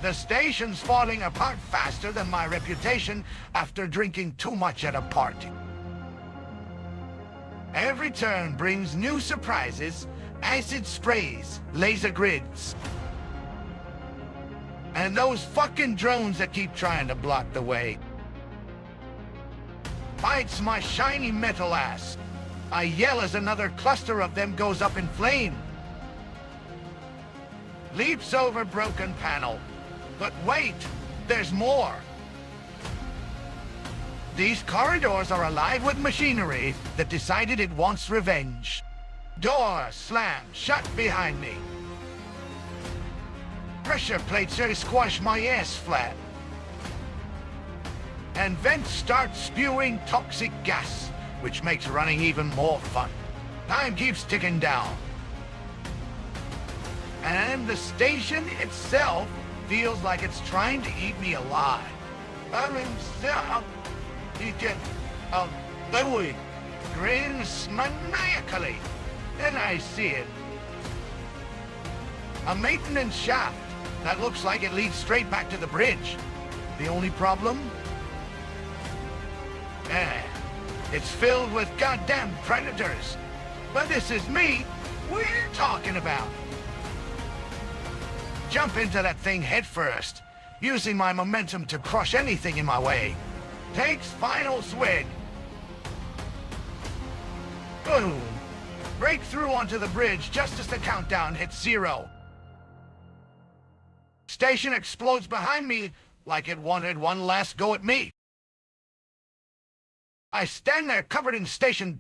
The station's falling apart faster than my reputation after drinking too much at a party. Every turn brings new surprises, acid sprays, laser grids. And those fucking drones that keep trying to block the way. Bites my shiny metal ass. I yell as another cluster of them goes up in flame. Leaps over broken panel. But wait, there's more. These corridors are alive with machinery that decided it wants revenge. Door slammed shut behind me. Pressure plates are to squash my ass flat. And vents start spewing toxic gas, which makes running even more fun. Time keeps ticking down. And the station itself feels like it's trying to eat me alive. Louis grins maniacally. Then I see it. A maintenance shaft that looks like it leads straight back to the bridge. The only problem? It's filled with goddamn predators. But this is me. What are you talking about? Jump into that thing head first, using my momentum to crush anything in my way. Takes final swig. Boom. Break through onto the bridge just as the countdown hits 0. Station explodes behind me like it wanted one last go at me. I stand there covered in station